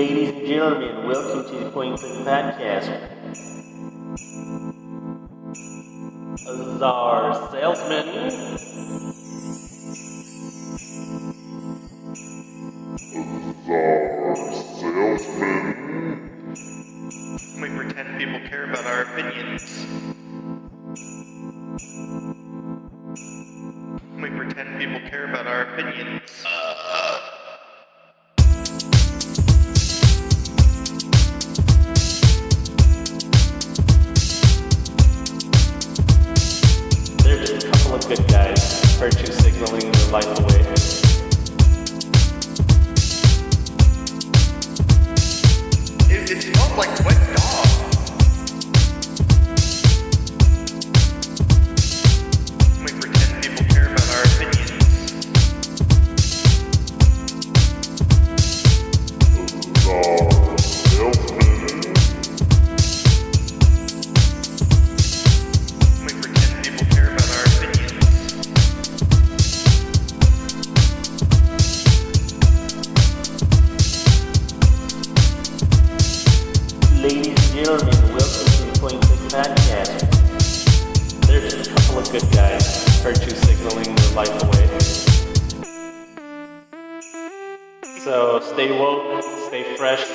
Ladies and gentlemen, welcome to the Point Click Podcast. Our salesman. We pretend people care about our opinions. We pretend people care about our opinions. They're just a couple of good guys, virtue signaling their life away. It smells like wet dog. We pretend people care about our opinions. We pretend people care about our opinions. Ladies and gentlemen, welcome to the Point Click Podcast. They're just a couple of good guys, virtue signaling their life away. So stay woke, stay fresh.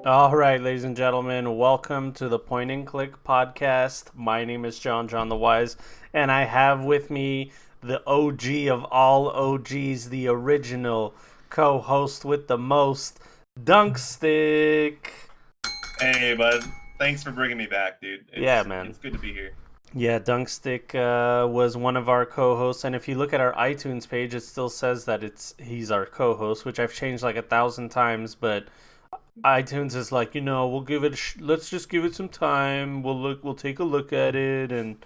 All right, ladies and gentlemen, welcome to the Point and Click Podcast. My name is John the Wise, and I have with me the OG of all OGs, the original co-host with the most, Dunkstik. Hey, bud. Thanks for bringing me back, dude. Yeah, man. It's good to be here. Yeah, Dunkstik was one of our co-hosts, and if you look at our iTunes page, it still says that he's our co-host, which I've changed like 1,000 times, but iTunes is like, we'll give it let's just give it some time. We'll take a look at it, and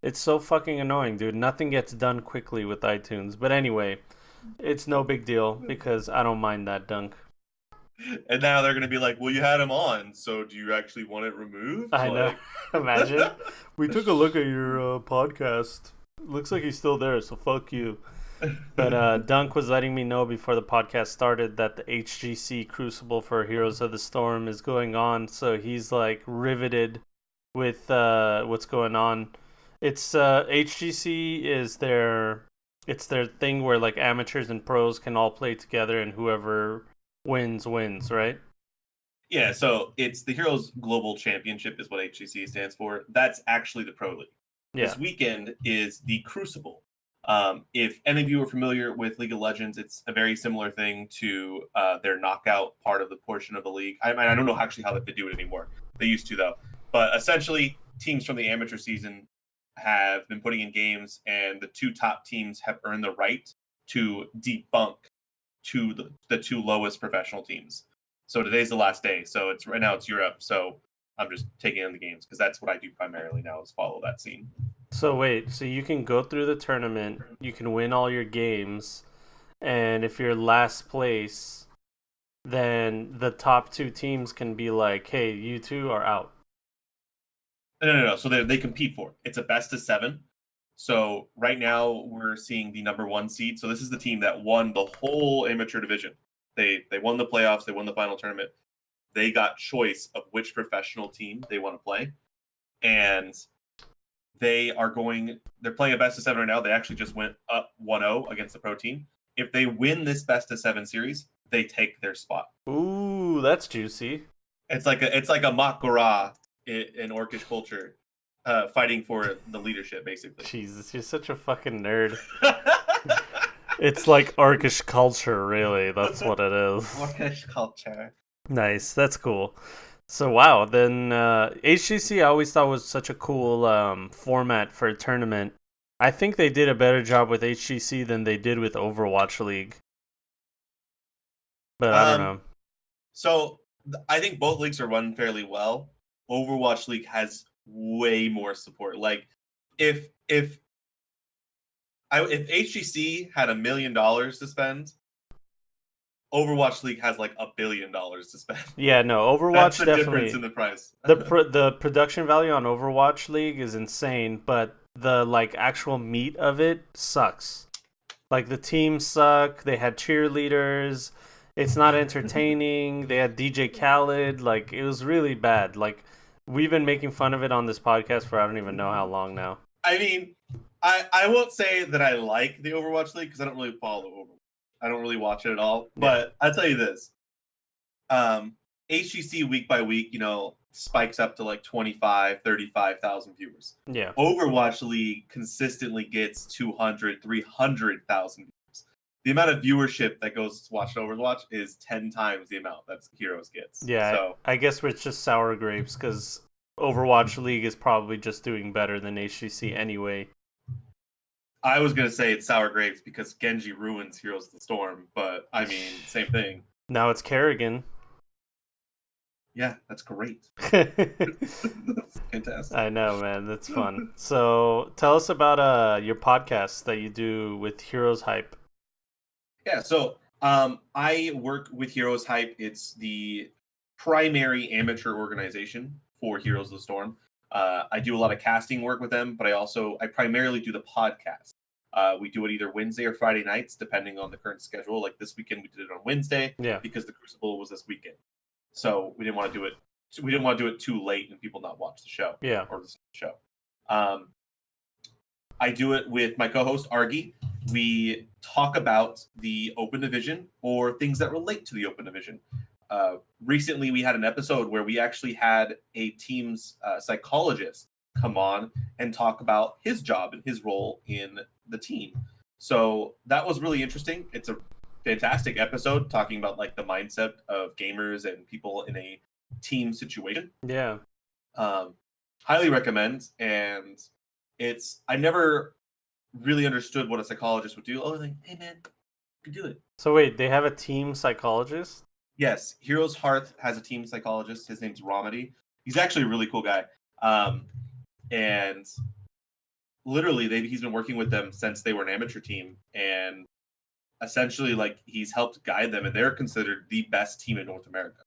it's so fucking annoying, dude. Nothing gets done quickly with iTunes. But anyway, it's no big deal because I don't mind that, Dunk. And now they're going to be like, well, you had him on, so do you actually want it removed? I know. Imagine. We took a look at your podcast. Looks like he's still there, so fuck you. But Dunk was letting me know before the podcast started that the HGC Crucible for Heroes of the Storm is going on. So he's like riveted with what's going on. It's HGC is their thing where like amateurs and pros can all play together, and whoever wins, right? Yeah, so it's the Heroes Global Championship is what HGC stands for. That's actually the Pro League. Yeah. This weekend is the Crucible. If any of you are familiar with League of Legends, it's a very similar thing to their knockout part of the portion of the league. I don't know actually how they do it anymore. They used to, though. But essentially, teams from the amateur season have been putting in games, and the two top teams have earned the right to debunk to the two lowest professional teams. So today's the last day. So right now it's Europe. So I'm just taking in the games because that's what I do primarily now is follow that scene. So wait, so you can go through the tournament, you can win all your games, and if you're last place, then the top two teams can be like, hey, you two are out. No. So they compete for it. It's a best of 7. So right now we're seeing the number 1 seed. So this is the team that won the whole amateur division. They won the playoffs. They won the final tournament. They got choice of which professional team they want to play. And they're playing a best of 7 right now. They actually just went up 1-0 against the pro team. If they win this best of 7 series, they take their spot. Ooh, that's juicy. It's like a Makura in Orcish culture, fighting for the leadership, basically. Jesus, you're such a fucking nerd. It's like Orcish culture, really. That's what it is. Orcish culture. Nice, that's cool. So wow, then HGC I always thought was such a cool format for a tournament. I think they did a better job with HGC than they did with Overwatch League. But I don't know. So I think both leagues are run fairly well. Overwatch League has way more support. Like if HGC had $1 million to spend, Overwatch League has like $1 billion to spend. Yeah, no, Overwatch That's the definitely. difference in the price. The production value on Overwatch League is insane, but the like actual meat of it sucks. Like the teams suck. They had cheerleaders. It's not entertaining. They had DJ Khaled. Like it was really bad. Like we've been making fun of it on this podcast for I don't even know how long now. I mean, I won't say that I like the Overwatch League because I don't really follow Overwatch. I don't really watch it at all. But I'll tell you this. HGC week by week, you know, spikes up to like 25, 35,000 viewers. Yeah. Overwatch League consistently gets 200, 300,000 viewers. The amount of viewership that goes to watch Overwatch is 10 times the amount that Heroes gets. Yeah, So I guess it's just sour grapes because Overwatch League is probably just doing better than HGC anyway. I was going to say it's sour grapes because Genji ruins Heroes of the Storm, but I mean, same thing. Now it's Kerrigan. Yeah, that's great. I That's fantastic. know, man. That's fun. So tell us about your podcast that you do with Heroes Hype. Yeah, so I work with Heroes Hype. It's the primary amateur organization for Heroes of the Storm. I do a lot of casting work with them, but I primarily do the podcast. We do it either Wednesday or Friday nights, depending on the current schedule. Like this weekend, we did it on Wednesday because the Crucible was this weekend. So we didn't want to do it. We didn't want to do it too late and people not watch the show. Yeah. Or listen to the show. I do it with my co-host Argy. We talk about the Open Division or things that relate to the Open Division. Recently, we had an episode where we actually had a team's psychologist come on and talk about his job and his role in the team. So that was really interesting. It's a fantastic episode talking about like the mindset of gamers and people in a team situation. Yeah. Highly recommend. And I never really understood what a psychologist would do. Oh, like, hey man, you can do it. So wait, they have a team psychologist? Yes, Heroes Hearth has a team psychologist. His name's Ramadi. He's actually a really cool guy. And literally he's been working with them since they were an amateur team, and essentially like he's helped guide them, and they're considered the best team in North America.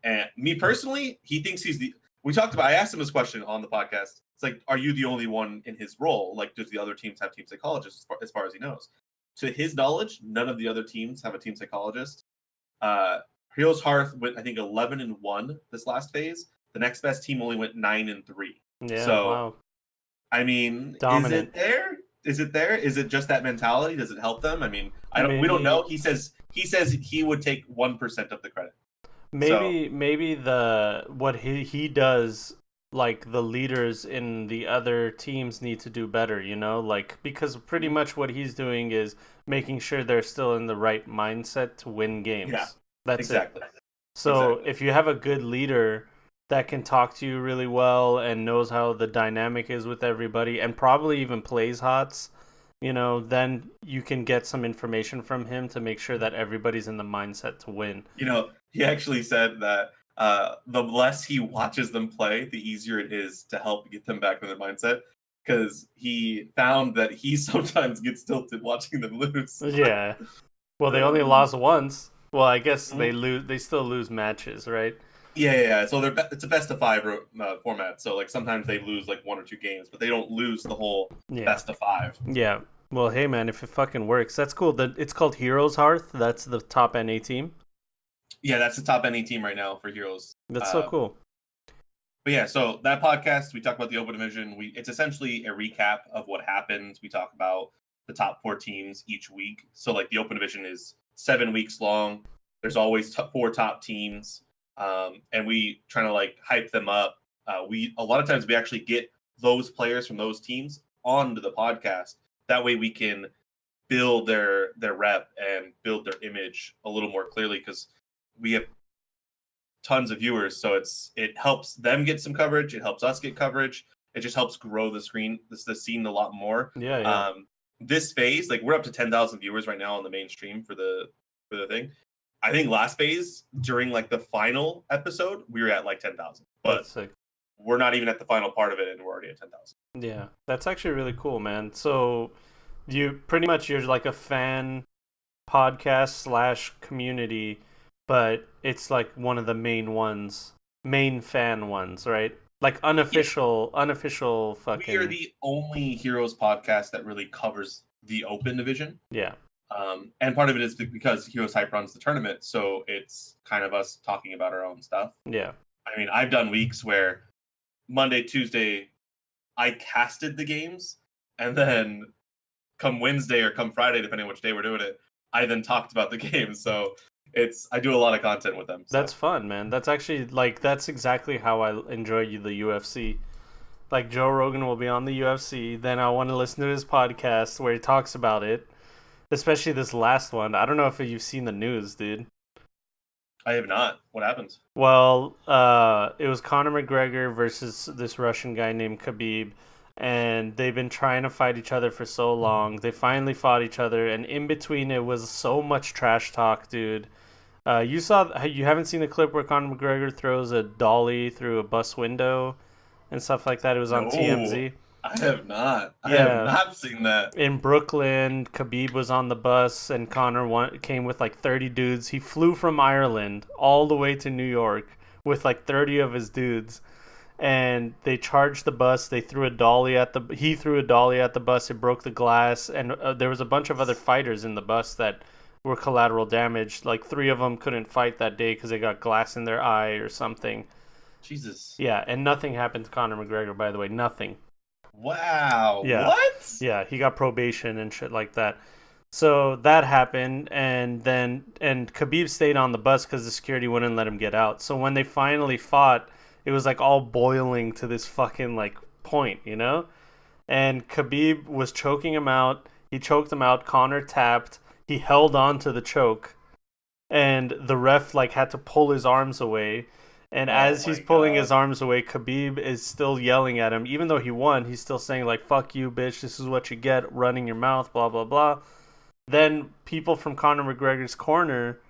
And me personally, he thinks I asked him this question on the podcast. It's like, are you the only one in his role? Like, does the other teams have team psychologists as far as he knows? To his knowledge, none of the other teams have a team psychologist. Heroes Hearth went, I think, 11-1 this last phase. The next best team only went 9-3. Yeah. So, wow. I mean, Dominant. is it there? Is it there? Is it just that mentality? Does it help them? I mean, we don't know. He says he would take 1% of the credit. Maybe what he does, like the leaders in the other teams need to do better, you know, like because pretty much what he's doing is making sure they're still in the right mindset to win games. Yeah, that's exactly. it. So if you have a good leader that can talk to you really well and knows how the dynamic is with everybody and probably even plays HOTS, you know, then you can get some information from him to make sure that everybody's in the mindset to win. You know, he actually said that the less he watches them play, the easier it is to help get them back in their mindset, because he found that he sometimes gets tilted watching them lose. Yeah. Well, they only lost once. Well, I guess they still lose matches, right? Yeah. So it's a best of 5 format. So like sometimes they lose like 1 or 2 games, but they don't lose the whole best of 5. Yeah. Well, hey man, if it fucking works, that's cool. It's called Heroes Hearth. That's the top NA team. Yeah, that's the top NA team right now for Heroes. That's so cool. But yeah, so that podcast, we talk about the Open Division. It's essentially a recap of what happened. We talk about the top 4 teams each week. So like the Open Division is 7 weeks long. There's always 4 top teams. And we trying to like hype them up. A lot of times we actually get those players from those teams onto the podcast. That way we can build their rep and build their image a little more clearly, because we have tons of viewers. So it helps them get some coverage. It helps us get coverage. It just helps grow the scene a lot more. Yeah. This phase, like we're up to 10,000 viewers right now on the mainstream for the thing. I think last phase during like the final episode, we were at like 10,000, but we're not even at the final part of it, and we're already at 10,000. Yeah, that's actually really cool, man. So you're like a fan podcast / community, but it's like one of the main fan ones, right? Like unofficial fucking. We are the only Heroes podcast that really covers the Open Division. Yeah. And part of it is because Heroes Hype runs the tournament, so it's kind of us talking about our own stuff. Yeah. I mean, I've done weeks where Monday, Tuesday, I casted the games, and then come Wednesday or come Friday, depending on which day we're doing it, I then talked about the games. So I do a lot of content with them. So. That's fun, man. That's actually like that's exactly how I enjoy the UFC. Like Joe Rogan will be on the UFC, then I want to listen to his podcast where he talks about it. Especially this last one. I don't know if you've seen the news, dude. I have not. What happened? Well, it was Conor McGregor versus this Russian guy named Khabib, and they've been trying to fight each other for so long. They finally fought each other, and in between it was so much trash talk, dude. You haven't seen the clip where Conor McGregor throws a dolly through a bus window and stuff like that. It was on No, TMZ. I have not. I Yeah. have not seen that. In Brooklyn, Khabib was on the bus, and Connor came with like 30 dudes. He flew from Ireland all the way to New York with like 30 of his dudes, and they charged the bus. They threw a dolly at the. He threw a dolly at the bus. It broke the glass, and there was a bunch of other fighters in the bus that were collateral damage. Like 3 of them couldn't fight that day because they got glass in their eye or something. Jesus. Yeah, and nothing happened to Conor McGregor, by the way. Nothing. Wow. Yeah. What? Yeah, he got probation and shit like that. So that happened, and Khabib stayed on the bus because the security wouldn't let him get out. So when they finally fought, it was like all boiling to this fucking like point, you know? And Khabib was choking him out. He choked him out. Conor tapped. He held on to the choke, and the ref like had to pull his arms away. And as he's pulling his arms away, Khabib is still yelling at him. Even though he won, he's still saying, like, fuck you, bitch, this is what you get, running your mouth, blah, blah, blah. Then people from Conor McGregor's corner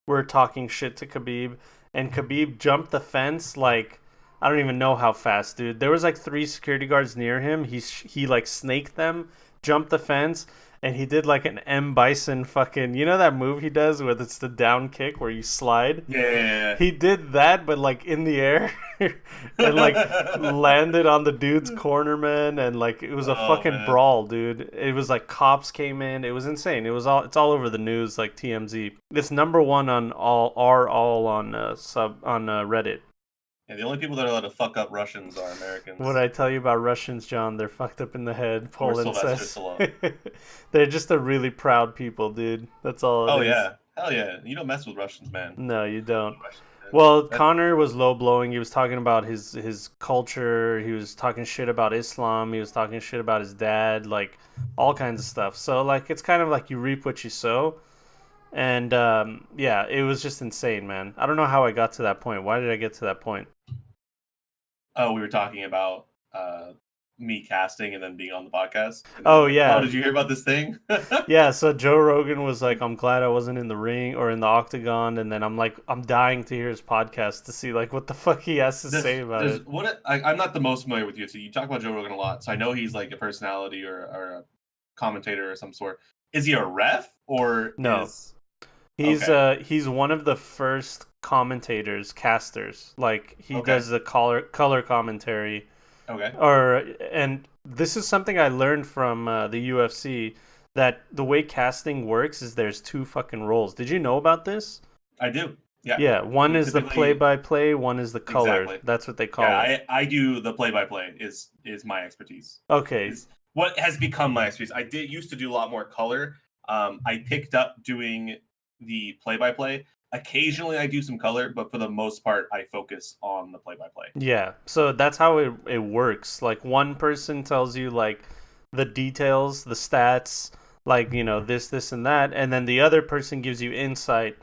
were talking shit to Khabib, and Khabib jumped the fence, like, I don't even know how fast, dude. There was, like, 3 security guards near him. He like, snaked them, jumped the fence, and he did like an M. Bison fucking, you know that move he does where it's the down kick where you slide? Yeah. He did that, but like in the air, and like landed on the dude's cornerman, and like it was a fucking brawl, dude. It was like cops came in. It was insane. It's all over the news, like TMZ. It's #1 on all on Reddit. And the only people that are allowed to fuck up Russians are Americans. What I tell you about Russians, John, they're fucked up in the head. Poland says Stallone. they're just a really proud people, dude. That's all. Oh yeah, hell yeah! You don't mess with Russians, man. No, you don't. Well, Conor was low blowing. He was talking about his culture. He was talking shit about Islam. He was talking shit about his dad, like all kinds of stuff. So like it's kind of like you reap what you sow. And yeah, it was just insane, man. I don't know how I got to that point. Why did I get to that point? Oh, we were talking about me casting and then being on the podcast. Oh yeah. Oh, did you hear about this thing? Yeah, so Joe Rogan was like, I'm glad I wasn't in the ring or in the octagon, and then I'm like, I'm dying to hear his podcast to see like what the fuck he has to say about it. I'm not the most familiar with you, so you talk about Joe Rogan a lot, so I know he's like a personality or a commentator or some sort. Is he a ref or no? He's one of the first commentators, casters. Like he does the color commentary. Okay. And this is something I learned from the UFC, that the way casting works is there's 2 fucking roles. Did you know about this? I do. Yeah. Yeah. One is the play-by-play. One is the color. Exactly. That's what they call it. I do the play-by-play. Is my expertise. Okay. What has become my expertise. I used to do a lot more color. I picked up doing the play-by-play. Occasionally I do some color, but for the most part I focus on the play-by-play. Yeah, so that's how it works. Like one person tells you like the details, the stats, like, you know, this and that, and then the other person gives you insight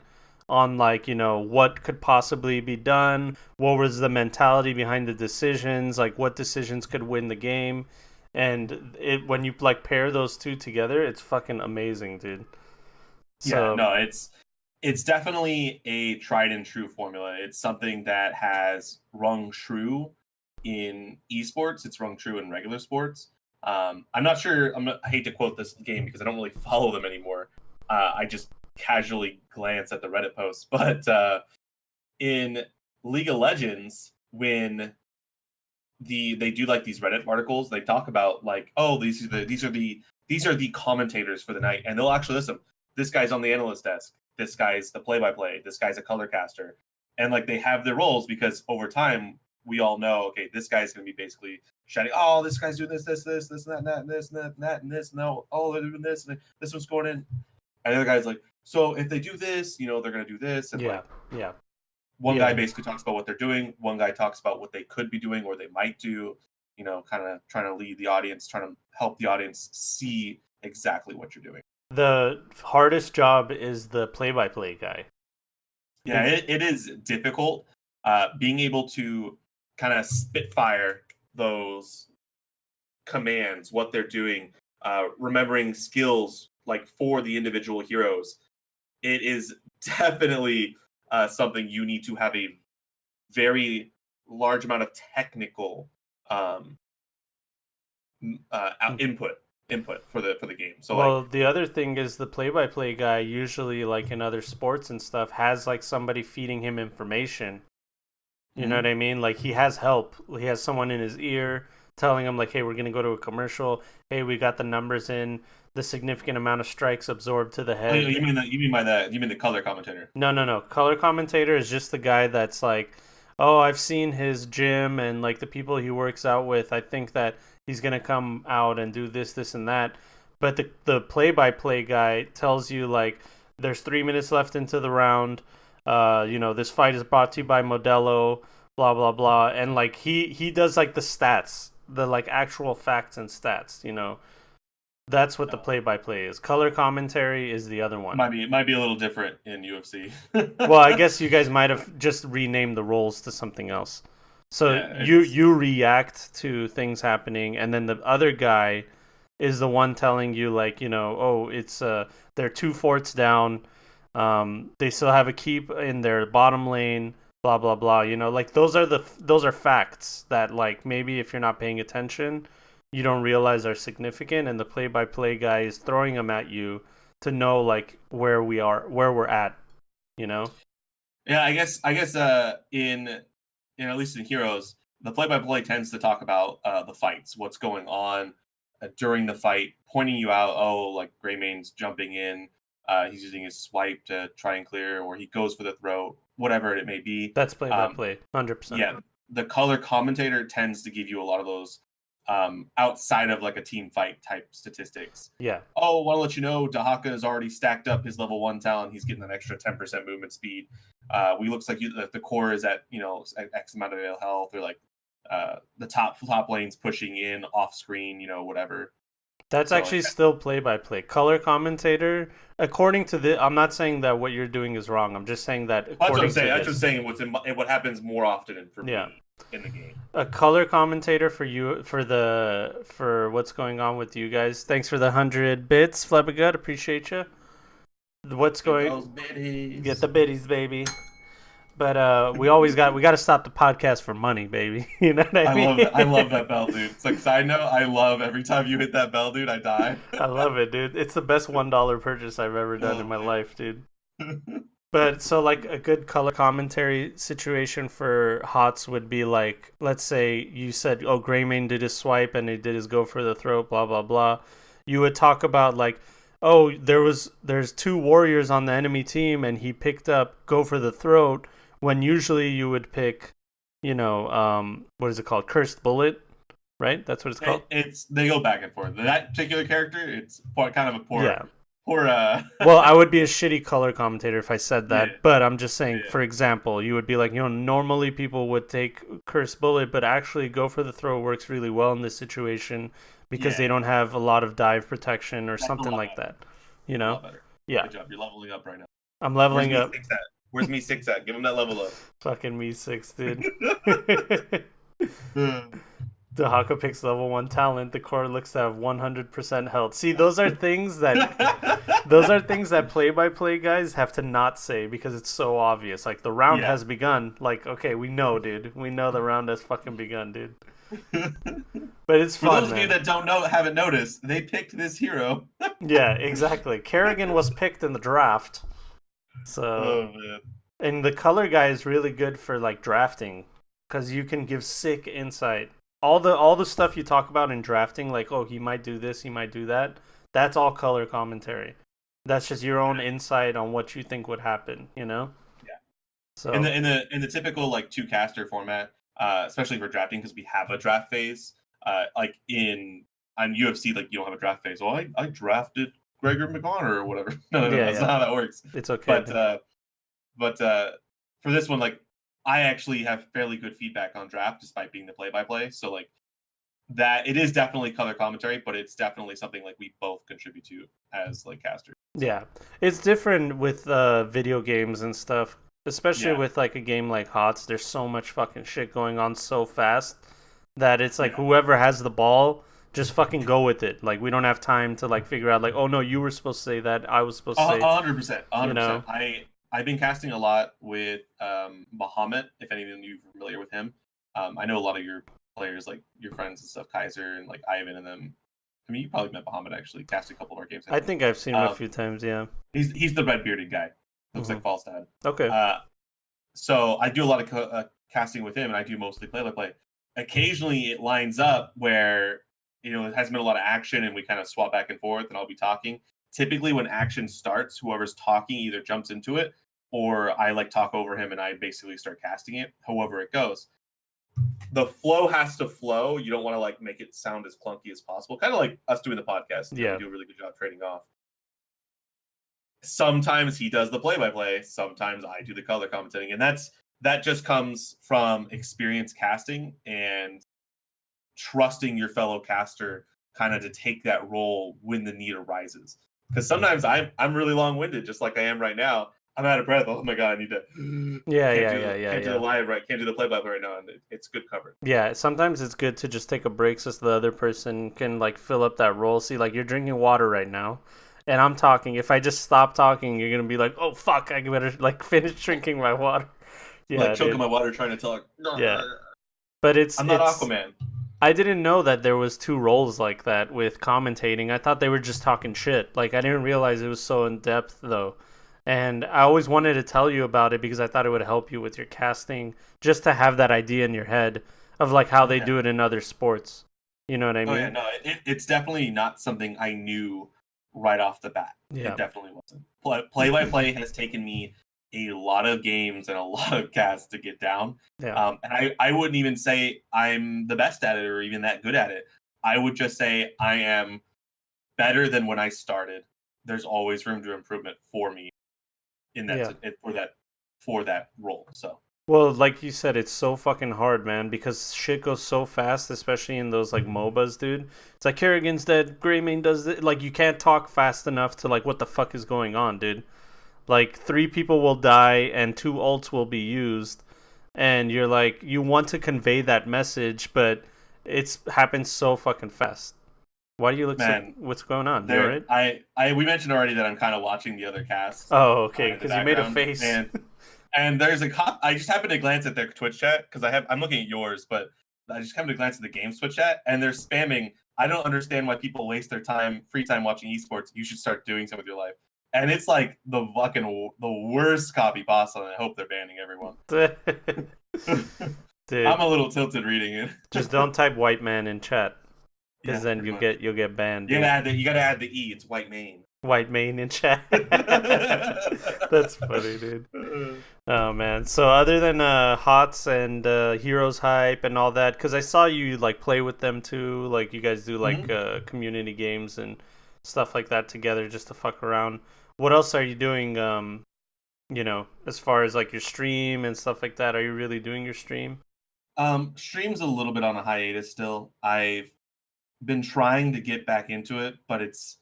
on like, you know, what could possibly be done, what was the mentality behind the decisions, like what decisions could win the game. And when you like pair those 2 together, it's fucking amazing, dude. So, yeah, no, it's definitely a tried and true formula. It's something that has rung true in esports. It's rung true in regular sports. I'm not sure. I hate to quote this game because I don't really follow them anymore. I just casually glance at the Reddit posts. But in League of Legends, when they do like these Reddit articles, they talk about like, oh, these are the commentators for the night, and they'll actually list them. this guy's on the analyst desk, this guy's the play-by-play, this guy's a color caster, and like they have their roles because over time we all know, okay, this guy's going to be basically shouting, oh, this guy's doing this, and that, and that, and this, and that, and this, no, oh, they're doing this, and this one's going in, and the other guy's like, so if they do this, they're going to do this, and one guy basically talks about what they're doing, one guy talks about what they could be doing or they might do, kind of trying to lead the audience, trying to help the audience see exactly what you're doing. The hardest job is the play-by-play guy. Yeah, it is difficult. Being able to kind of spitfire those commands, what they're doing, remembering skills like for the individual heroes. It is definitely something you need to have a very large amount of technical input for the game. So the other thing is the play-by-play guy usually, like in other sports and stuff, has like somebody feeding him information. You know what I mean? Like he has help. He has someone in his ear telling him like, hey, we're gonna go to a commercial. Hey, we got the numbers in. The significant amount of strikes absorbed to the head. Oh, you mean the color commentator? No. Color commentator is just the guy that's like, oh, I've seen his gym and like the people he works out with. I think that he's gonna come out and do this, and that. But the play-by-play guy tells you like, there's 3 minutes left into the round. This fight is brought to you by Modelo. Blah blah blah. And like he does like the stats, the like actual facts and stats. That's what the play-by-play is. Color commentary is the other one. Might be a little different in UFC. Well, I guess you guys might have just renamed the roles to something else. So yeah, you react to things happening, and then the other guy is the one telling you like, it's they're 2 forts down. They still have a keep in their bottom lane. Blah blah blah. Like those are facts that like maybe if you're not paying attention, you don't realize are significant, and the play-by-play guy is throwing them at you to know like where we're at, Yeah, I guess in at least in Heroes, the play-by-play tends to talk about the fights, what's going on during the fight, pointing you out. Oh, like Greymane's jumping in, he's using his swipe to try and clear, or he goes for the throw, whatever it may be. That's play-by-play, 100%. Yeah, the color commentator tends to give you a lot of those. Outside of like a team fight type statistics. Yeah. Oh, want to let you know, Dahaka has already stacked up his level 1 talent. He's getting an extra 10% movement speed. We looks like the core is at X amount of health, or like the top lane's pushing in off screen, whatever. That's actually still play-by-play. Color commentator, according to I'm not saying that what you're doing is wrong. I'm just saying that according that's what I'm saying. I'm just saying what happens more often for me in the game. A color commentator for you for what's going on with you guys. Thanks for the 100 bits, Flabbergut. Appreciate you. What's going? Those biddies. Get the biddies, baby. But we got to stop the podcast for money, baby. You know what I mean? I love that bell, dude. It's like, side note, I love every time you hit that bell, dude, I die. I love it, dude. It's the best $1 purchase I've ever done in my life, dude. But so like a good color commentary situation for HOTS would be like, let's say you said, oh, Greymane did his swipe and he did his go for the throat, blah, blah, blah. You would talk about like, oh, there's 2 warriors on the enemy team and he picked up go for the throat, when usually you would pick, what is it called? Cursed Bullet, right? That's what it's called? They go back and forth. That particular character, it's kind of a poor... Yeah. Well, I would be a shitty color commentator if I said that, but I'm just saying, for example, you would be like, normally people would take Cursed Bullet, but actually go for the throw works really well in this situation because they don't have a lot of dive protection or something like that. A lot better. Yeah. Good job. You're leveling up right now. I'm leveling up. Where's me 6 at? Give him that level up. Fucking me 6, dude. Dahaka picks level 1 talent. The core looks to have 100% health. See, those are things that play-by-play guys have to not say because it's so obvious. Like, the round has begun. Like, okay, we know, dude. We know the round has fucking begun, dude. But it's fun, for those of you that haven't noticed, they picked this hero. Yeah, exactly. Kerrigan was picked in the draft. So, oh, man. And the color guy is really good for like drafting because you can give sick insight. All the stuff you talk about in drafting, like, oh, he might do this, he might do that. That's all color commentary. That's just your own insight on what you think would happen, you know? Yeah. In So the typical like two caster format, especially for drafting because we have a draft phase. Like in on UFC, like you don't have a draft phase. Well, I drafted Gregor McConnor or whatever. No, yeah, that's not yeah. how that works. It's okay, But man. for this one, like I actually have fairly good feedback on draft despite being the play-by-play. So like that it is definitely color commentary, but it's definitely something like we both contribute to as like casters. So Yeah. It's different with video games and stuff, especially yeah, with like a game like HOTS. There's so much fucking shit going on so fast that it's like yeah. whoever has the ball, just fucking go with it. Like we don't have time to like figure out like, oh no, you were supposed to say that, I was supposed to say, 100%, you 100%. know. I've been casting a lot with Muhammad. If any of you are familiar with him, I know a lot of your players, like your friends and stuff, Kaiser and like Ivan and them. I mean, you probably met Muhammad actually. Cast a couple of our games, I I think. think I've seen him a Um, few times, yeah. he's the red bearded guy. Looks Hmm. like Falstad. Okay. Uh, so I do a lot of casting with him, and I do mostly play by play. Occasionally, it lines up where it hasn't been a lot of action, and we kind of swap back and forth, and I'll be talking. Typically, when action starts, whoever's talking either jumps into it, or I like talk over him, and I basically start casting it. However, it goes. The flow has to flow. You don't want to like make it sound as clunky as possible. Kind of like us doing the podcast. We Yeah. do a really good job trading off. Sometimes he does the play-by-play, sometimes I do the color commentating, and that just comes from experience casting and trusting your fellow caster kind of to take that role when the need arises. Because sometimes I'm really long-winded, just like I am right now. I'm out of breath. Oh my god, I need to Yeah, yeah, yeah, yeah, can't do the yeah. live right, can't do the play-by-play right now, and it's good cover. Yeah, sometimes it's good to just take a break so the other person can like fill up that role. See, like you're drinking water right now, and I'm talking. If I just stop talking, you're gonna be like, "Oh fuck, I better like finish drinking my water." Like Yeah, choking dude. my water trying to talk. Yeah, but it's I'm not it's. Aquaman. I didn't know that there was two roles like that with commentating. I thought they were just talking shit. Like I didn't realize it was so in depth though. And I always wanted to tell you about it because I thought it would help you with your casting, just to have that idea in your head of like how Oh they yeah. do it in other sports. You know what I Oh yeah, mean? no, it's definitely not something I knew right off the bat. It Yeah. definitely wasn't. Play by play has taken me a lot of games and a lot of casts to get down. Yeah. And I wouldn't even say I'm the best at it or even that good at it. I would just say I am better than when I started. There's always room to improvement for me in Yeah. for that role. So Well, like you said, it's so fucking hard, man, because shit goes so fast, especially in those like MOBAs, dude. It's like Kerrigan's dead, Greymane does it. Like you can't talk fast enough to like what the fuck is going on, dude. Like three people will die and two ults will be used, and you're like you want to convey that message, but it's happened so fucking fast. Why do you look so? man, What's going on? You there alright? I we mentioned already that I'm kind of watching the other cast Oh, okay. in the Because you made a background, face. and there's a cop. I just happened to glance at their Twitch chat because I'm looking at yours, but I just happened to glance at the game's Twitch chat, and they're spamming. I don't understand why people waste their free time watching esports. You should start doing something with your life. And it's like the worst copy possible. And I hope they're banning everyone. Dude, I'm a little tilted reading it. just don't type white man in chat, because Yeah, then pretty much. you'll get banned, You gotta dude. add you gotta add the E. It's white mane. White man in chat. That's funny, dude. Oh man. So other than HOTS and Heroes Hype and all that, because I saw you like play with them too. Like you guys do like Mhm. community games and stuff like that together just to fuck around. What else are you doing? As far as like your stream and stuff like that, are you really doing your stream? Stream's a little bit on a hiatus still. I've been trying to get back into it, but it's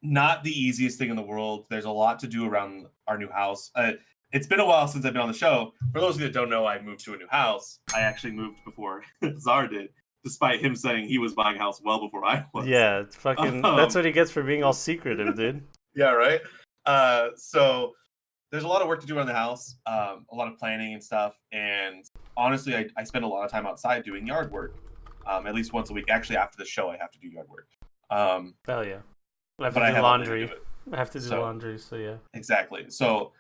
not the easiest thing in the world. There's a lot to do around our new house. It's been a while since I've been on the show. For those of you that don't know, I moved to a new house. I actually moved before Czar did, despite him saying he was buying a house well before I was. Yeah, it's fucking. That's Um, what he gets for being all secretive, dude. yeah, right. So there's a lot of work to do around the house, a lot of planning and stuff. And honestly, I spend a lot of time outside doing yard work, at least once a week. Actually, after the show, I have to do yard work. Hell yeah. I have But to I do have all day to do laundry. it. I have to do So laundry, so yeah. exactly. So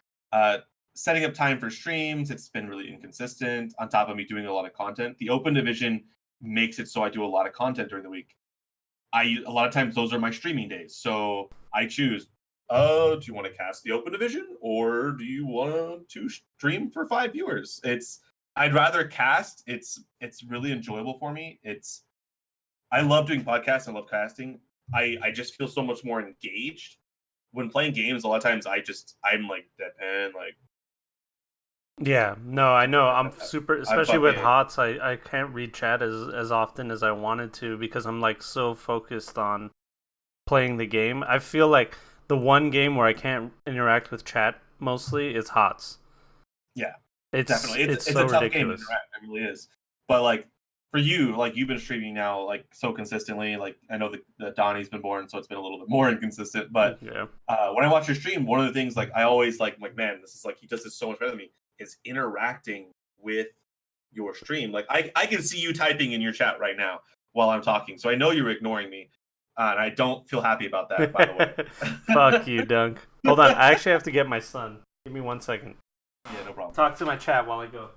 setting up time for streams, it's been really inconsistent. On top of me doing a lot of content, the open division makes it so I do a lot of content during the week. A lot of times those are my streaming days. So I choose do you want to cast the open division or do you want to stream for 5 viewers? I'd rather cast. It's really enjoyable for me. I love doing podcasts. I love casting. I just feel so much more engaged when playing games. A lot of times I'm like deadpan, like. Yeah, no, I know. I'm super, especially with fucking- HOTS. I can't read chat as often as I wanted to because I'm like so focused on playing the game. I feel like the one game where I can't interact with chat mostly is HOTS. Yeah, it's definitely. It's so a tough ridiculous. game to interact. It really is. But like for you, like you've been streaming now like so consistently. Like I know that Donnie's been born, so it's been a little bit more inconsistent. But Yeah, when I watch your stream, one of the things like I always like, man, this is like he does this so much better than me. Is interacting with your stream. Like I can see you typing in your chat right now while I'm talking, so I know you're ignoring me, and I don't feel happy about that. By the way, fuck you, Dunk. Hold on, I actually have to get my son. Give me 1 second. Yeah, no problem. Talk to my chat while I go.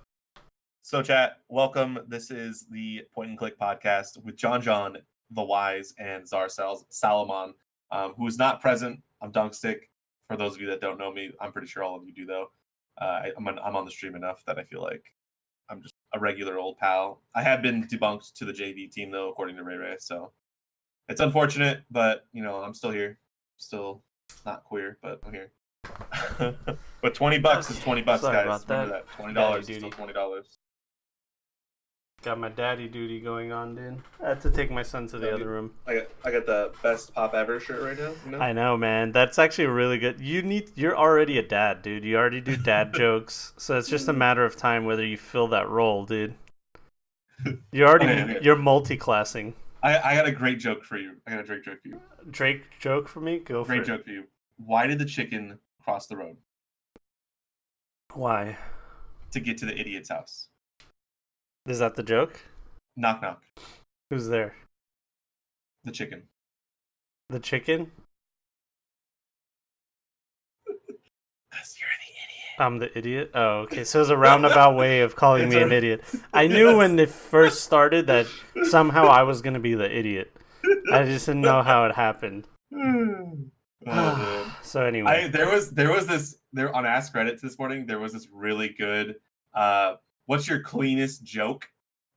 So, chat, welcome. This is the Point and Click podcast with John, the Wise, and Czar Salomon, who is not present. I'm Dunkstik. For those of you that don't know me, I'm pretty sure all of you do, though. I'm on the stream enough that I feel like I'm just a regular old pal. I have been debunked to the JV team, though, according to Ray Ray, so it's unfortunate, but, I'm still here. Still not queer, but I'm here. But $20 is $20, Sorry guys. about Remember that. that. $20 Daddy is still duty. $20. Got my daddy duty going on, dude. I had to take my son to the Yeah, other dude. room. I got the best pop ever shirt right now. You know? I know, man. That's actually really good. You're already a dad, dude. You already do dad jokes, so it's just a matter of time whether you fill that role, dude. Okay. You're multi-classing. I got a great joke for you. Drake joke for me? Go for Great it. joke for you. Why did the chicken cross the road? Why? To get to the idiot's house. Is that the joke? Knock knock. Who's there? The chicken. The chicken? Because you're the idiot. I'm the idiot? Oh, okay. So it's a roundabout way of calling me an idiot. I knew when it first started that somehow I was going to be the idiot. I just didn't know how it happened. Man. So anyway. There was this on Ask Reddit this morning. There was this really good what's your cleanest joke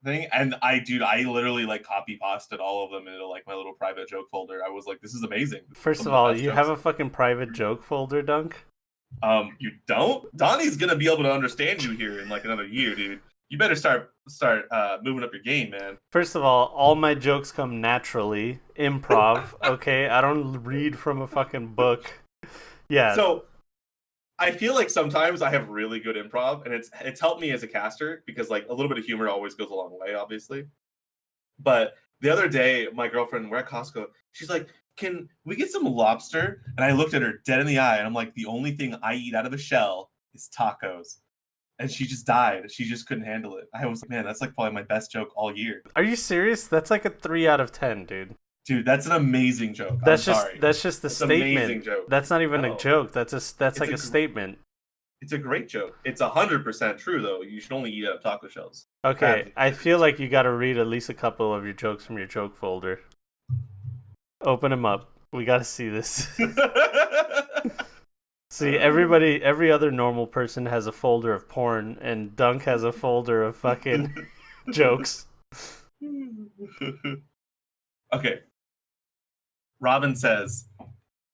thing? And I literally like copy pasted all of them into like my little private joke folder. I was like, this is amazing. First of all, you have a fucking private joke folder, Dunk? You don't? Donnie's gonna be able to understand you here in like another year, dude. You better start moving up your game, man. First of all my jokes come naturally, improv, okay? I don't read from a fucking book. Yeah. So I feel like sometimes I have really good improv, and it's helped me as a caster because like a little bit of humor always goes a long way, obviously. But the other day, my girlfriend, we're at Costco. She's like, "Can we get some lobster?" And I looked at her dead in the eye, and I'm like, "The only thing I eat out of a shell is tacos." And she just died. She just couldn't handle it. I was like, man, that's like probably my best joke all year. Are you serious? That's like a 3 out of 10, dude. Dude, that's an amazing joke. That's I'm just sorry. that's just the It's an amazing statement. joke. That's not even No. a joke. That's like a statement. It's a great joke. It's 100% true, though. You should only eat out of taco shells. Okay, I feel like you got to read at least a couple of your jokes from your joke folder. Open them up. We got to see this. See, every other normal person has a folder of porn, and Dunk has a folder of fucking jokes. Okay. Robin says,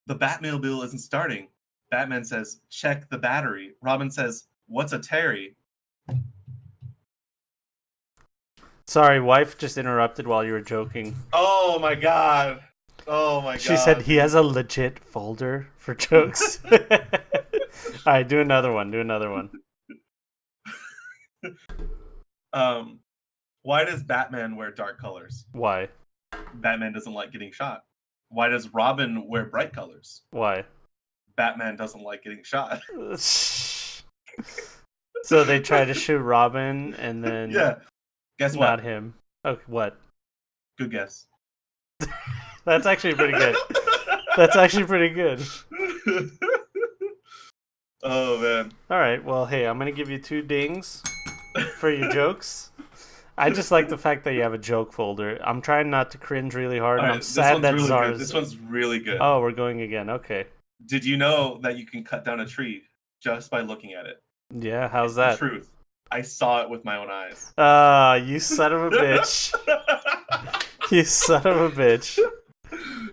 the Batmobile isn't starting. Batman says, check the battery. Robin says, what's a Terry? Sorry, wife just interrupted while you were joking. Oh my god. Oh my god. She said he has a legit folder for jokes. Alright, do another one. Why does Batman wear dark colors? Why? Batman doesn't like getting shot. Why does Robin wear bright colors? Why? Batman doesn't like getting shot. So they try to shoot Robin, and then Yeah. Guess what? not him. Okay, what? Good guess. That's actually pretty good. Oh man. All right. Well, hey, I'm gonna give you 2 dings for your jokes. I just like the fact that you have a joke folder. I'm trying not to cringe really hard, and All right, I'm sad that Czar's. This one's really good. Oh, we're going again. Okay. Did you know that you can cut down a tree just by looking at it? Yeah, how's It's the that? truth. I saw it with my own eyes. Ah, you son of a bitch. You son of a bitch.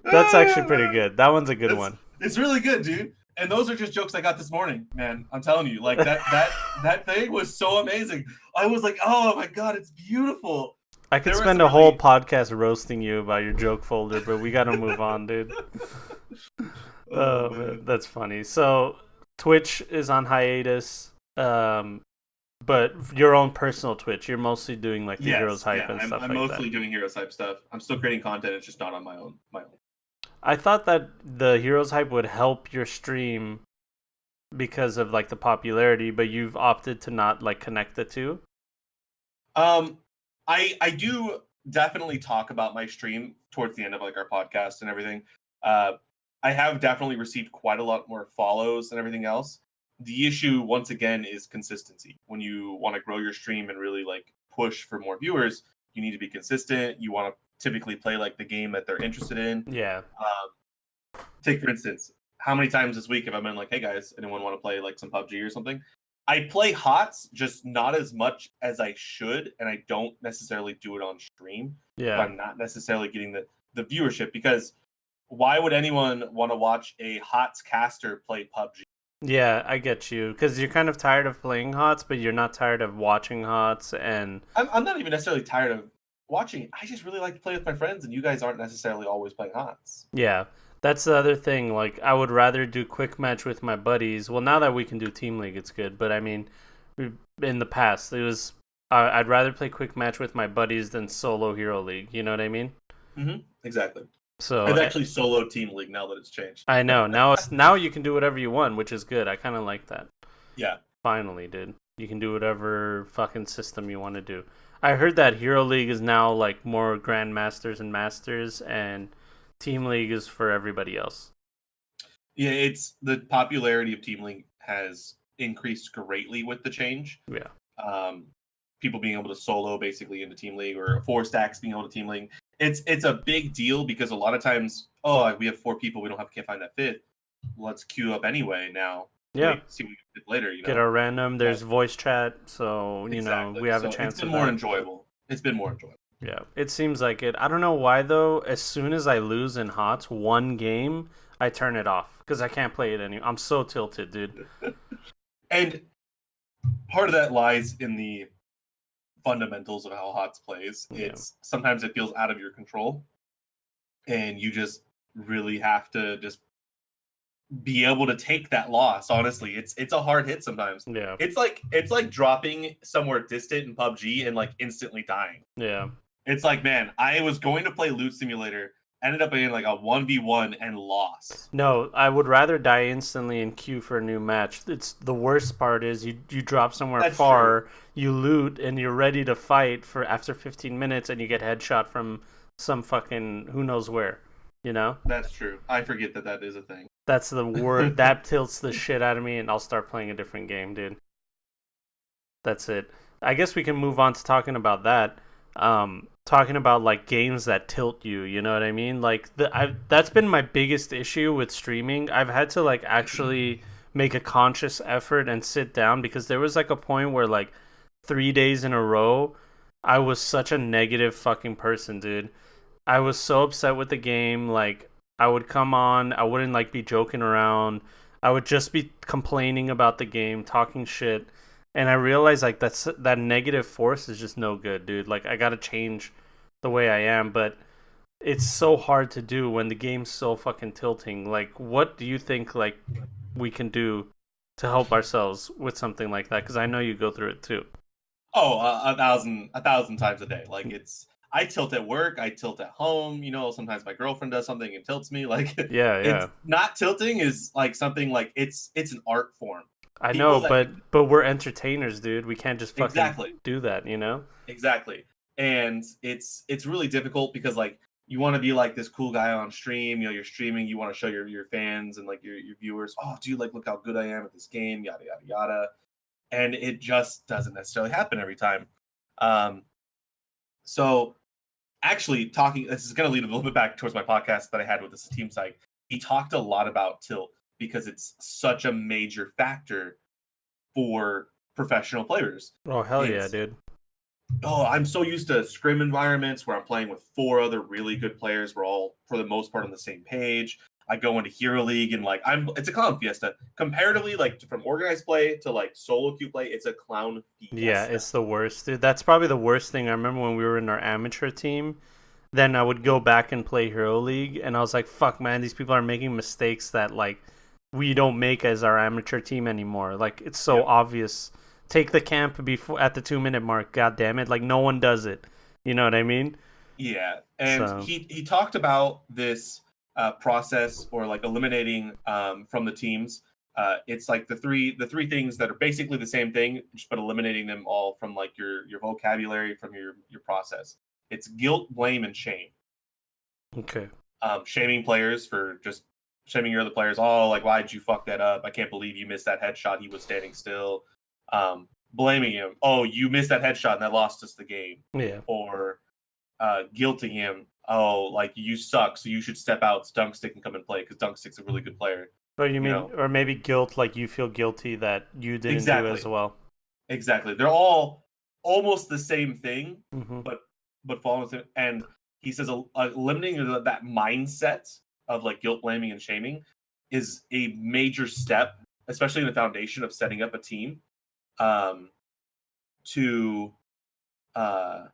That's actually pretty good. That one's a good one. It's really good, dude. And those are just jokes I got this morning, man. I'm telling you, like that thing was so amazing. I was like, oh my god, it's beautiful. I could There was spend a really- whole podcast roasting you about your joke folder, but we gotta move on, dude. Oh, Man, man. that's funny. So Twitch is on hiatus, but your own personal Twitch, you're mostly doing like the Heroes hype and stuff I'm like mostly that. doing Heroes hype stuff. I'm still creating content. It's just not on my own. I thought that the Heroes hype would help your stream because of like the popularity, but you've opted to not like connect the two. I do definitely talk about my stream towards the end of like our podcast and everything. I have definitely received quite a lot more follows and everything else. The issue once again is consistency. When you want to grow your stream and really like push for more viewers, you need to be consistent. You want to typically play like the game that they're interested in. Yeah. Take for instance, how many times this week have I been like, "Hey guys, anyone want to play like some PUBG or something?" I play HOTS, just not as much as I should, and I don't necessarily do it on stream. Yeah. So I'm not necessarily getting the viewership because why would anyone want to watch a HOTS caster play PUBG? Yeah, I get you. Because you're kind of tired of playing HOTS, but you're not tired of watching HOTS. And I'm not even necessarily tired of watching it. I just really like to play with my friends, and you guys aren't necessarily always playing HOTS. yeah, that's the other thing. Like, I would rather do quick match with my buddies. Well, now that we can do Team League, it's good. But I mean, in the past, it was I'd rather play quick match with my buddies than solo Hero League. You know what I mean? Mm-hmm. Exactly. So I've actually solo Team League now that it's changed. I know now you can do whatever you want, which is good. I kind of like that. Yeah. Finally, dude, you can do whatever fucking system you want to do. I heard that Hero League is now like more Grandmasters and Masters, and Team League is for everybody else. Yeah, it's the popularity of Team League has increased greatly with the change. Yeah. People being able to solo basically into Team League or 4 stacks being able to Team League. It's a big deal because a lot of times, we have 4 people, can't find that fifth. Let's queue up anyway now. Yeah. Wait, see what we get later. You know, Get our random. There's voice chat, so you know we have a chance. It's been more enjoyable. It's been more enjoyable. Yeah, it seems like it. I don't know why though. As soon as I lose in HOTS one game, I turn it off because I can't play it anymore. I'm so tilted, dude. And part of that lies in the fundamentals of how HOTS plays. Yeah. It's sometimes it feels out of your control, and you just really have to just be able to take that loss. Honestly, it's a hard hit sometimes. Yeah. It's like dropping somewhere distant in PUBG and like instantly dying. Yeah. It's like, man, I was going to play Loot Simulator, ended up being like a 1v1 and lost. No, I would rather die instantly and queue for a new match. It's the worst part is you drop somewhere That's far, true. you loot, and you're ready to fight for after 15 minutes, and you get headshot from some fucking who knows where. You know? That's true. I forget that is a thing. That's the word that tilts the shit out of me, and I'll start playing a different game, dude. That's it. I guess we can move on to talking about that. Talking about like games that tilt you, you know what I mean? Like that's been my biggest issue with streaming. I've had to like actually make a conscious effort and sit down because there was like a point where like 3 days in a row I was such a negative fucking person, dude. I was so upset with the game. Like I would come on, I wouldn't like be joking around. I would just be complaining about the game, talking shit. And I realized like that negative force is just no good, dude. Like I gotta change the way I am, but it's so hard to do when the game's so fucking tilting. Like, what do you think like we can do to help ourselves with something like that? Because I know you go through it too. Oh, a thousand times a day. Like I tilt at work, I tilt at home. You know, sometimes my girlfriend does something and tilts me. Like Yeah. it's not tilting is like something like it's an art form. I know, but we're entertainers, dude. We can't just fucking do that, you know? Exactly. And it's really difficult because like you want to be like this cool guy on stream, you know, you're streaming, you want to show your fans and like your viewers, oh dude, like look how good I am at this game, yada yada yada. And it just doesn't necessarily happen every time. So actually this is gonna lead a little bit back towards my podcast that I had with this team psych. He talked a lot about tilt. because it's such a major factor for professional players. Oh, hell yeah, It's dude. I'm so used to scrim environments where I'm playing with 4 other really good players. We're all, for the most part, on the same page. I go into Hero League and like it's a clown fiesta. Comparatively, like from organized play to like solo queue play, it's a clown Yeah, fiesta. it's the worst, dude. That's probably the worst thing. I remember when we were in our amateur team, then I would go back and play Hero League, and I was like, fuck, man, these people are making mistakes that, like, we don't make as our amateur team anymore. Like, it's so Yep. obvious. Take the camp before at the 2 minute mark, god damn it. Like, no one does it. You know what I mean? Yeah, and So, he talked about this process or like eliminating from the teams. It's like the three things that are basically the same thing, but eliminating them all from like your vocabulary, from your process. It's guilt, blame, and shame. okay. Shaming players for just shaming your other players. Oh, like why'd you fuck that up? I can't believe you missed that headshot. He was standing still. Blaming him. Oh, you missed that headshot and that lost us the game. Yeah. Or guilting him. Oh, like you suck, so you should step out, Dunkstik, and come and play because Dunkstik's a really good player. Or you You mean, know or maybe guilt, like you feel guilty that you didn't do exactly, as well. exactly. They're all almost the same thing, Hmm. but fall into. And he says eliminating that mindset of like guilt, blaming, and shaming is a major step, especially in the foundation of setting up a team, um, to uh,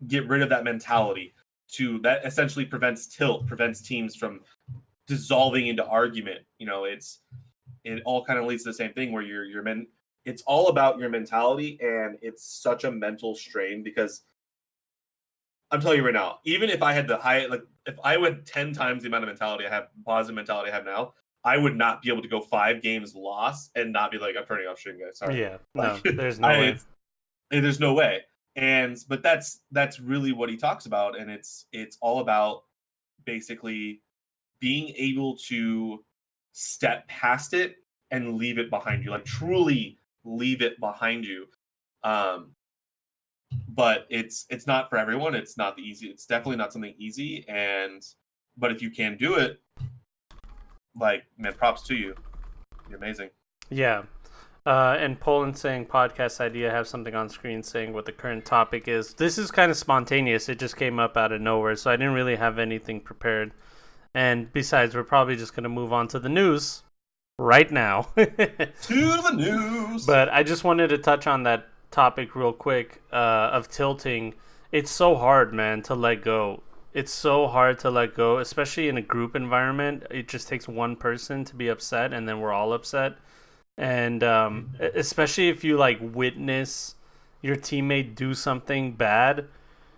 get rid of that mentality. To that essentially prevents tilt, prevents teams from dissolving into argument. It all kind of leads to the same thing where your men. It's all about your mentality, and it's such a mental strain because I'm telling you right now, even if I had if I went 10 times the amount of mentality I have, positive mentality I have now, I would not be able to go 5 games lost and not be like, I'm turning off stream, guys. Sorry. Yeah. Like, No, there's no way. there's no way. But that's really what he talks about, and it's all about basically being able to step past it and leave it behind you, like truly leave it behind you. Um, but it's not for everyone. It's not the easy. It's definitely not something easy. But if you can do it, like man, props to you. You're amazing. Yeah. And Poland saying podcast idea, have something on screen saying what the current topic is. This is kind of spontaneous. It just came up out of nowhere, so I didn't really have anything prepared. And besides, we're probably just going to move on to the news right now. To the news. But I just wanted to touch on that topic real quick of tilting. It's so hard, man, to let go. It's so hard to let go, especially in a group environment. It just takes one person to be upset, and then we're all upset. And especially if you like witness your teammate do something bad,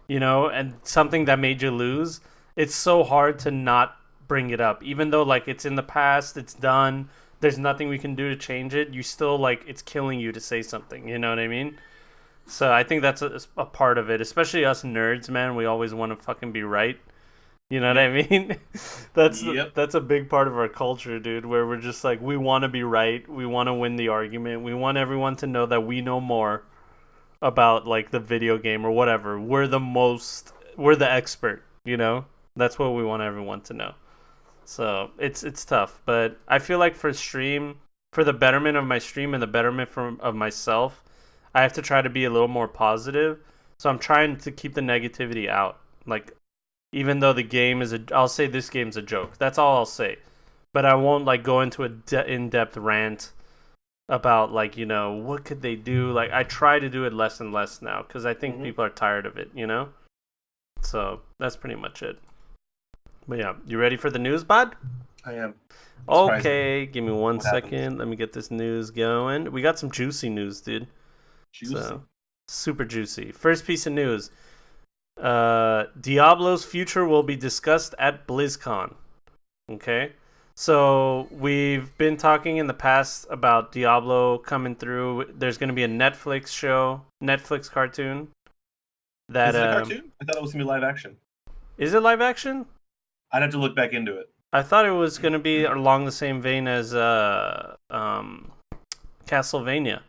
and something that made you lose, it's so hard to not bring it up. Even though like it's in the past, it's done, there's nothing we can do to change it, you still like it's killing you to say something, you know what I mean? So I think that's a part of it, especially us nerds, man. We always want to fucking be right. You know what I mean? That's a big part of our culture, dude, where we're just like, we want to be right. We want to win the argument. We want everyone to know that we know more about like the video game or whatever. We're the expert, That's what we want everyone to know. So it's tough, but I feel like for the betterment of my stream and the betterment of myself, I have to try to be a little more positive. So I'm trying to keep the negativity out. Like, even though the game I'll say this game's a joke. That's all I'll say. But I won't like go into in-depth rant about like, what could they do? Like, I try to do it less and less now because I think people are tired of it, So that's pretty much it. But yeah, you ready for the news, bud? I am. Okay, give me 1 second. Let me get this news going. We got some juicy news, dude. Juicy. So, super juicy. First piece of news. Diablo's future will be discussed at BlizzCon. Okay? So, we've been talking in the past about Diablo coming through. There's going to be a Netflix cartoon. Is it a cartoon? I thought it was going to be live action. Is it live action? I'd have to look back into it. I thought it was going to be along the same vein as Castlevania.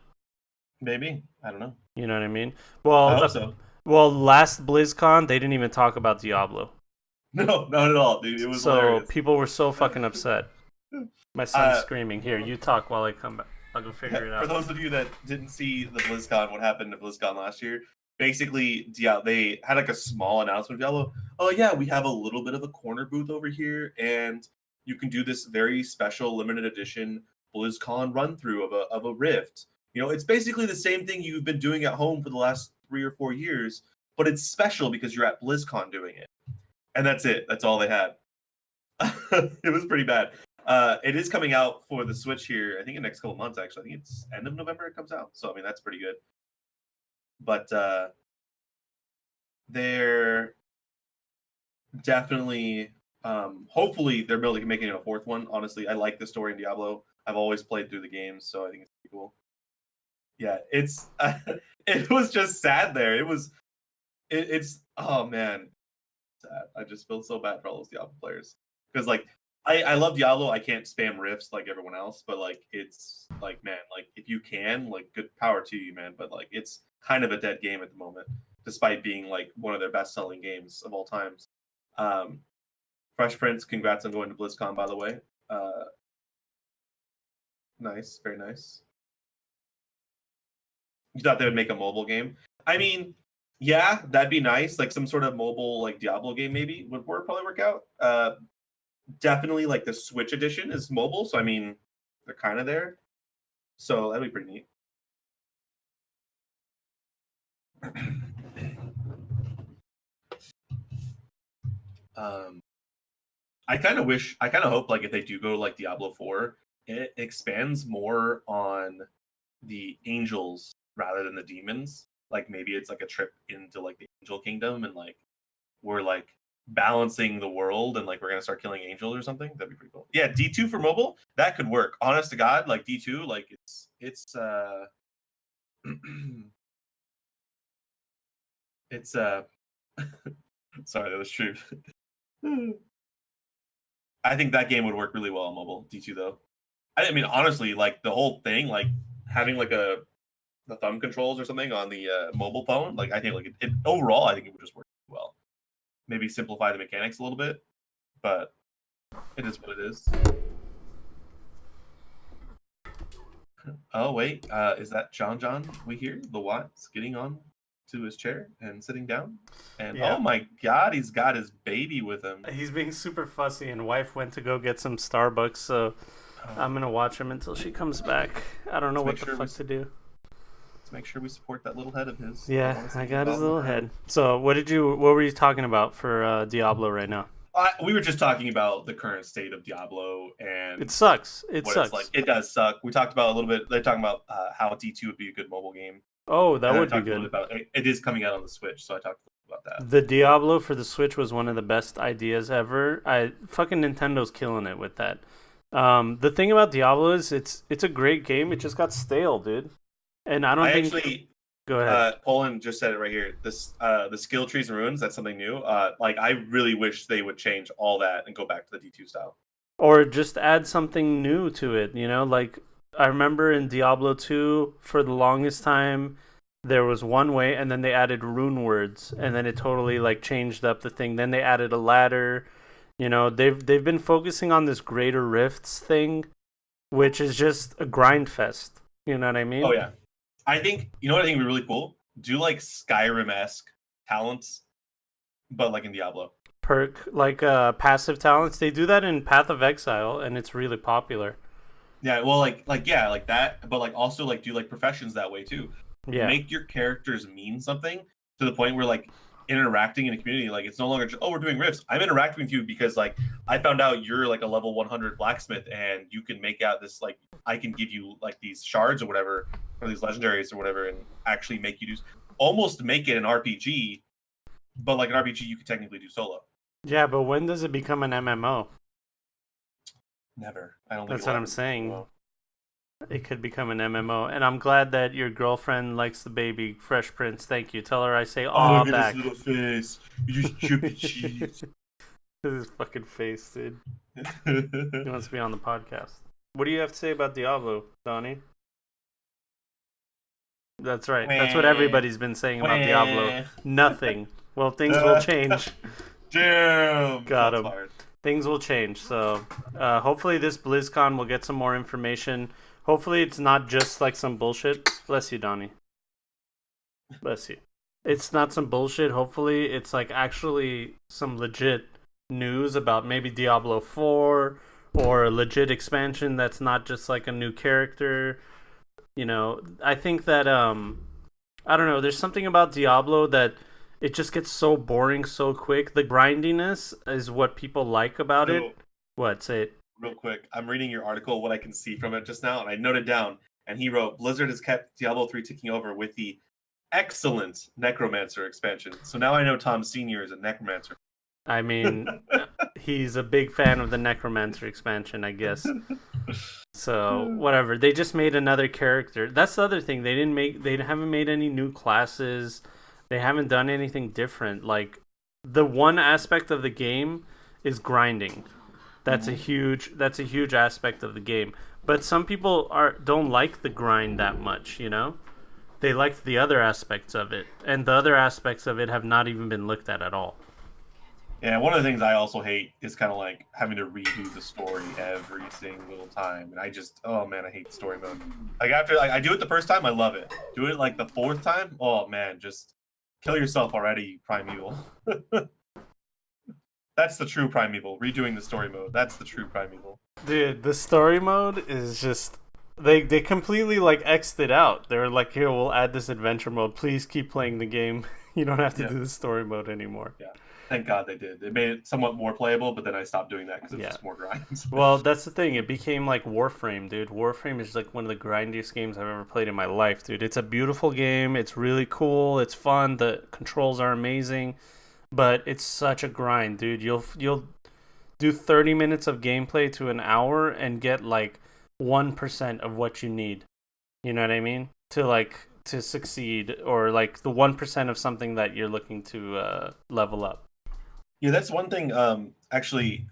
Maybe. I don't know. You know what I mean? Well, I hope so. Well, last BlizzCon, they didn't even talk about Diablo. No, not at all, dude. It was so hilarious. people were so fucking upset. My son's screaming. Here, you talk while I come back. I'll go figure it For out. those of you that didn't see the BlizzCon, what happened to BlizzCon last year? Basically, they had like a small announcement of Diablo. Oh yeah, we have a little bit of a corner booth over here, and you can do this very special limited edition BlizzCon run through of a Rift. It's basically the same thing you've been doing at home for the last 3 or 4 years, but it's special because you're at BlizzCon doing it. And that's it. That's all they had. It was pretty bad. It is coming out for the Switch here, I think in the next couple months, actually. I think it's end of November it comes out. So, I mean, that's pretty good. But they're definitely, hopefully, they're making a fourth one. Honestly, I like the story in Diablo. I've always played through the games, so I think it's pretty cool. Yeah, it's it was just sad there. It's oh man, sad. I just feel so bad for all those Diablo players because like I love Diablo. I can't spam rifts like everyone else, but like it's like man, like if you can, like good power to you, man. But like it's kind of a dead game at the moment, despite being like one of their best selling games of all times. Fresh Prince, congrats on going to BlizzCon, by the way. Nice, very nice. You thought they would make a mobile game? I mean, yeah, that'd be nice. Like some sort of mobile, like Diablo game, maybe would probably work out. Definitely, like the Switch edition is mobile, so I mean, they're kind of there. So that'd be pretty neat. I kind of hope, like, if they do go like Diablo 4, it expands more on the angels rather than the demons. Like maybe it's like a trip into like the angel kingdom and like we're like balancing the world and like we're gonna start killing angels or something. That'd be pretty cool. Yeah, D2 for mobile, that could work. Honest to God, like D2, like it's it's sorry, that was true. I think that game would work really well on mobile. D2 though. I mean, honestly, like the whole thing, like having like the thumb controls or something on the mobile phone, like I think like it overall, I think it would just work well. Maybe simplify the mechanics a little bit, but it is what it is. Oh wait, is that John we hear the Watts getting on to his chair and sitting down? And Yeah. oh my God, he's got his baby with him. He's being super fussy, and wife went to go get some Starbucks, so I'm gonna watch him until she comes back. I don't know what the fuck to do. Let's make sure we support that little head of his. Yeah, I got his little head. So what were you talking about for Diablo right now? We were just talking about the current state of Diablo, and it sucks. It what sucks. It's like. It does suck. We talked about a little bit. They're talking about how D2 would be a good mobile game. Oh, that would be good. good. About it is coming out on the Switch, so I talked about that. The Diablo for the Switch was one of the best ideas ever. Fucking Nintendo's killing it with that. The thing about Diablo is it's a great game. It just got stale, dude. And I don't think. Actually, go ahead. Poland just said it right here. This the skill trees and runes. That's something new. Like I really wish they would change all that and go back to the D2 style. Or just add something new to it. You know, like I remember in Diablo 2 for the longest time there was one way, and then they added rune words, and then it totally like changed up the thing. Then they added a ladder. You know, they've been focusing on this greater rifts thing, which is just a grind fest. You know what I mean? Oh yeah. I think you know what I think would be really cool? Do like Skyrim-esque talents, but like in Diablo. Perk like passive talents. They do that in Path of Exile, and it's really popular. Yeah, well, like like that, but like also like do like professions that way too. Yeah. Make your characters mean something to the point where like interacting in a community, like it's no longer just, oh, we're doing rifts. I'm interacting with you because like I found out you're like a level 100 blacksmith and you can make out this, like I can give you like these shards or whatever, or these legendaries or whatever, and actually make you do almost make it an RPG, but like an RPG you could technically do solo. Yeah, but when does it become an MMO? Never. I don't think that's what I'm saying. It could become an MMO, and I'm glad that your girlfriend likes the baby Fresh Prince. Thank you. Tell her I say aw back. Look at his little face. You just chip and cheese. His fucking face, dude. He wants to be on the podcast. What do you have to say about Diablo, Donnie? That's right. That's what everybody's been saying about Diablo. Nothing. Well, things will change. Damn. Got him. things will change. So hopefully this BlizzCon will get some more information. Hopefully it's not just like some bullshit. Bless you, Donnie. Bless you. It's not some bullshit. Hopefully it's like actually some legit news about maybe Diablo 4 or a legit expansion that's not just like a new character. I think that I don't know, there's something about Diablo that it just gets so boring so quick. The grindiness is what people like about So, it. What? Say it. real quick, I'm reading your article, what I can see from it just now, and I noted down, and he wrote, Blizzard has kept Diablo 3 ticking over with the excellent Necromancer expansion. So now I know Tom Sr. is a Necromancer. I mean, he's a big fan of the Necromancer expansion, I guess. So whatever. They just made another character. That's the other thing. They haven't made any new classes. They haven't done anything different. Like the one aspect of the game is grinding. That's a huge aspect of the game. But some people don't like the grind that much, They like the other aspects of it, and the other aspects of it have not even been looked at all. Yeah, one of the things I also hate is kind of like having to redo the story every single time, and oh man, I hate the story mode. Like after I do it the first time, I love it. Do it like the fourth time, oh man, just kill yourself already, you Primeval. That's the true Primeval. Redoing the story mode. That's the true Primeval. Dude, the story mode is just they completely like X'd it out. They were like, here, we'll add this adventure mode. Please keep playing the game. You don't have to do the story mode anymore. Yeah. Thank God they did. It made it somewhat more playable, but then I stopped doing that because it was just more grinds. Well, that's the thing. It became like Warframe, dude. Warframe is like one of the grindiest games I've ever played in my life, dude. It's a beautiful game. It's really cool. It's fun. The controls are amazing, but it's such a grind, dude. You'll do 30 minutes of gameplay to an hour and get like 1% of what you need. You know what I mean? To succeed, or like the 1% of something that you're looking to level up. Yeah, that's one thing. Actually,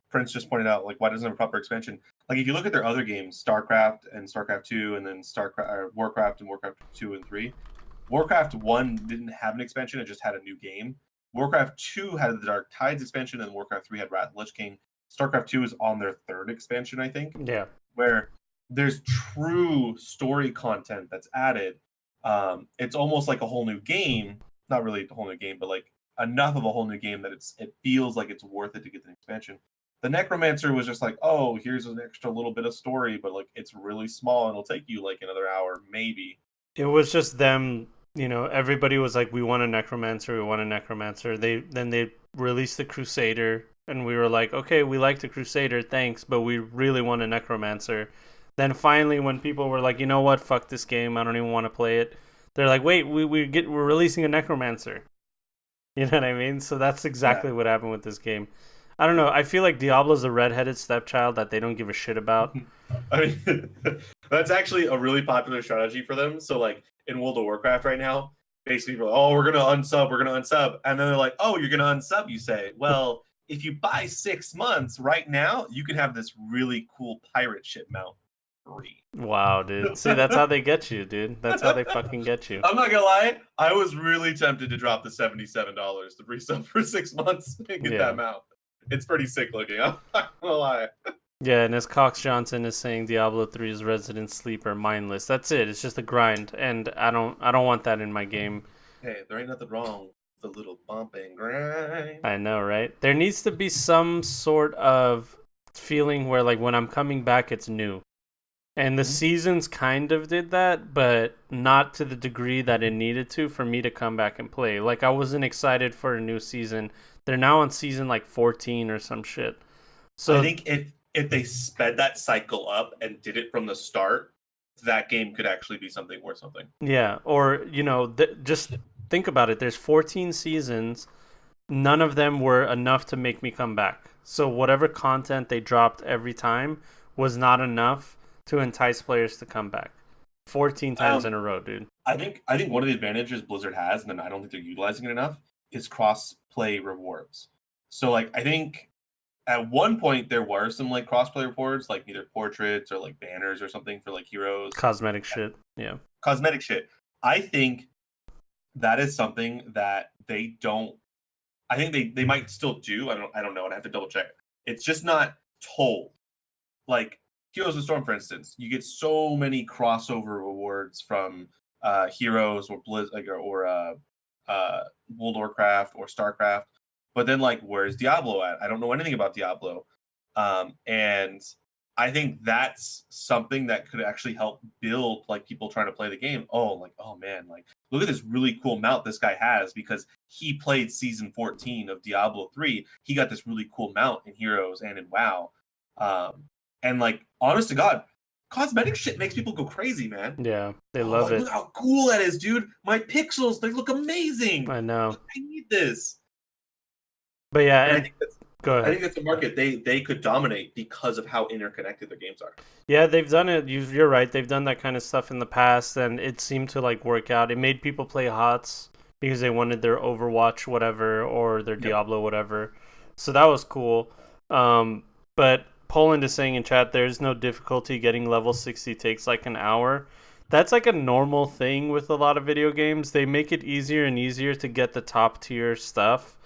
Prince just pointed out, like, why doesn't it have a proper expansion? Like, if you look at their other games, StarCraft and StarCraft 2, and then Warcraft and Warcraft 2 and 3, Warcraft 1 didn't have an expansion; it just had a new game. Warcraft 2 had the Dark Tides expansion, and Warcraft 3 had Wrath of the Lich King. StarCraft 2 is on their third expansion, I think. Yeah. Where there's true story content that's added. It's almost like a whole new game. Not really a whole new game, but like enough of a whole new game that it feels like it's worth it to get the expansion. The Necromancer was just like, oh, here's an extra little bit of story, but like it's really small and it'll take you like another hour, maybe. It was just them, everybody was like, we want a Necromancer, we want a Necromancer. They released the Crusader, and we were like, okay, we like the Crusader, thanks, but we really want a Necromancer. Then finally, when people were like, you know what, fuck this game, I don't even want to play it, they're like, wait, we're releasing a Necromancer. You know what I mean? So that's exactly what happened with this game. I don't know. I feel like Diablo's a redheaded stepchild that they don't give a shit about. I mean, that's actually a really popular strategy for them. So, like, in World of Warcraft right now, basically, people are like, oh, we're going to unsub. And then they're like, oh, you're going to unsub, you say. Well, if you buy 6 months right now, you can have this really cool pirate ship mount free. Wow, dude. See, that's how they get you, dude. That's how they fucking get you. I'm not gonna lie, I was really tempted to drop the $77 to resub for 6 months and get that mount. It's pretty sick looking. I'm not gonna lie. Yeah, and as Cox Johnson is saying, Diablo 3's resident sleeper mindless. That's it. It's just a grind, and I don't want that in my game. Hey, there ain't nothing wrong with a little bump and grind. I know, right? There needs to be some sort of feeling where, like, when I'm coming back, it's new. And the seasons kind of did that, but not to the degree that it needed to for me to come back and play. Like, I wasn't excited for a new season. They're now on season, like, 14 or some shit. So I think if they sped that cycle up and did it from the start, that game could actually be something worth something. Yeah, or, just think about it. There's 14 seasons. None of them were enough to make me come back. So whatever content they dropped every time was not enough to entice players to come back 14 times in a row, dude. I think one of the advantages Blizzard has, and then I don't think they're utilizing it enough, is cross-play rewards. So, like, I think at one point there were some like cross-play rewards, like either portraits or like banners or something for like heroes. Cosmetic shit. Yeah. Cosmetic shit. I think that is something that they don't. I think they might still do. I don't know. I'd have to double check. It's just not told. Like Heroes of the Storm, for instance, you get so many crossover rewards from Heroes or World of Warcraft or Starcraft. But then, like, where's Diablo at? I don't know anything about Diablo, and I think that's something that could actually help build like people trying to play the game. Oh, like, oh man, like look at this really cool mount this guy has because he played season 14 of Diablo 3. He got this really cool mount in Heroes and in WoW. Um, and like, honest to God, cosmetic shit makes people go crazy, man. Yeah, they Oh, love like, it. look how cool that is, dude. My pixels, they look amazing. I know. I need this. But yeah, And I and think that's go I ahead. think that's a market they could dominate because of how interconnected their games are. Yeah, they've done it. You're right. They've done that kind of stuff in the past, and it seemed to like work out. It made people play HOTS because they wanted their Overwatch whatever or their Yep. Diablo whatever. So that was cool. But Poland is saying in chat, there's no difficulty getting level 60 takes like an hour. That's like a normal thing with a lot of video games. They make it easier and easier to get the top tier stuff,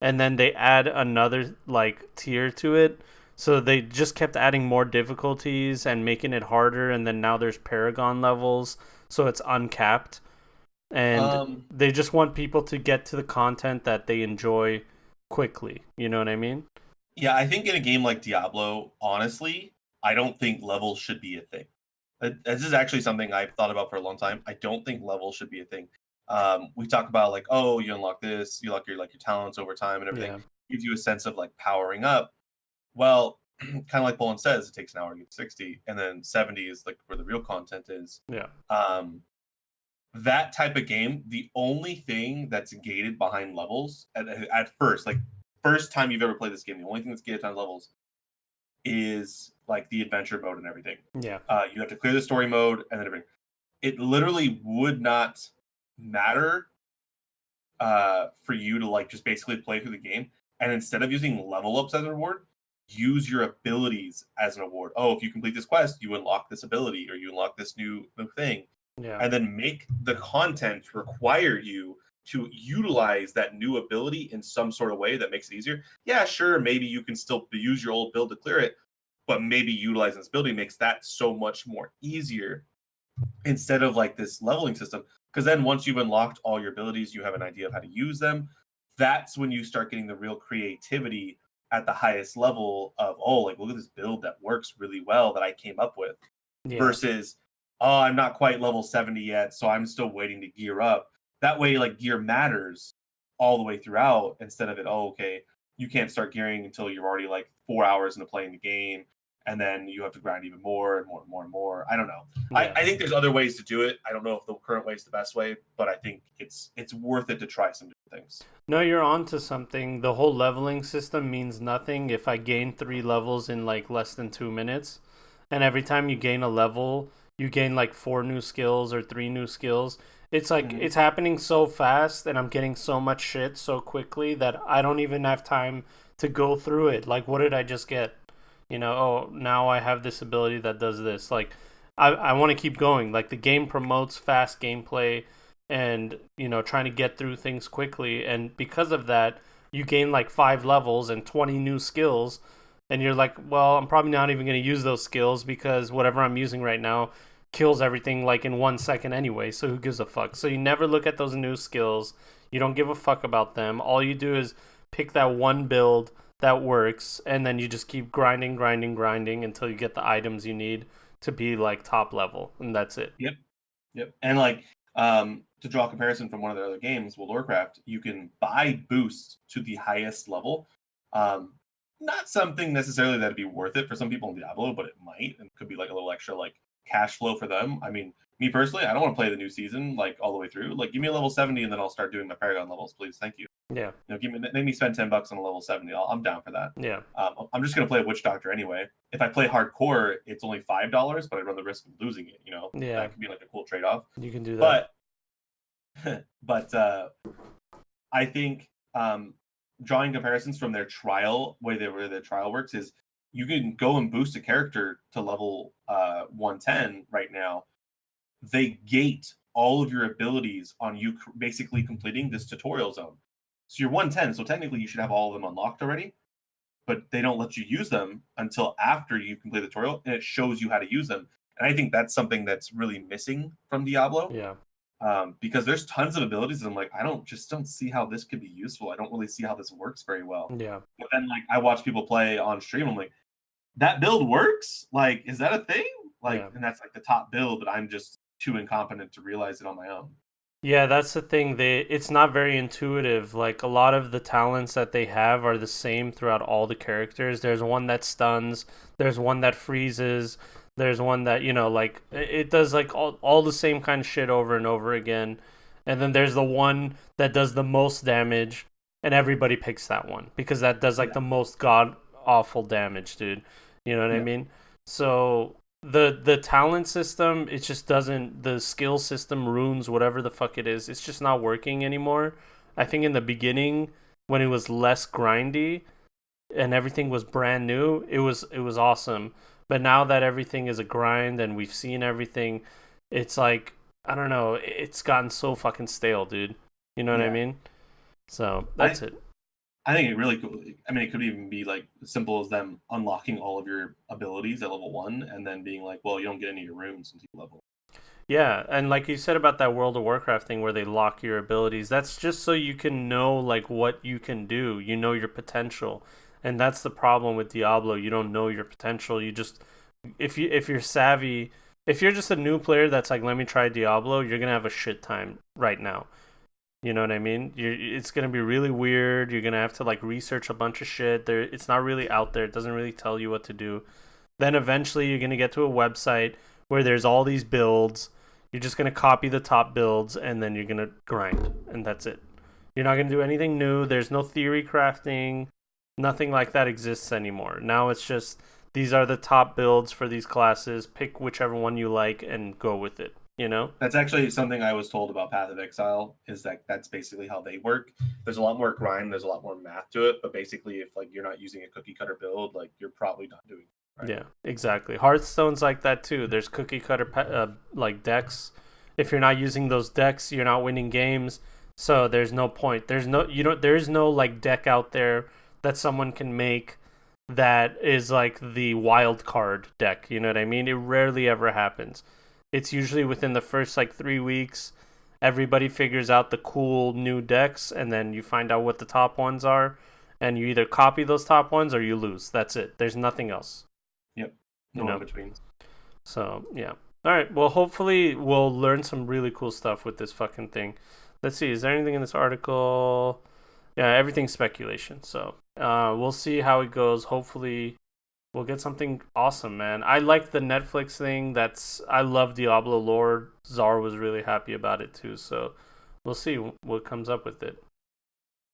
and then they add another like tier to it. So they just kept adding more difficulties and making it harder, and then now there's Paragon levels, so it's uncapped. And Um, they just want people to get to the content that they enjoy quickly. You know what I mean? yeah, I think in a game like Diablo, honestly, I don't think levels should be a thing. This is actually something I've thought about for a long time. I don't think levels should be a thing. We talk about like, oh, you unlock this, you unlock your talents over time and everything. Yeah. Gives you a sense of like powering up. Well, kind of like Bolin says, it takes an hour to get to 60, and then 70 is like where the real content is. Yeah. That type of game, the only thing that's gated behind levels at first, like first time you've ever played this game, the only thing that's gated on levels is like the adventure mode and everything. Yeah. You have to clear the story mode and then everything. It literally would not matter for you to like just basically play through the game. And instead of using level ups as a reward, use your abilities as an award. Oh, if you complete this quest, you unlock this ability or you unlock this new thing. Yeah. And then make the content require you to utilize that new ability in some sort of way that makes it easier. Yeah, sure, maybe you can still use your old build to clear it, but maybe utilizing this ability makes that so much more easier instead of like this leveling system. Because then once you've unlocked all your abilities, you have an idea of how to use them. That's when you start getting the real creativity at the highest level of, oh, like look at this build that works really well that I came up with Yeah. versus, oh, I'm not quite level 70 yet, so I'm still waiting to gear up. That way, like gear matters all the way throughout instead of it, oh, okay, you can't start gearing until you're already like 4 hours into playing the game, and then you have to grind even more and more and more and more. I don't know. Yeah. I think there's other ways to do it. I don't know if the current way is the best way, but I think it's worth it to try some different things. No, you're on to something. The whole leveling system means nothing if I gain 3 levels in like less than 2 minutes. And every time you gain a level, you gain like 4 new skills or 3 new skills. It's like it's happening so fast and I'm getting so much shit so quickly that I don't even have time to go through it. Like, what did I just get? You know, oh, now I have this ability that does this. Like, I want to keep going. Like, the game promotes fast gameplay and, you know, trying to get through things quickly. And because of that, you gain like 5 levels and 20 new skills. And you're like, well, I'm probably not even going to use those skills because whatever I'm using right now kills everything like in 1 second anyway. So who gives a fuck? So you never look at those new skills. You don't give a fuck about them. All you do is pick that one build that works, and then you just keep grinding until you get the items you need to be like top level, and that's it. Yep. And like to draw a comparison from one of the other games, World of Warcraft, you can buy boosts to the highest level. Not something necessarily that'd be worth it for some people in Diablo, but it might and could be like a little extra like cash flow for them. I mean, me personally, I don't want to play the new season like all the way through. Like, give me a level 70 and then I'll start doing my Paragon levels, please. Thank you. Yeah. You know, make me spend $10 on a level 70. I'm down for that. Yeah. I'm just gonna play Witch Doctor anyway. If I play hardcore, it's only $5, but I run the risk of losing it. You know, Yeah. that could be like a cool trade off. You can do that. But I think drawing comparisons from their trial where their trial works is you can go and boost a character to level 110 right now. They gate all of your abilities on you basically completing this tutorial zone. So you're 110, so technically you should have all of them unlocked already. but they don't let you use them until after you complete the tutorial, and it shows you how to use them. And I think that's something that's really missing from Diablo. Yeah. Because there's tons of abilities, and I'm like, I don't see how this could be useful. I don't really see how this works very well. Yeah. But then, like, I watch people play on stream. I'm like, that build works. Like, is that a thing? Like, Yeah. and that's like the top build, but I'm just too incompetent to realize it on my own. Yeah, that's the thing. It's not very intuitive. Like a lot of the talents that they have are the same throughout all the characters. There's one that stuns, there's one that freezes, there's one that, like it does like all the same kind of shit over and over again. And then there's the one that does the most damage and everybody picks that one because that does like the most god awful damage, dude. You know what I mean? So the talent system, it just doesn't, the skill system runes whatever the fuck it is. It's just not working anymore. I think in the beginning when it was less grindy and everything was brand new, it was awesome. But now that everything is a grind and we've seen everything, it's like, I don't know, it's gotten so fucking stale, dude. You know what I mean? So that's it. I think it really cool. I mean, it could even be like as simple as them unlocking all of your abilities at level 1 and then being like, well, you don't get any of your runes until level. Yeah, and like you said about that World of Warcraft thing where they lock your abilities, that's just so you can know like what you can do. You know your potential. And that's the problem with Diablo. You don't know your potential. You just if you're savvy, if you're just a new player that's like, let me try Diablo, you're going to have a shit time right now. You know what I mean? It's going to be really weird. You're going to have to like research a bunch of shit. It's not really out there. It doesn't really tell you what to do. Then eventually you're going to get to a website where there's all these builds. You're just going to copy the top builds and then you're going to grind. And that's it. You're not going to do anything new. There's no theory crafting. Nothing like that exists anymore. Now it's just, these are the top builds for these classes. Pick whichever one you like and go with it. You know, that's actually something I was told about Path of Exile, is that that's basically how they work. There's a lot more grind, there's a lot more math to it, but basically if like you're not using a cookie cutter build, like you're probably not doing it right. Yeah, exactly. Hearthstone's like that too. There's cookie cutter like decks. If you're not using those decks, you're not winning games. So there's no point. There's no like deck out there that someone can make that is like the wild card deck. You know what I mean? It rarely ever happens. It's usually within the first like 3 weeks, everybody figures out the cool new decks, and then you find out what the top ones are, and you either copy those top ones or you lose. That's it. There's nothing else. Yep. No in between. So, yeah. All right. Well, hopefully we'll learn some really cool stuff with this fucking thing. Let's see. Is there anything in this article? Yeah, everything's speculation. So, we'll see how it goes. Hopefully we'll get something awesome, man. I like the Netflix thing. I love Diablo lore. Czar was really happy about it too. So we'll see what comes up with it.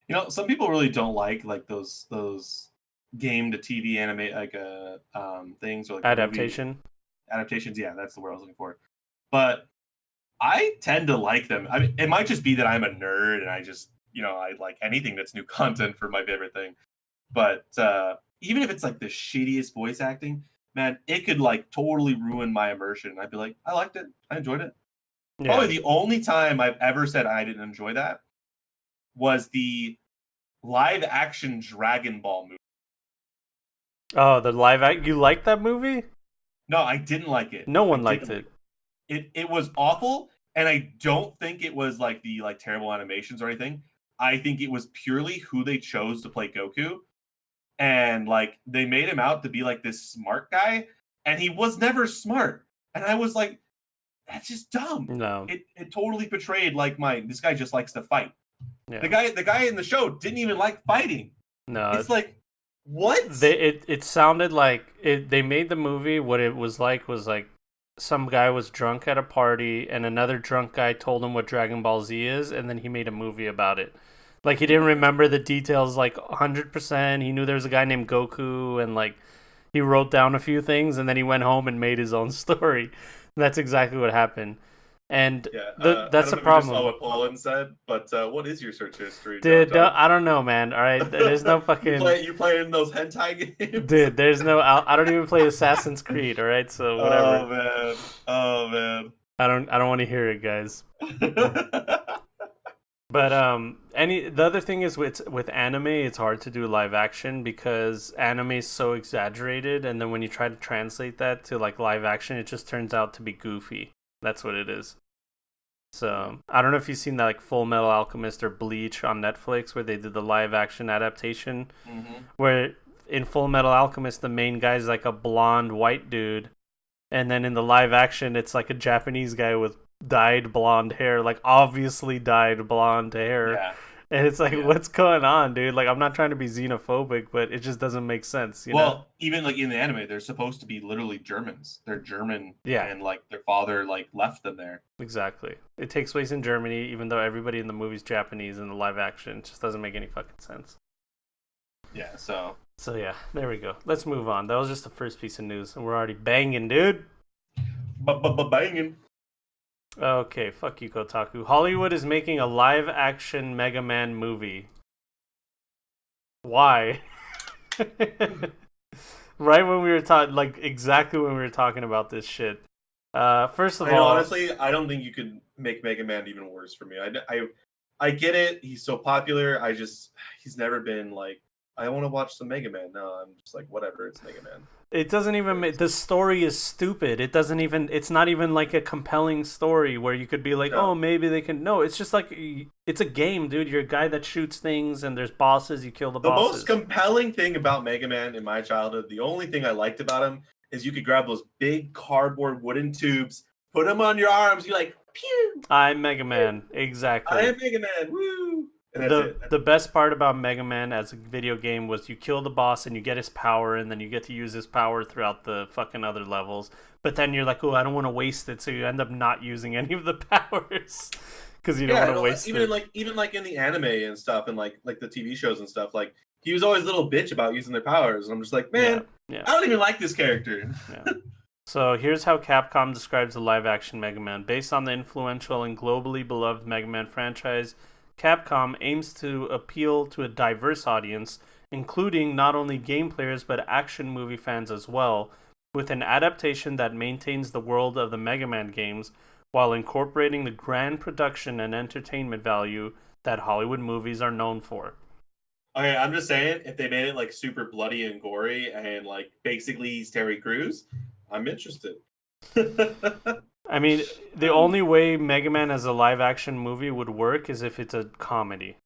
You know, some people really don't like those game to TV anime things or like adaptations. Yeah, that's the word I was looking for. But I tend to like them. I mean, it might just be that I'm a nerd and I just I like anything that's new content for my favorite thing. But even if it's like the shittiest voice acting, man, it could like totally ruin my immersion. I'd be like, I liked it. I enjoyed it. Yeah. Probably the only time I've ever said I didn't enjoy that was the live action Dragon Ball movie. Oh, you liked that movie? No, I didn't like it. No one liked it. It was awful, and I don't think it was like the terrible animations or anything. I think it was purely who they chose to play Goku. And like they made him out to be like this smart guy, and he was never smart. And I was like, that's just dumb. No, it totally portrayed like this guy just likes to fight. Yeah. The guy in the show didn't even like fighting. No, it's like what? It sounded like they made the movie. What it was like some guy was drunk at a party, and another drunk guy told him what Dragon Ball Z is, and then he made a movie about it. Like, he didn't remember the details, 100%. He knew there was a guy named Goku, and, he wrote down a few things, and then he went home and made his own story. And that's exactly what happened. And that's the problem. I don't know what Paulin said, but what is your search history? Dude, I don't know, man. All right? There's no fucking... you playing those hentai games? Dude, there's no... I don't even play Assassin's Creed, all right? So, whatever. Oh, man. I don't want to hear it, guys. But the other thing is with anime, it's hard to do live action because anime is so exaggerated, and then when you try to translate that to like live action, it just turns out to be goofy. That's what it is. So I don't know if you've seen that like Full Metal Alchemist or Bleach on Netflix where they did the live action adaptation. Where in Full Metal Alchemist the main guy is like a blonde white dude, and then in the live action it's like a Japanese guy with dyed blonde hair, like obviously dyed blonde hair. Yeah. And it's like, Yeah. what's going on, dude? Like, I'm not trying to be xenophobic, but it just doesn't make sense, you know? Well, even like in the anime, they're supposed to be literally Germans. They're German, Yeah. and like their father like left them there. Exactly. It takes place in Germany, even though everybody in the movie's Japanese in the live action. It just doesn't make any fucking sense. Yeah. So yeah, there we go. Let's move on. That was just the first piece of news, and we're already banging, dude. banging. Okay, fuck you, Kotaku. Hollywood is making a live action Mega Man movie. Why? Right when we were talking, like exactly when we were talking about this shit. First of all, Honestly, I don't think you could make Mega Man even worse for me. I get it. He's so popular. He's never been like, I want to watch some Mega Man. No, I'm just like, whatever. It's Mega Man. it doesn't even make, the story is stupid. It's not even like a compelling story where you could be like, No. oh, maybe they can. No, it's just like, it's a game, dude. You're a guy that shoots things and there's bosses. You kill the The bosses. most compelling thing about Mega Man in my childhood, the only thing I liked about him is you could grab those big cardboard wooden tubes, put them on your arms, you like, pew! I'm Mega Man. Exactly. I am Mega Man, woo! And that's it. The best part about Mega Man as a video game was you kill the boss and you get his power, and then you get to use his power throughout the fucking other levels. But then you're like, oh, I don't want to waste it, so you end up not using any of the powers because you don't want to waste even it. even like in the anime and stuff, and like the TV shows and stuff, like he was always a little bitch about using their powers, and I'm just like, man, Yeah. I don't even like this character. Yeah. So here's how Capcom describes the live-action Mega Man. Based on the influential and globally beloved Mega Man franchise, Capcom aims to appeal to a diverse audience, including not only game players but action movie fans as well, with an adaptation that maintains the world of the Mega Man games while incorporating the grand production and entertainment value that Hollywood movies are known for. Okay, I'm just saying, if they made it like super bloody and gory and like basically he's Terry Crews, I'm interested. I mean, the only way Mega Man as a live-action movie would work is if it's a comedy.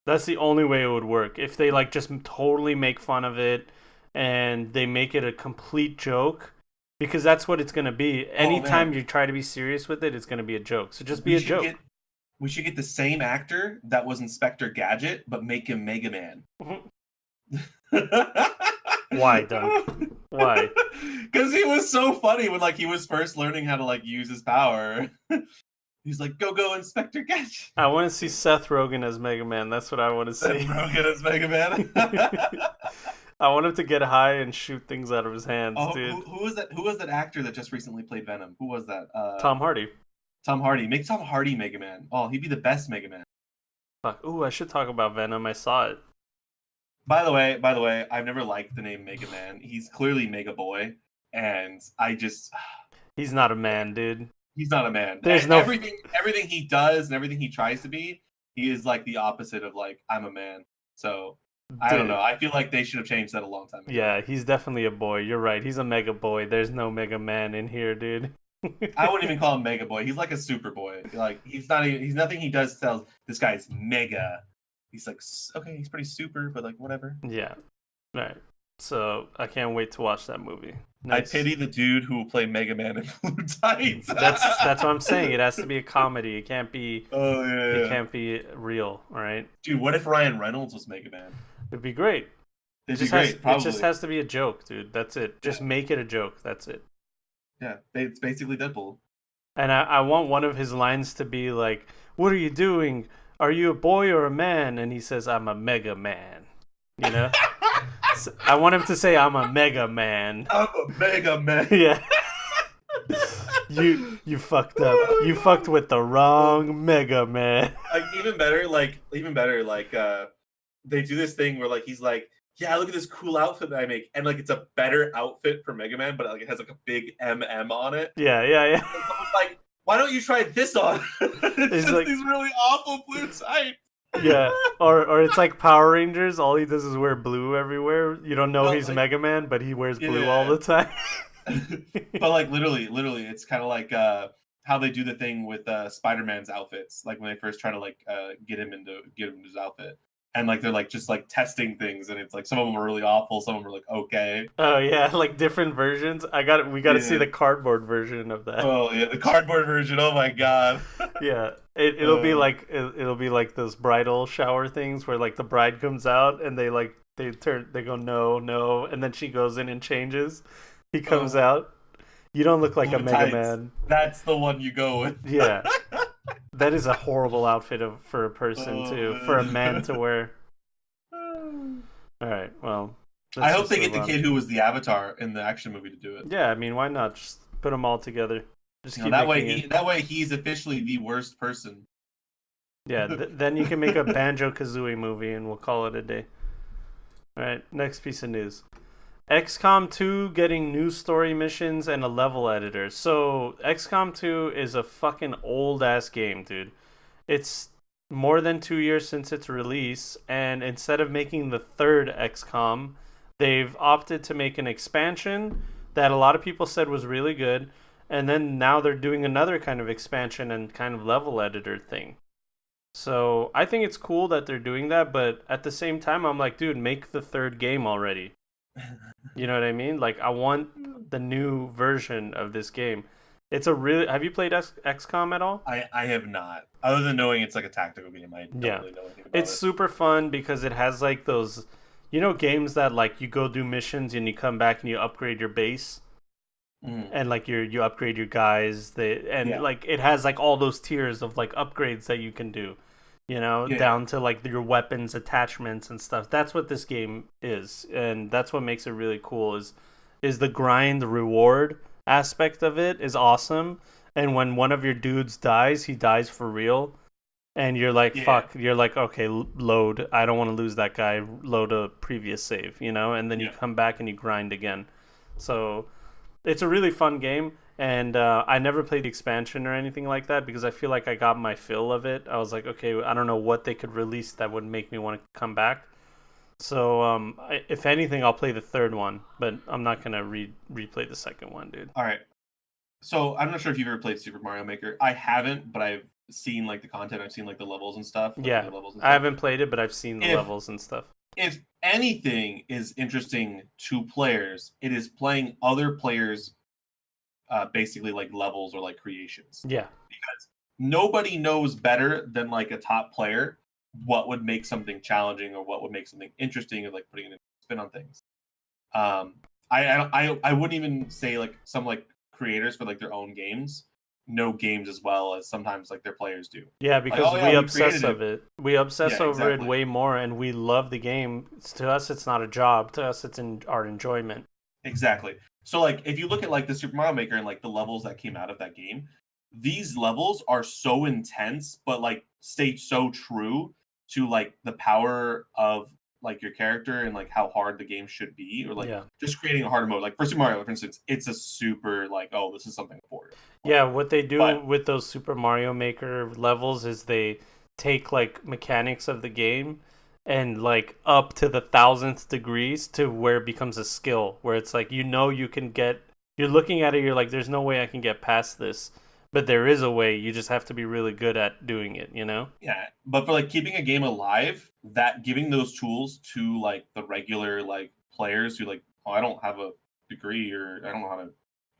That's the only way it would work. If they like just totally make fun of it and they make it a complete joke, because that's what it's going to be. Anytime you try to be serious with it, it's going to be a joke. So just be a joke. We should get the same actor that was Inspector Gadget, but make him Mega Man. Why, Dunk? Why? Because he was so funny when like he was first learning how to like use his power. He's like, go, Inspector Gadget. I want to see Seth Rogen as Mega Man. That's what I want to see. Seth Rogen as Mega Man. I want him to get high and shoot things out of his hands, dude. Who was that? Who was that actor that just recently played Venom? Who was that? Tom Hardy. Tom Hardy. Make Tom Hardy Mega Man. Oh, he'd be the best Mega Man. Fuck. Ooh, I should talk about Venom. I saw it. By the way, I've never liked the name Mega Man. He's clearly Mega Boy, and he's not a man, dude. He's not a man. There's no everything he does and everything he tries to be, he is like the opposite of like I'm a man. So I don't know. I feel like they should have changed that a long time ago. Yeah, he's definitely a boy. You're right. He's a Mega Boy. There's no Mega Man in here, dude. I wouldn't even call him Mega Boy. He's like a Super Boy. Like he's nothing he does tells this guy's mega. He's like, okay, he's pretty super, but like whatever. Yeah. Right. So I can't wait to watch that movie. Nice. I pity the dude who will play Mega Man in blue tights. That's what I'm saying. It has to be a comedy. It can't be. Oh yeah. It can't be real. All right. Dude, what if Ryan Reynolds was Mega Man? It'd be great. It'd be great. It just has to be a joke, dude. That's it. Just make it a joke. That's it. Yeah, it's basically Deadpool. And I want one of his lines to be like, "What are you doing? Are you a boy or a man?" And he says, "I'm a Mega Man." You know? So I want him to say, "I'm a Mega Man." I'm a Mega Man. Yeah. You fucked up. You fucked with the wrong Mega Man. Like even better, they do this thing where like he's like, yeah, look at this cool outfit that I make, and like it's a better outfit for Mega Man, but like it has like a big MM on it. Yeah. It's almost like why don't you try this on? It's It's just like- these really awful blue tights. Yeah, or it's like Power Rangers. All he does is wear blue everywhere. You don't know Well, he's like- Mega Man, but he wears blue Yeah. all the time. But like literally, it's kind of like how they do the thing with Spider-Man's outfits, like when they first try to like get him his outfit, and like they're like just like testing things, and it's like some of them are really awful, some of them are like okay. Oh yeah, like different versions. We got to see Yeah. the cardboard version of that. Oh yeah, the cardboard version. Oh my god. Yeah, it'll be like it'll be like those bridal shower things where like the bride comes out and they go no, and then she goes in and changes. He comes out. You don't look like a Blue Mega tights. Man. That's the one you go with. Yeah, that is a horrible outfit for a person Oh, too, man. for a man to wear. All right, well, I let's hope just they get move the on. kid who was the Avatar in the action movie to do it. Yeah, I mean, why not just put them all together? Just You keep know, making it. that way he's officially the worst person. Yeah, then you can make a Banjo-Kazooie movie and we'll call it a day. All right, next piece of news. XCOM 2 getting new story missions and a level editor. So, XCOM 2 is a fucking old-ass game, dude. It's more than 2 years since its release, and instead of making the third XCOM, they've opted to make an expansion that a lot of people said was really good, and then now they're doing another kind of expansion and kind of level editor thing. So I think it's cool that they're doing that, but at the same time, I'm like, dude, make the third game already. You know what I mean? Like, I want the new version of this game. It's a really... Have you played XCOM at all? I have not. Other than knowing it's like a tactical game, I don't Yeah. really know anything about It's super fun because it has like those... You know games that like you go do missions and you come back and you upgrade your base? Mhm. And like you upgrade your guys, Yeah. like it has like all those tiers of like upgrades that you can do, you know, Yeah. down to like your weapons attachments and stuff. That's what this game is, and that's what makes it really cool. Is the grind reward aspect of it is awesome. And when one of your dudes dies, he dies for real, and you're like, Yeah. fuck, you're like, okay, load. I don't want to lose that guy. Load a previous save, you know, and then you Yeah. come back and you grind again. So it's a really fun game, and I never played expansion or anything like that because I feel like I got my fill of it. I was like, okay, I don't know what they could release that would make me want to come back. So if anything, I'll play the third one, but I'm not gonna replay the second one, dude. All right. So I'm not sure if you've ever played Super Mario Maker. I haven't, but I've seen like the content. I've seen like the levels and stuff. like, Yeah, the levels and I stuff. haven't played it, but I've seen the If- levels and stuff. If anything is interesting to players, it is playing other players, basically like levels or like creations. Yeah, Because nobody knows better than like a top player what would make something challenging or what would make something interesting or like putting a spin on things. I wouldn't even say like some like creators for like their own games know games as well as sometimes like their players do. yeah, because oh, yeah, we we obsess created of it. We obsess Yeah, over exactly. it way more, and we love the game. To us, it's not a job. To us, it's in our enjoyment. Exactly. So like if you look at like the Super Mario Maker and like the levels that came out of that game, these levels are so intense, but like stay so true to like the power of like your character and like how hard the game should be, or like Yeah. just creating a harder mode. Like for Super Mario, for instance, it's a super like, oh, this is something for it. Yeah, what they do But- with those Super Mario Maker levels is they take like mechanics of the game and like up to the 1000th degrees to where it becomes a skill, where it's like, you know, you can get, you're looking at it, you're like, there's no way I can get past this, but there is a way. You just have to be really good at doing it, you know? Yeah, but for like keeping a game alive, that giving those tools to like the regular like players who like, oh, I don't have a degree or I don't know how to,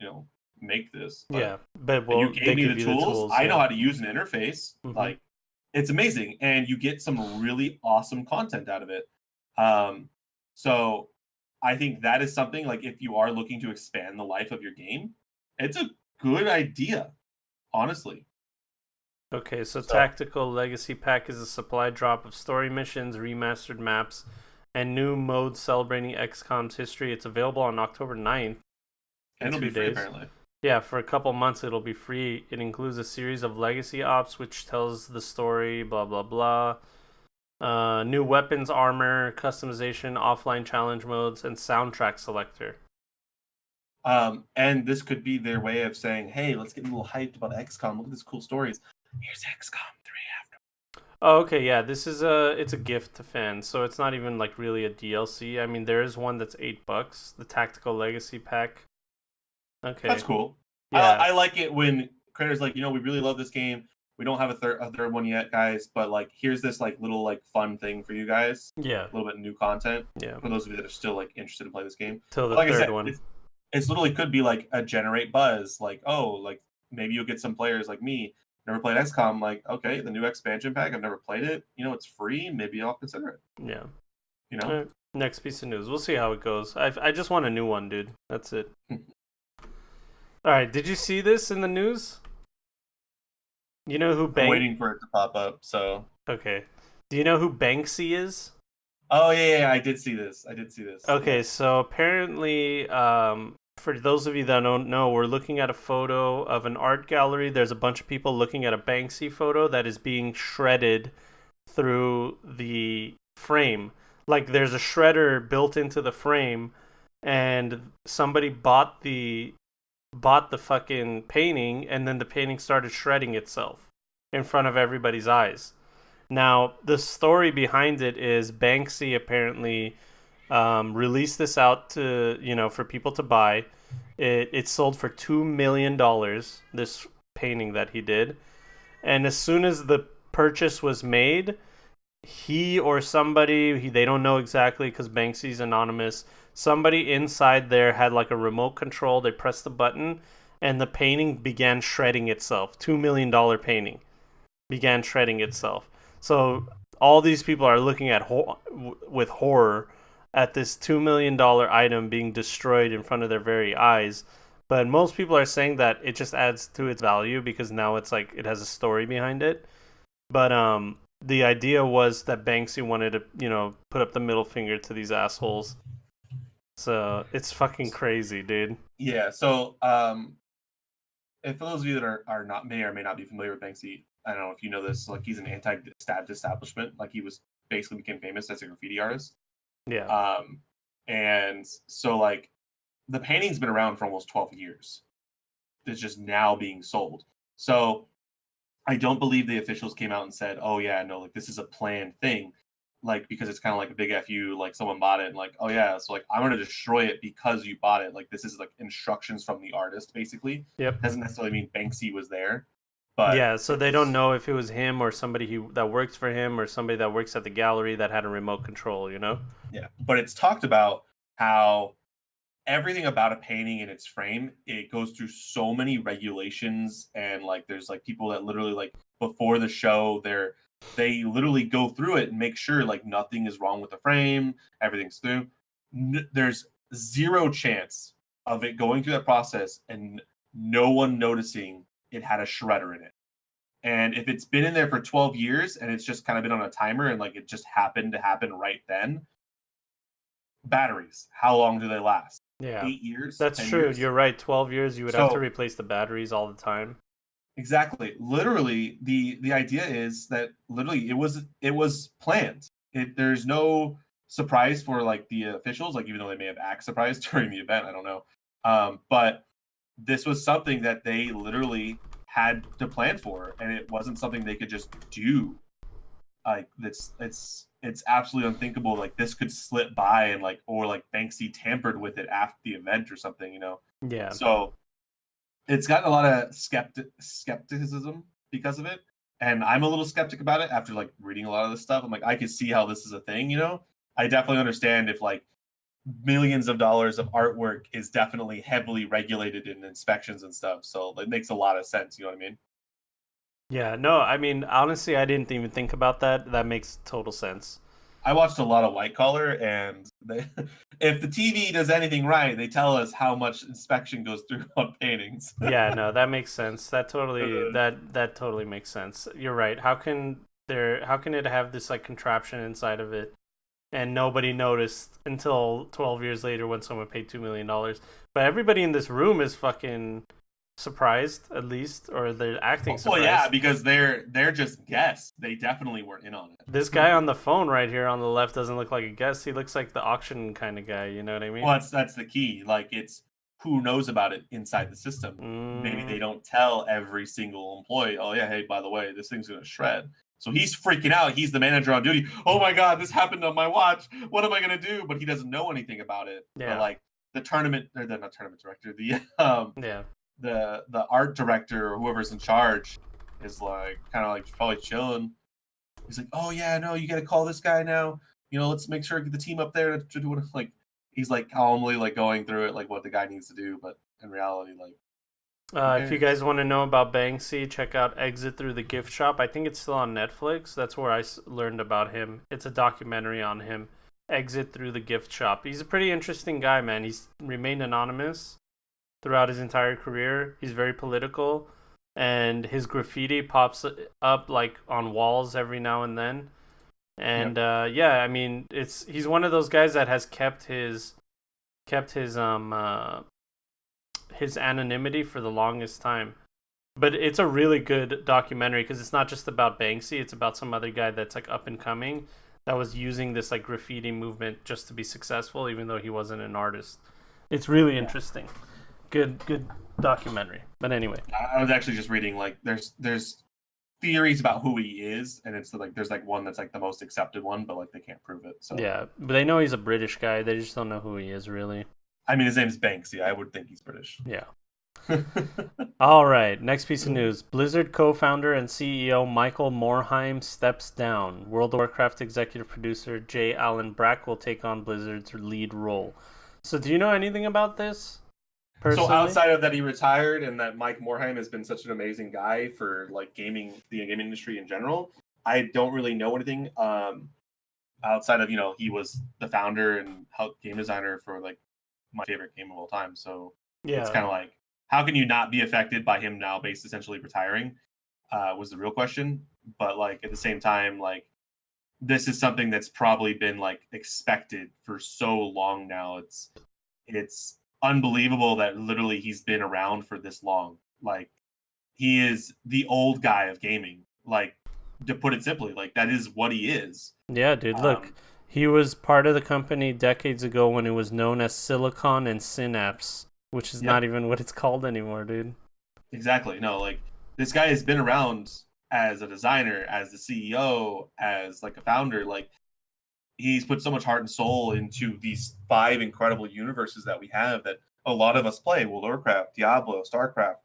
you know, make this. But Yeah, but and well, you they gave me give the you tools. I yeah. know how to use an interface. Mhm. Like, it's amazing, and you get some really awesome content out of it. So I think that is something like if you are looking to expand the life of your game, it's a good idea, honestly. Okay, so So- Tactical Legacy Pack is a supply drop of story missions, remastered maps, and new modes celebrating XCOM's history. It's available on October 9th. And it'll 2 be free days. apparently. Yeah, for a couple months it'll be free. It includes a series of legacy ops which tells the story, blah blah blah. New weapons, armor, customization, offline challenge modes, and soundtrack selector. And this could be their way of saying, hey, let's get a little hyped about XCOM. Look at these cool stories. Here's XCOM 3 after. Oh, okay, yeah. This is it's a gift to fans, so it's not even like really a DLC. I mean, there is one that's $8, the Tactical Legacy Pack. Okay. That's cool. Yeah. I like it when creators like, we really love this game. We don't have a third one yet, guys, but like here's this like little like fun thing for you guys. Yeah. A little bit of new content. Yeah. For those of you that are still like interested in playing this game. Till the Like I third said, one. It's literally could be like a generate buzz, like, oh, like maybe you'll get some players like me, never played XCOM, like, okay, the new expansion pack, I've never played it, it's free, maybe I'll consider it. Yeah. You know? Next piece of news. We'll see how it goes. I just want a new one, dude. That's it. All right, did you see this in the news? You know who I'm waiting for it to pop up, so. Okay. Do you know who Banksy is? Oh, yeah, I did see this. Okay, so apparently, for those of you that don't know, we're looking at a photo of an art gallery. There's a bunch of people looking at a Banksy photo that is being shredded through the frame. Like, there's a shredder built into the frame, and somebody bought the fucking painting, and then the painting started shredding itself in front of everybody's eyes. Now, the story behind it is Banksy apparently released this out to, for people to buy. It sold for $2 million, this painting that he did. And as soon as the purchase was made, he or somebody, they don't know exactly because Banksy's anonymous, somebody inside there had like a remote control. They pressed the button and the painting began shredding itself. $2 million painting began shredding itself. So all these people are looking at with horror at this $2 million item being destroyed in front of their very eyes. But most people are saying that it just adds to its value because now it's like it has a story behind it. But the idea was that Banksy wanted to, put up the middle finger to these assholes. So it's fucking crazy, dude. Yeah. So, and for those of you that are not may or may not be familiar with Banksy, I don't know if you know this. Like, he's an anti-stab establishment. Like, he was basically became famous as a graffiti artist. Yeah. And so like the painting's been around for almost 12 years. It's just now being sold. So I don't believe the officials came out and said, oh yeah, no, like this is a planned thing. Like, because it's kind of like a big FU, like someone bought it and like, oh yeah, so like I'm gonna destroy it because you bought it. Like, this is like instructions from the artist, basically. Yep. Doesn't necessarily mean Banksy was there. But yeah, so they don't know if it was him or somebody that works for him or somebody that works at the gallery that had a remote control, Yeah, but it's talked about how everything about a painting in its frame, it goes through so many regulations, and like there's like people that literally like before the show they literally go through it and make sure like nothing is wrong with the frame, everything's through. There's zero chance of it going through that process and no one noticing it had a shredder in it. And if it's been in there for 12 years and it's just kind of been on a timer and like it just happened to happen right then, batteries, how long do they last? Yeah. 8 years? That's 10 true. years? You're right. 12 years, you would have to replace the batteries all the time. Exactly. Literally, the idea is that literally it was planned. There's no surprise for like the officials, like even though they may have act surprised during the event, I don't know. But this was something that they literally had to plan for, and it wasn't something they could just do. Like it's absolutely unthinkable. Like this could slip by and like, or like Banksy tampered with it after the event or something, Yeah. So it's gotten a lot of skepticism because of it, and I'm a little skeptic about it after like reading a lot of this stuff. I'm like, I can see how this is a thing. I definitely understand if like millions of dollars of artwork is definitely heavily regulated in inspections and stuff. So it makes a lot of sense. You know what I mean? Yeah, no, I mean, honestly, I didn't even think about that. That makes total sense. I watched a lot of White Collar, and if the TV does anything right, they tell us how much inspection goes through on paintings. Yeah, no, that makes sense. That totally makes sense. You're right. How can it have this like contraption inside of it and nobody noticed until 12 years later when someone paid $2 million? But everybody in this room is fucking surprised, at least, or they're acting surprised. Well, yeah, because they're just guests. They definitely weren't in on it. This guy on the phone right here on the left doesn't look like a guest. He looks like the auction kind of guy. You know what I mean? Well, that's the key. Like who knows about it inside the system. Maybe they don't tell every single employee, oh yeah, hey, by the way, this thing's gonna shred. So he's freaking out. He's the manager on duty. Oh my god, this happened on my watch. What am I gonna do? But he doesn't know anything about it. Yeah. But like the tournament, or the not tournament director, Yeah. the art director or whoever's in charge is like kind of like probably chilling. He's like, oh yeah, no, you got to call this guy now. Let's make sure get the team up there to do it. Like he's like calmly like going through it, like what the guy needs to do. But in reality, like, if you guys want to know about Banksy, check out Exit Through the Gift Shop. I think it's still on Netflix. That's where I learned about him. It's a documentary on him. Exit Through the Gift Shop. He's a pretty interesting guy, man. He's remained anonymous throughout his entire career. He's very political, and his graffiti pops up like on walls every now and then. And yeah, I mean, he's one of those guys that has kept his anonymity for the longest time. But it's a really good documentary because it's not just about Banksy, it's about some other guy that's like up and coming that was using this like graffiti movement just to be successful, even though he wasn't an artist. It's really interesting. Good documentary. But anyway, I was actually just reading like there's theories about who he is, and it's like there's like one that's like the most accepted one, but like they can't prove it. So yeah, but they know he's a British guy. They just don't know who he is really. I mean, his name's Banksy. I would think he's British. Yeah. All right, next piece of news. Blizzard co-founder and CEO Michael Morhaime steps down. World of Warcraft executive producer J. Allen Brack will take on Blizzard's lead role. So do you know anything about this? Personally? So outside of that, he retired, and that Mike Morhaime has been such an amazing guy for like the gaming industry in general. I don't really know anything outside of he was the founder and game designer for like my favorite game of all time. So yeah, it's kind of like, how can you not be affected by him now, essentially retiring? Was the real question. But like at the same time, like this is something that's probably been like expected for so long now. It's unbelievable that literally he's been around for this long. Like he is the old guy of gaming. Like, to put it simply, like that is what he is. Yeah, dude. Look, he was part of the company decades ago when it was known as Silicon and Synapse, which is not even what it's called anymore, dude. Exactly. No, like this guy has been around as a designer, as the CEO, as like a founder. Like he's put so much heart and soul into these 5 incredible universes that we have that a lot of us play: World of Warcraft, Diablo, StarCraft,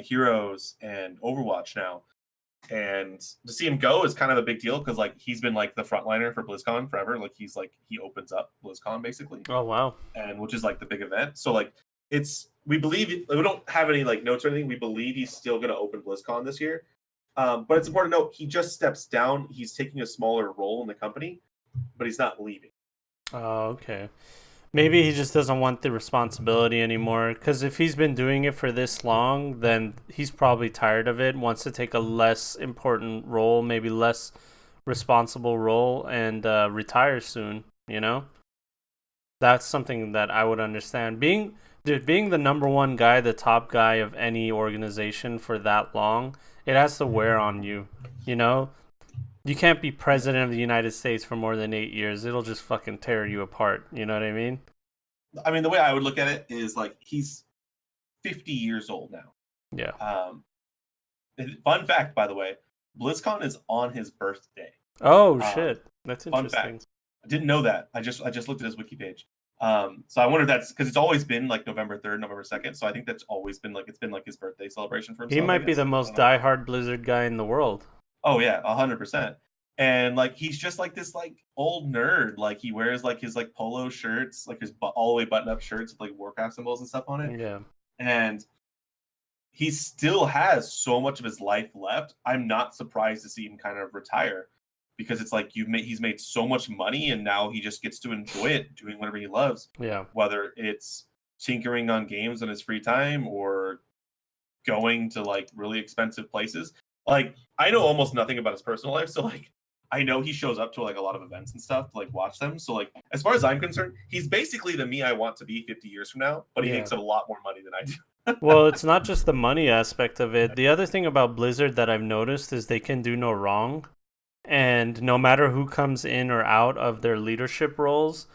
Heroes, and Overwatch now. And to see him go is kind of a big deal because like he's been like the frontliner for BlizzCon forever. Like he opens up BlizzCon basically. Oh wow! And which is like the big event. So like we believe, we don't have any like notes or anything. We believe he's still going to open BlizzCon this year. But it's important to note he just steps down. He's taking a smaller role in the company, but he's not leaving. Oh, okay. Maybe he just doesn't want the responsibility anymore. Because if he's been doing it for this long, then he's probably tired of it, wants to take a less important role, maybe less responsible role, and retire soon, That's something that I would understand. Being the number one guy, the top guy of any organization for that long, it has to wear on you, You can't be president of the United States for more than 8 years. It'll just fucking tear you apart. You know what I mean? I mean, the way I would look at it is like he's 50 years old now. Yeah. Fun fact, by the way, BlizzCon is on his birthday. Oh shit, that's interesting. Fun fact. I didn't know that. I just looked at his wiki page. So I wonder if that's because it's always been like November 3rd, November 2nd. So I think that's always been like, it's been like his birthday celebration for himself. He might be the most diehard Blizzard guy in the world. Oh yeah, 100%. And like he's just like this like old nerd. Like he wears like his like polo shirts, like his all the way button up shirts with like Warcraft symbols and stuff on it. Yeah. And he still has so much of his life left. I'm not surprised to see him kind of retire, because it's like he's made so much money and now he just gets to enjoy it, doing whatever he loves. Yeah. Whether it's tinkering on games in his free time or going to like really expensive places. Like I know almost nothing about his personal life, so like I know he shows up to like a lot of events and stuff to like watch them. So like as far as I'm concerned, he's basically the me I want to be 50 years from now, but he makes a lot more money than I do. Well, it's not just the money aspect of it. The other thing about Blizzard that I've noticed is they can do no wrong. And no matter who comes in or out of their leadership roles,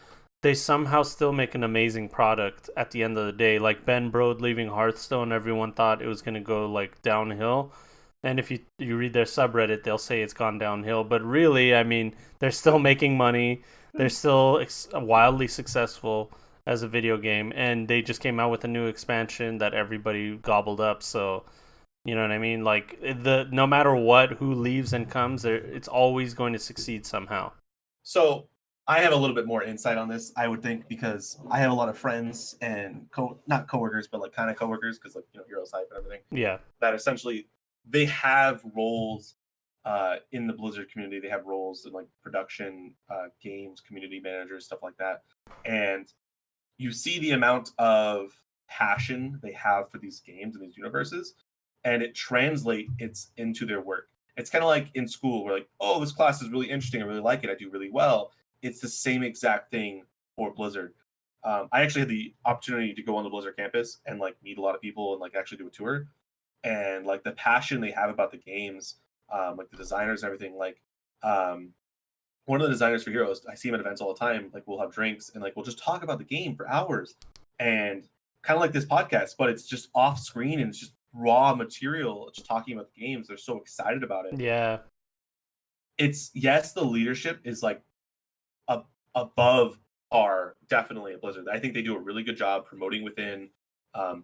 they somehow still make an amazing product at the end of the day. Like Ben Brode leaving Hearthstone, everyone thought it was going to go like downhill. And if you read their subreddit, they'll say it's gone downhill. But really, I mean, they're still making money. They're still wildly successful as a video game. And they just came out with a new expansion that everybody gobbled up. So, you know what I mean? Like, no matter what, who leaves and comes, it's always going to succeed somehow. So I have a little bit more insight on this, I would think, because I have a lot of friends and not coworkers, but like kind of coworkers, because like Heroes Hype and everything. Yeah. That essentially they have roles in the Blizzard community. They have roles in like production, games, community managers, stuff like that. And you see the amount of passion they have for these games and these universes, and it translates into their work. It's kind of like in school, where like, oh, this class is really interesting. I really like it. I do really well. It's the same exact thing for Blizzard. I actually had the opportunity to go on the Blizzard campus and like meet a lot of people and like actually do a tour. And like the passion they have about the games, like the designers and everything. Like one of the designers for Heroes, I see him at events all the time. Like we'll have drinks and like we'll just talk about the game for hours, and kind of like this podcast, but it's just off screen and it's just raw material, just talking about the games. They're so excited about it. Yeah. It's yes, the leadership is like above par, definitely at Blizzard. I think they do a really good job promoting within.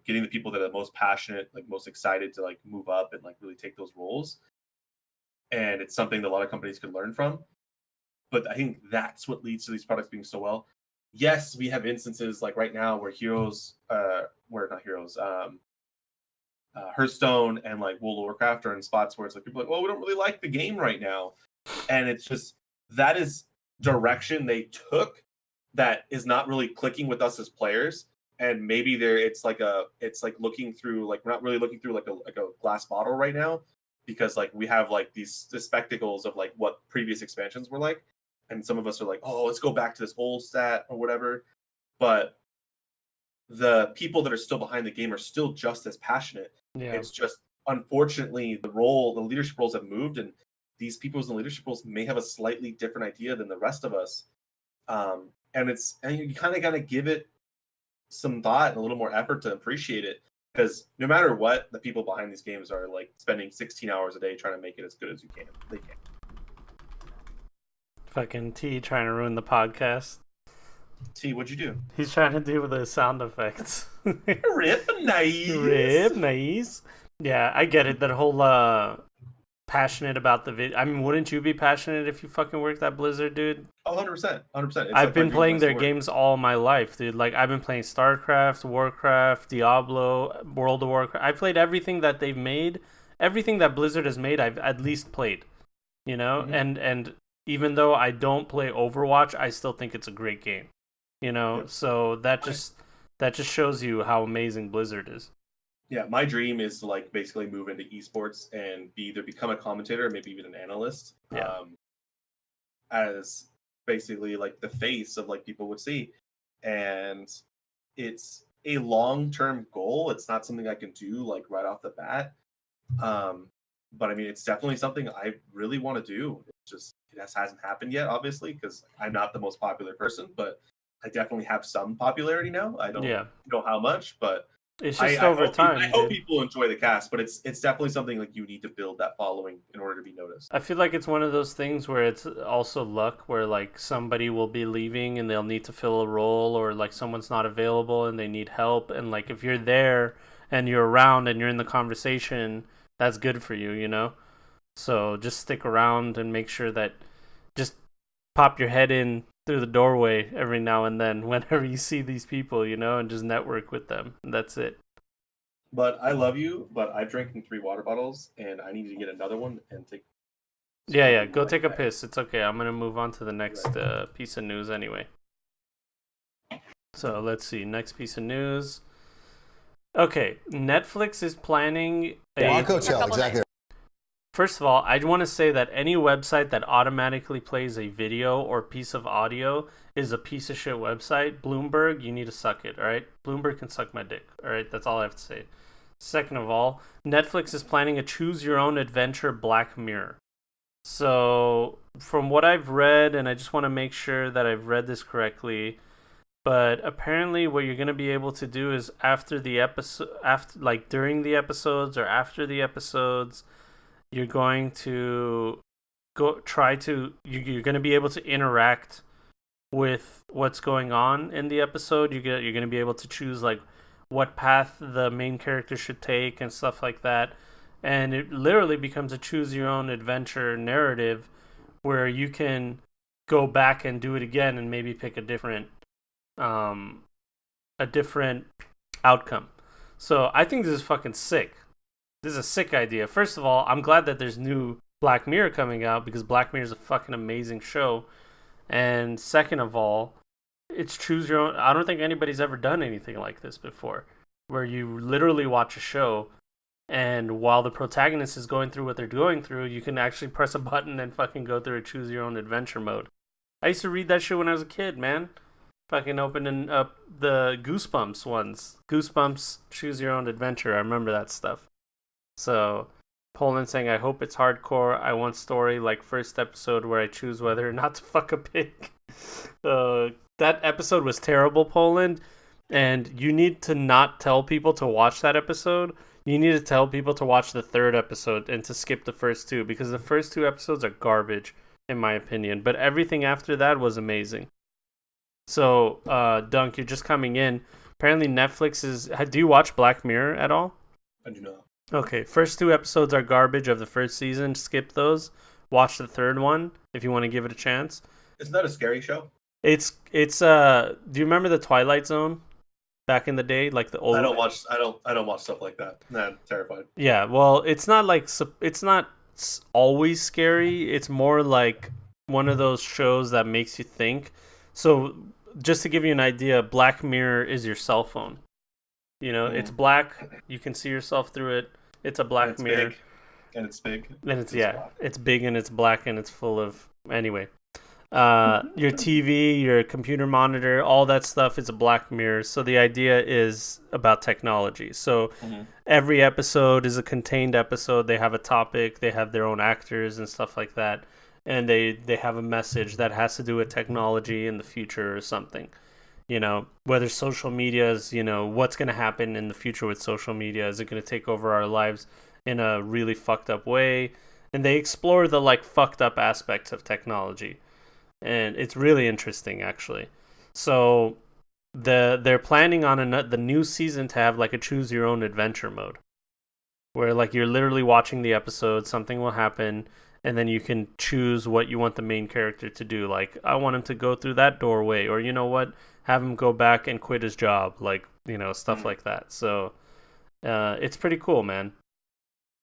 Getting the people that are most passionate, like most excited to like move up and like really take those roles. And it's something that a lot of companies could learn from. But I think that's what leads to these products being so well. Yes, we have instances like right now where Hearthstone and like World of Warcraft are in spots where it's like people are like, well, we don't really like the game right now. And it's just, that is direction they took that is not really clicking with us as players. And maybe it's like looking through, like we're not really looking through like a glass bottle right now, because like we have like the spectacles of like what previous expansions were like, and some of us are like, oh, let's go back to this old stat or whatever. But the people that are still behind the game are still just as passionate. Yeah. It's just unfortunately the leadership roles have moved, and these people in the leadership roles may have a slightly different idea than the rest of us. And you kind of got to give it some thought and a little more effort to appreciate it, because no matter what, the people behind these games are like spending 16 hours a day trying to make it as good as they can. Fucking T trying to ruin the podcast. T, what'd you do? He's trying to do the sound effects. Rip nice. Yeah, I get it. That whole passionate about the video. I mean, wouldn't you be passionate if you fucking worked at Blizzard, dude? 100%. I've been playing their games all my life, dude. Like, I've been playing StarCraft, Warcraft, Diablo, World of Warcraft. I played everything that they've made. Everything that Blizzard has made, I've at least played. You know? Mm-hmm. And even though I don't play Overwatch, I still think it's a great game. You know? Yep. So that just shows you how amazing Blizzard is. Yeah, my dream is to like basically move into esports and either become a commentator or maybe even an analyst. Yeah. As basically like the face of like people would see. And it's a long-term goal. It's not something I can do like right off the bat. But I mean, it's definitely something I really want to do. It's just, it hasn't happened yet, obviously, because I'm not the most popular person, but I definitely have some popularity now. I don't know how much, but it's just over time. I hope people enjoy the cast, but it's definitely something like you need to build that following in order to be noticed. I feel like it's one of those things where it's also luck, where like somebody will be leaving and they'll need to fill a role, or like someone's not available and they need help, and like if you're there and you're around and you're in the conversation, that's good for you, you know? So just stick around and make sure that just pop your head in through the doorway every now and then whenever you see these people, you know, and just network with them. And that's it. But I love you, but I've drinking 3 water bottles and I need to get another one and take. Yeah, go take a piss. It's okay. I'm going to move on to the next piece of news anyway. So let's see. Next piece of news. Okay, Netflix is planning exactly. First of all, I want to say that any website that automatically plays a video or piece of audio is a piece of shit website. Bloomberg, you need to suck it, all right? Bloomberg can suck my dick, all right? That's all I have to say. Second of all, Netflix is planning a choose-your-own-adventure Black Mirror. So, from what I've read, and I just want to make sure that I've read this correctly, But apparently, what you're gonna be able to do is after the episode, after like during the episodes or after the episodes, you're going to you're going to be able to interact with what's going on in the episode. You're going to be able to choose like what path the main character should take and stuff like that. And it literally becomes a choose your own adventure narrative where you can go back and do it again and maybe pick um a different outcome. So I think this is fucking sick. This is a sick idea. First of all, I'm glad that there's new Black Mirror coming out because Black Mirror is a fucking amazing show. And second of all, it's choose your own. I don't think anybody's ever done anything like this before, where you literally watch a show and while the protagonist is going through what they're going through, you can actually press a button and fucking go through a choose your own adventure mode. I used to read that shit when I was a kid, man. Fucking opening up the Goosebumps ones. Goosebumps, choose your own adventure. I remember that stuff. So, Poland saying, I hope it's hardcore. I want story like first episode where I choose whether or not to fuck a pig. That episode was terrible, Poland. And you need to not tell people to watch that episode. You need to tell people to watch the third episode and to skip the first two. Because the first two episodes are garbage, in my opinion. But everything after that was amazing. So, Dunk, you're just coming in. Apparently Netflix is... Do you watch Black Mirror at all? I do not. Okay, first two episodes are garbage of the first season. Skip those. Watch the third one if you want to give it a chance. Isn't that a scary show? It's do you remember the Twilight Zone back in the day, like the old I don't watch stuff like that. Nah, I'm terrified. Yeah, well, it's not like it's not always scary. It's more like one of those shows that makes you think. So, just to give you an idea, Black Mirror is your cell phone. You know, it's black. You can see yourself through it. It's a black mirror. Big. And it's big. And it's it's big and it's black and it's full of anyway. Your TV, your computer monitor, all that stuff is a black mirror. So the idea is about technology. So every episode is a contained episode. They have a topic, they have their own actors and stuff like that. And they have a message that has to do with technology in the future or something. You know, whether social media is, you know, what's going to happen in the future with social media? Is it going to take over our lives in a really fucked up way? And they explore the like fucked up aspects of technology. And it's really interesting, actually. So they're planning on the new season to have like a choose your own adventure mode, where like you're literally watching the episode, something will happen, and then you can choose what you want the main character to do. Like, I want him to go through that doorway, or you know what, have him go back and quit his job, like, you know, stuff like that. So it's pretty cool, man.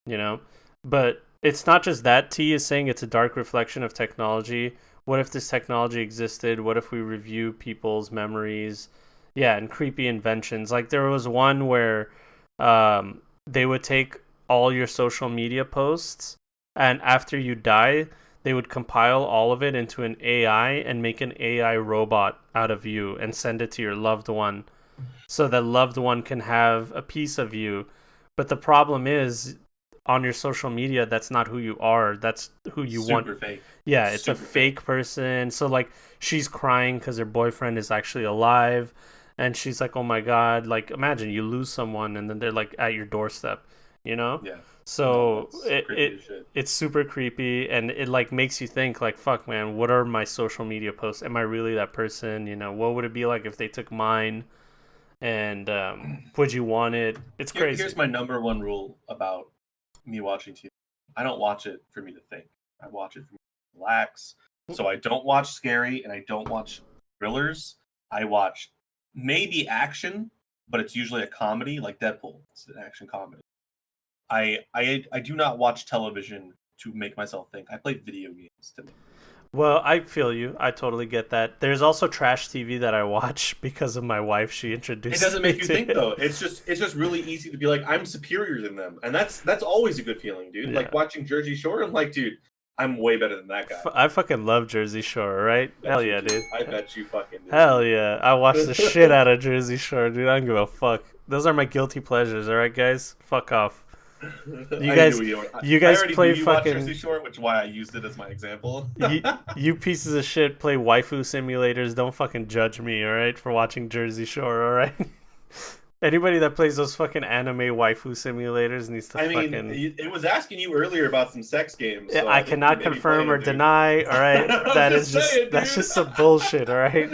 You know, but it's not just that. T is saying it's a dark reflection of technology. What if this technology existed? What if we review people's memories? Yeah, and creepy inventions. Like, there was one where they would take all your social media posts, and after you die, they would compile all of it into an AI and make an AI robot out of you and send it to your loved one, so that loved one can have a piece of you. But the problem is, on your social media, that's not who you are. That's who you want. Super fake. Yeah, it's a fake person. So like, she's crying because her boyfriend is actually alive, and she's like, "Oh my god!" Like, imagine you lose someone, and then they're like at your doorstep. You know? Yeah. So No, it's super creepy, and it like makes you think like, "Fuck, man, what are my social media posts? Am I really that person? You know, what would it be like if they took mine? And would you want it?" It's crazy. Here's my number one rule about me watching TV. I don't watch it for me to think. I watch it for me to relax. So I don't watch scary and I don't watch thrillers. I watch maybe action, but it's usually a comedy, like Deadpool. It's an action comedy. I do not watch television to make myself think. I play video games to make. Well, I feel you. I totally get that. There's also trash TV that I watch because of my wife. She introduced. It doesn't make you to think it. though. It's just really easy to be like, I'm superior than them, and that's always a good feeling, dude. Yeah. Like watching Jersey Shore, I'm like, dude, I'm way better than that guy. I fucking love Jersey Shore, right? Hell yeah, dude. I bet you fucking do. Hell yeah. I watch the shit out of Jersey Shore, dude. I don't give a fuck. Those are my guilty pleasures, alright, guys? Fuck off. You guys, you I guys already play knew you watched fucking Jersey Shore, which is why I used it as my example. you pieces of shit play waifu simulators. Don't fucking judge me, all right, for watching Jersey Shore, all right. Anybody that plays those fucking anime waifu simulators needs to I mean, fucking. it was asking you earlier about some sex games, so I I think you cannot may be confirm playing or it, dude. deny. All right, I'm just saying, that's dude. just some bullshit. All right,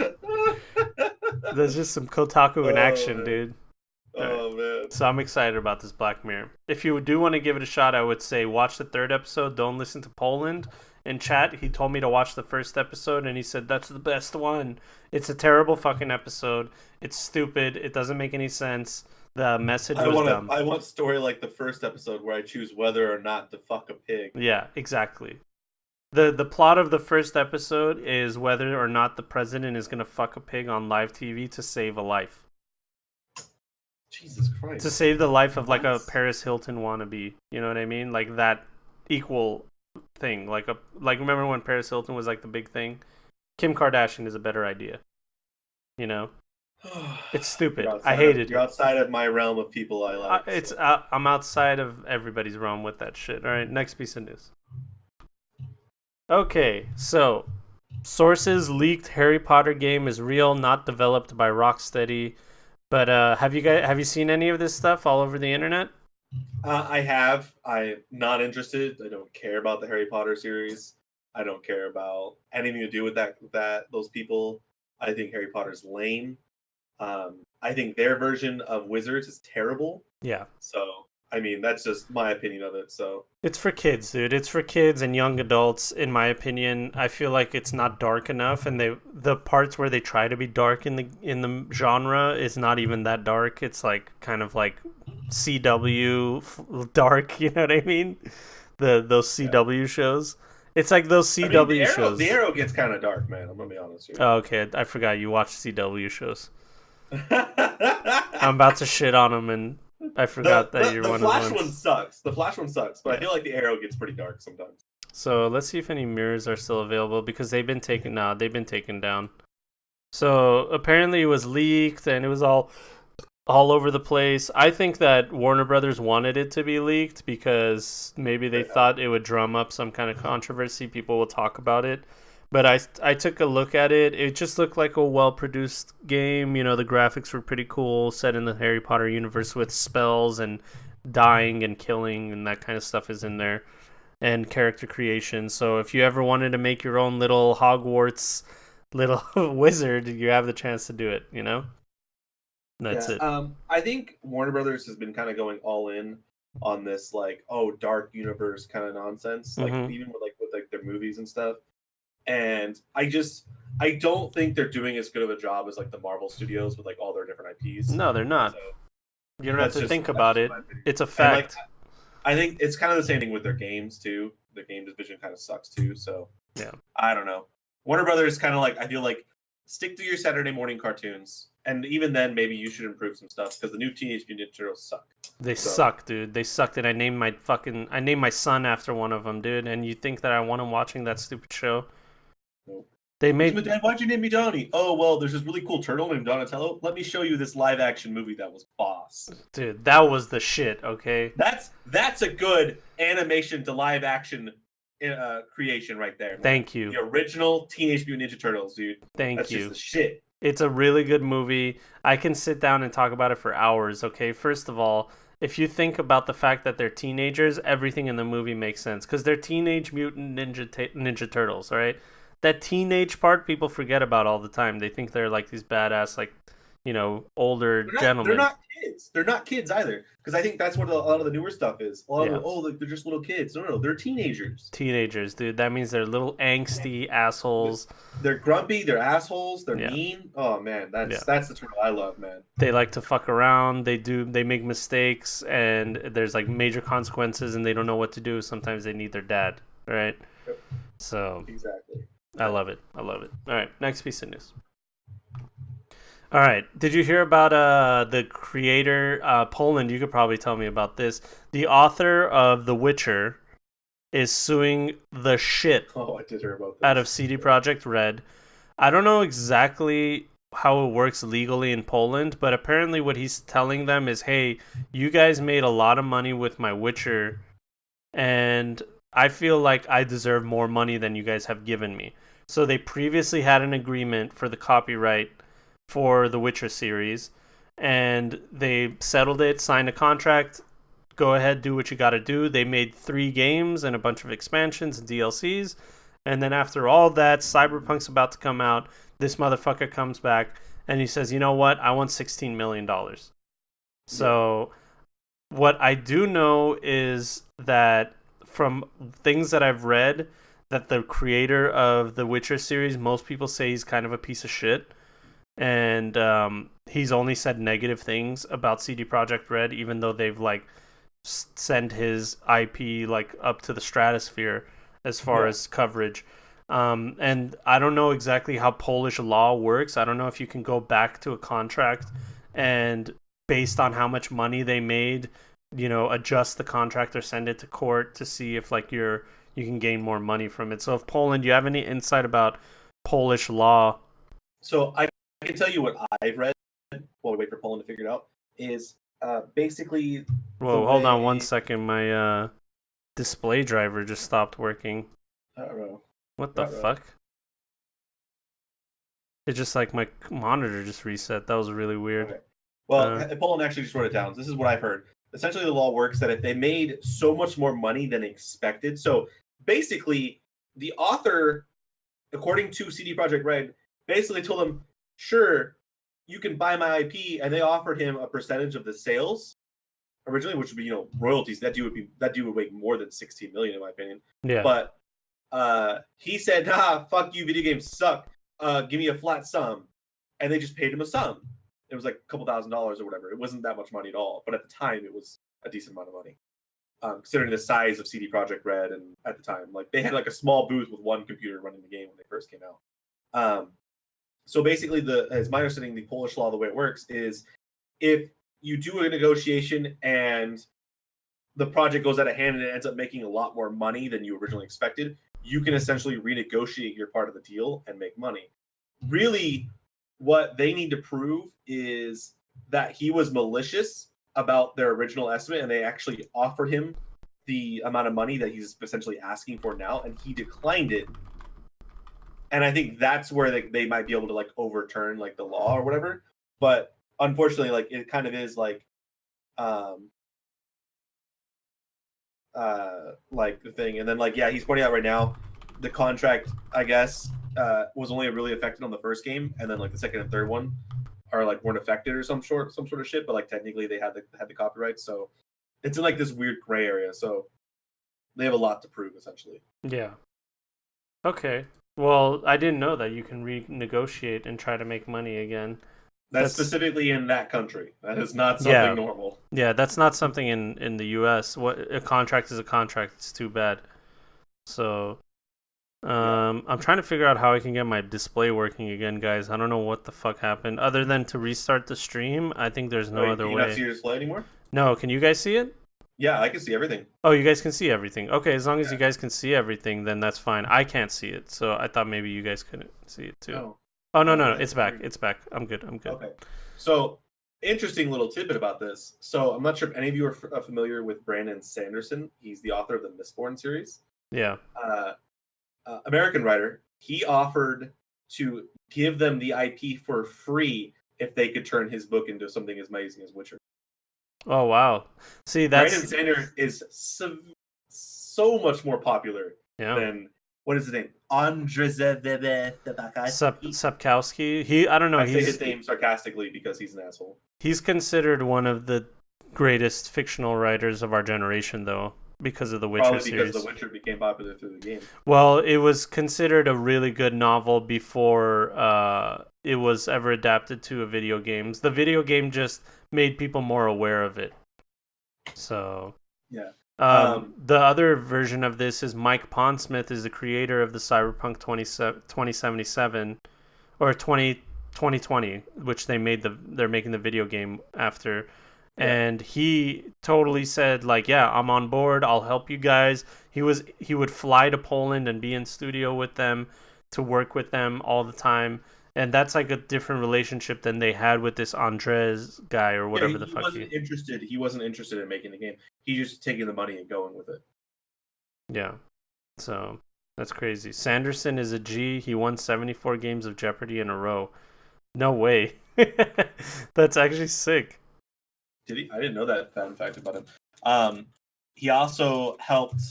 that's just some Kotaku in Oh action, man. dude. All right. Oh man. So I'm excited about this Black Mirror. If you do want to give it a shot, I would say watch the third episode. Don't listen to Poland. In chat, he told me to watch the first episode, and he said that's the best one. It's a terrible fucking episode. It's stupid. It doesn't make any sense. The message was dumb. I want story like the first episode where I choose whether or not to fuck a pig. Yeah, exactly. The plot of the first episode is whether or not the president is gonna fuck a pig on live TV to save a life. Jesus Christ. To save the life of like a What? Paris Hilton wannabe. You know what I mean? Like that equal thing. Like remember when Paris Hilton was like the big thing? Kim Kardashian is a better idea. You know? It's stupid. I hated it. You're outside of my realm of people I like. I'm outside of everybody's realm with that shit. All right, next piece of news. Okay, so sources leaked Harry Potter game is real, not developed by Rocksteady. But have you seen any of this stuff all over the internet? I have. I'm not interested. I don't care about the Harry Potter series. I don't care about anything to do with those people. I think Harry Potter's lame. I think their version of Wizards is terrible. Yeah. So, I mean, that's just my opinion of it. So It's for kids, dude. It's for kids and young adults, in my opinion. I feel like it's not dark enough, and the parts where they try to be dark in the genre is not even that dark. It's like kind of like CW dark, you know what I mean? Those CW shows. It's like those CW shows. The Arrow gets kind of dark, man. I'm gonna be honest here. Oh, okay, I forgot you watch CW shows. I'm about to shit on them, and I forgot that you're one of the ones. The Flash one sucks. The Flash one sucks, but I feel like the Arrow gets pretty dark sometimes. So let's see if any mirrors are still available because they've been taken down. So apparently it was leaked and it was all over the place. I think that Warner Brothers wanted it to be leaked because maybe they thought it would drum up some kind of controversy. People will talk about it. But I took a look at it. It just looked like a well-produced game. You know, the graphics were pretty cool, set in the Harry Potter universe with spells and dying and killing and that kind of stuff is in there. And character creation. So if you ever wanted to make your own little Hogwarts little wizard, you have the chance to do it, you know? That's it. I think Warner Brothers has been kind of going all in on this like, dark universe kind of nonsense. Like even with their movies and stuff. And I don't think they're doing as good of a job as like the Marvel Studios with like all their different IPs. No, they're not. So, you don't have to think about it. It's a fact. I think it's kind of the same thing with their games too. Their game division kind of sucks too. So yeah, I don't know. Warner Brothers kind of like, I feel like, stick to your Saturday morning cartoons, and even then maybe you should improve some stuff because the new Teenage Mutant Ninja Turtles suck. They suck, dude. They sucked. And I named my son after one of them, dude. And you think that I want him watching that stupid show? Nope. They made. Dad, why'd you name me Donnie? Oh well, there's this really cool turtle named Donatello. Let me show you this live action movie that was boss. Dude, that was the shit. Okay. That's a good animation to live action creation right there. Man. Thank you. The original Teenage Mutant Ninja Turtles, dude. That's just the shit. It's a really good movie. I can sit down and talk about it for hours. Okay. First of all, if you think about the fact that they're teenagers, everything in the movie makes sense because they're Teenage Mutant Ninja Turtles. All right. That teenage part people forget about all the time. They think they're like these badass, like, you know, older gentlemen. They're not kids. They're not kids either. Because I think that's what a lot of the newer stuff is. A lot of they're just little kids. No, they're teenagers. Teenagers, dude. That means they're little angsty assholes. They're grumpy. They're assholes. They're mean. Oh man, that's the turtle I love, man. They like to fuck around. They make mistakes, and there's like major consequences, and they don't know what to do. Sometimes they need their dad, right? Yep. So exactly. I love it. All right, next piece of news. All right, did you hear about the creator, Poland? You could probably tell me about this. The author of The Witcher is suing the shit I did hear about this. out of CD Projekt Red. I don't know exactly how it works legally in Poland, but apparently what he's telling them is, hey, you guys made a lot of money with my Witcher, and I feel like I deserve more money than you guys have given me. So they previously had an agreement for the copyright for the Witcher series, and they settled it, signed a contract. Go ahead, do what you got to do. They made 3 games and a bunch of expansions and DLCs. And then after all that, Cyberpunk's about to come out. This motherfucker comes back and he says, you know what? I want $16 million. So what I do know is that from things that I've read, that the creator of the Witcher series, most people say he's kind of a piece of shit. And he's only said negative things about CD Projekt Red, even though they've like sent his IP like up to the stratosphere as far as coverage. And I don't know exactly how Polish law works. I don't know if you can go back to a contract and based on how much money they made, adjust the contract or send it to court to see if like you can gain more money from it. So if Poland, do you have any insight about Polish law? So I can tell you what I've read while we wait for Poland to figure it out is basically. Whoa, hold on 1 second. My display driver just stopped working. What the fuck? It's just like my monitor just reset. That was really weird. Okay. Well, Poland actually just wrote it down. This is what I've heard. Essentially, the law works that if they made so much more money than expected, so basically, the author, according to CD Projekt Red, basically told them, "Sure, you can buy my IP," and they offered him a percentage of the sales originally, which would be royalties. That dude would make more than 16 million in my opinion. Yeah. But he said, fuck you, video games suck. Give me a flat sum. And they just paid him a sum. It was like a couple $1,000s or whatever. It wasn't that much money at all. But at the time, it was a decent amount of money. Considering the size of CD Projekt Red and at the time. Like they had like a small booth with one computer running the game when they first came out. So basically, as my understanding, the Polish law, the way it works is if you do a negotiation and the project goes out of hand and it ends up making a lot more money than you originally expected, you can essentially renegotiate your part of the deal and make money. Really, what they need to prove is that he was malicious about their original estimate and they actually offered him the amount of money that he's essentially asking for now, and he declined it. And I think that's where they might be able to like overturn like the law or whatever. But unfortunately, like it kind of is like like the thing. And then like he's pointing out right now the contract I guess was only really affected on the first game, and then like the second and third one are like weren't affected or some sort of shit, but like technically they had the copyright, so it's in like this weird gray area. So they have a lot to prove essentially. Yeah. Okay. Well, I didn't know that you can renegotiate and try to make money again. That's specifically in that country. That is not something normal. Yeah, that's not something in the U.S. What a contract is a contract. It's too bad. So, I'm trying to figure out how I can get my display working again, guys. I don't know what the fuck happened. Other than to restart the stream, I think there's no other way. Can you not see your display anymore? No, can you guys see it? Yeah, I can see everything. Oh, you guys can see everything. Okay, as long as you guys can see everything, then that's fine. I can't see it, so I thought maybe you guys couldn't see it too. Oh, no, it's back. It's back. I'm good. Okay. So, interesting little tidbit about this. So, I'm not sure if any of you are familiar with Brandon Sanderson. He's the author of the Mistborn series. Yeah. American writer. He offered to give them the IP for free if they could turn his book into something as amazing as Witcher. Oh, wow. See, that's... Brandon Sanders is so much more popular than... What is his name? Sapkowski. I don't know. I say his name sarcastically because he's an asshole. He's considered one of the greatest fictional writers of our generation, though, because of the Witcher series. Probably because The Witcher became popular through the game. Well, it was considered a really good novel before it was ever adapted to a video game. The video game just made people more aware of it. So... yeah. The other version of this is Mike Pondsmith is the creator of the Cyberpunk 2077 or 2020, which they're making the video game after. Yeah. And he totally said like, yeah, I'm on board. I'll help you guys. He would fly to Poland and be in studio with them to work with them all the time. And that's like a different relationship than they had with this Andres guy or Yeah, whatever the he fuck wasn't interested. He wasn't interested in making the game. He just taking the money and going with it. Yeah. So that's crazy. Sanderson is a G. He won 74 games of Jeopardy in a row. No way. That's actually sick. Did he? I didn't know that fun fact about him. He also helped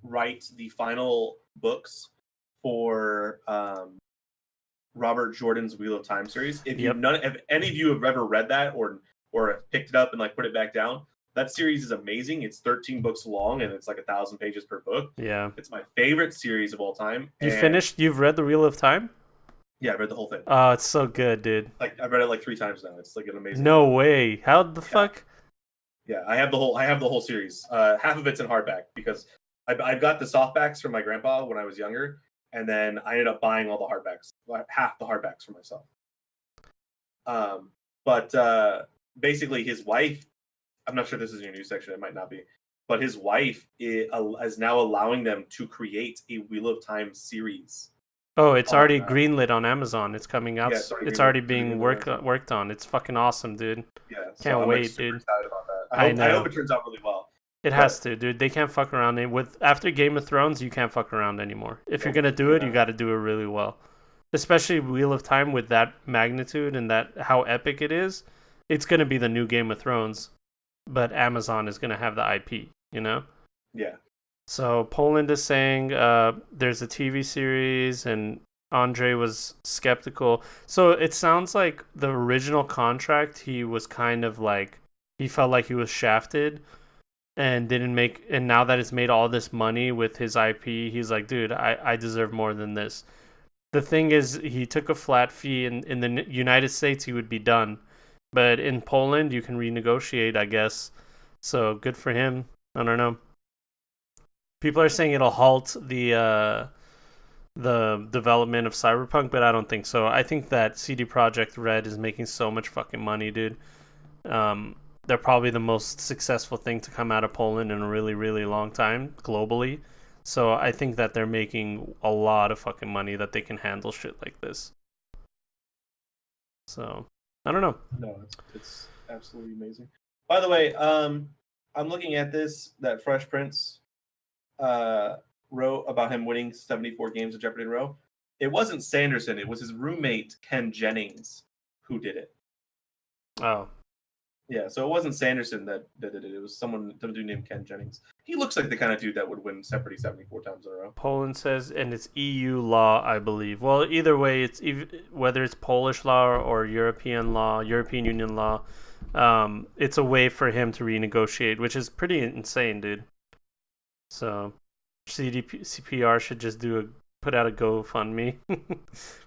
write the final books for Robert Jordan's Wheel of Time series. If any of you have ever read that or have picked it up and like put it back down, that series is amazing. It's 13 books long and it's like 1,000 pages per book. Yeah. It's my favorite series of all time. You've read The Wheel of Time? Yeah, I read the whole thing. Oh, it's so good, dude. Like I've read it like 3 times now. It's like an amazing. No way. How the fuck? Yeah, I have the whole series. Half of it's in hardback because I got the softbacks from my grandpa when I was younger, and then I ended up buying all the hardbacks, half the hardbacks for myself. But basically, his wife. I'm not sure this is in your news section. It might not be, but his wife is now allowing them to create a Wheel of Time series. Oh, it's already greenlit on Amazon. It's coming out. Yeah, it's already being worked on. It's fucking awesome, dude. Yeah, can't wait, super dude. Excited about that. I hope it turns out really well. It has to, dude. They can't fuck around. After Game of Thrones, you can't fuck around anymore. If you're gonna do it, you got to do it really well. Especially Wheel of Time with that magnitude and that how epic it is. It's gonna be the new Game of Thrones, but Amazon is gonna have the IP. You know? Yeah. So Poland is saying there's a TV series, and Andre was skeptical. So it sounds like the original contract, he was kind of like he felt like he was shafted. And now that it's made all this money with his IP, he's like, dude, I deserve more than this. The thing is, he took a flat fee. In the United States, he would be done. But in Poland, you can renegotiate, I guess. So good for him. I don't know. People are saying it'll halt the development of Cyberpunk, but I don't think so. I think that CD Projekt Red is making so much fucking money, dude. They're probably the most successful thing to come out of Poland in a really, really long time globally. So I think that they're making a lot of fucking money that they can handle shit like this. So I don't know. No, it's absolutely amazing. By the way, I'm looking at that Fresh Prince wrote about him winning 74 games of Jeopardy in a row. It wasn't Sanderson. It was his roommate, Ken Jennings, who did it. Oh. Yeah, so it wasn't Sanderson that did it. It was some dude named Ken Jennings. He looks like the kind of dude that would win Jeopardy 74 times in a row. Poland says, and it's EU law, I believe. Well, either way, whether it's Polish law or European law, European Union law, it's a way for him to renegotiate, which is pretty insane, dude. So CPR should just put out a GoFundMe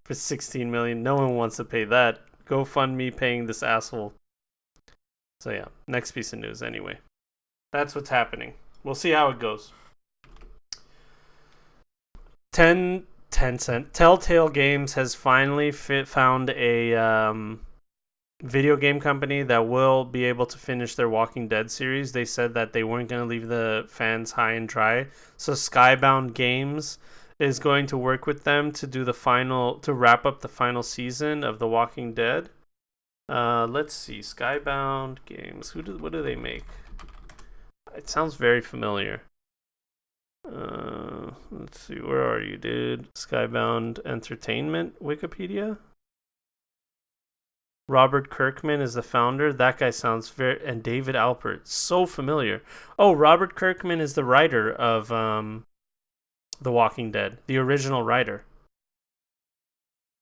for 16 million. No one wants to pay that. GoFundMe paying this asshole. So yeah, next piece of news anyway. That's what's happening. We'll see how it goes. Tencent Telltale Games has finally found a video game company that will be able to finish their Walking Dead series. They said that they weren't going to leave the fans high and dry. So Skybound Games is going to work with them to wrap up the final season of The Walking Dead. Let's see, Skybound Games. What do they make? It sounds very familiar. Let's see, where are you, dude? Skybound Entertainment, Wikipedia. Robert Kirkman is the founder. That guy sounds and David Alpert, so familiar. Oh, Robert Kirkman is the writer of The Walking Dead, the original writer,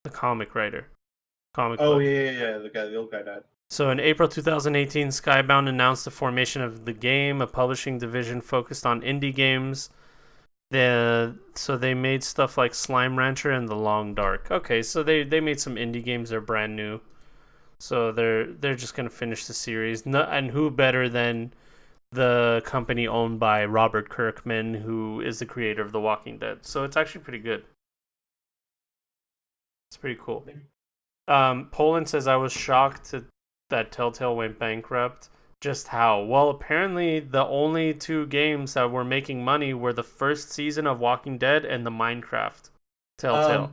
the comic writer. Yeah. The old guy died. So in April 2018, Skybound announced the formation of the game, a publishing division focused on indie games. So they made stuff like Slime Rancher and The Long Dark. Okay, so they made some indie games. They're brand new. So they're just gonna finish the series. And who better than the company owned by Robert Kirkman, who is the creator of The Walking Dead? So it's actually pretty good. It's pretty cool. Poland says, I was shocked that Telltale went bankrupt. Just how? Well, apparently the only 2 games that were making money were the first season of Walking Dead and the Minecraft Telltale.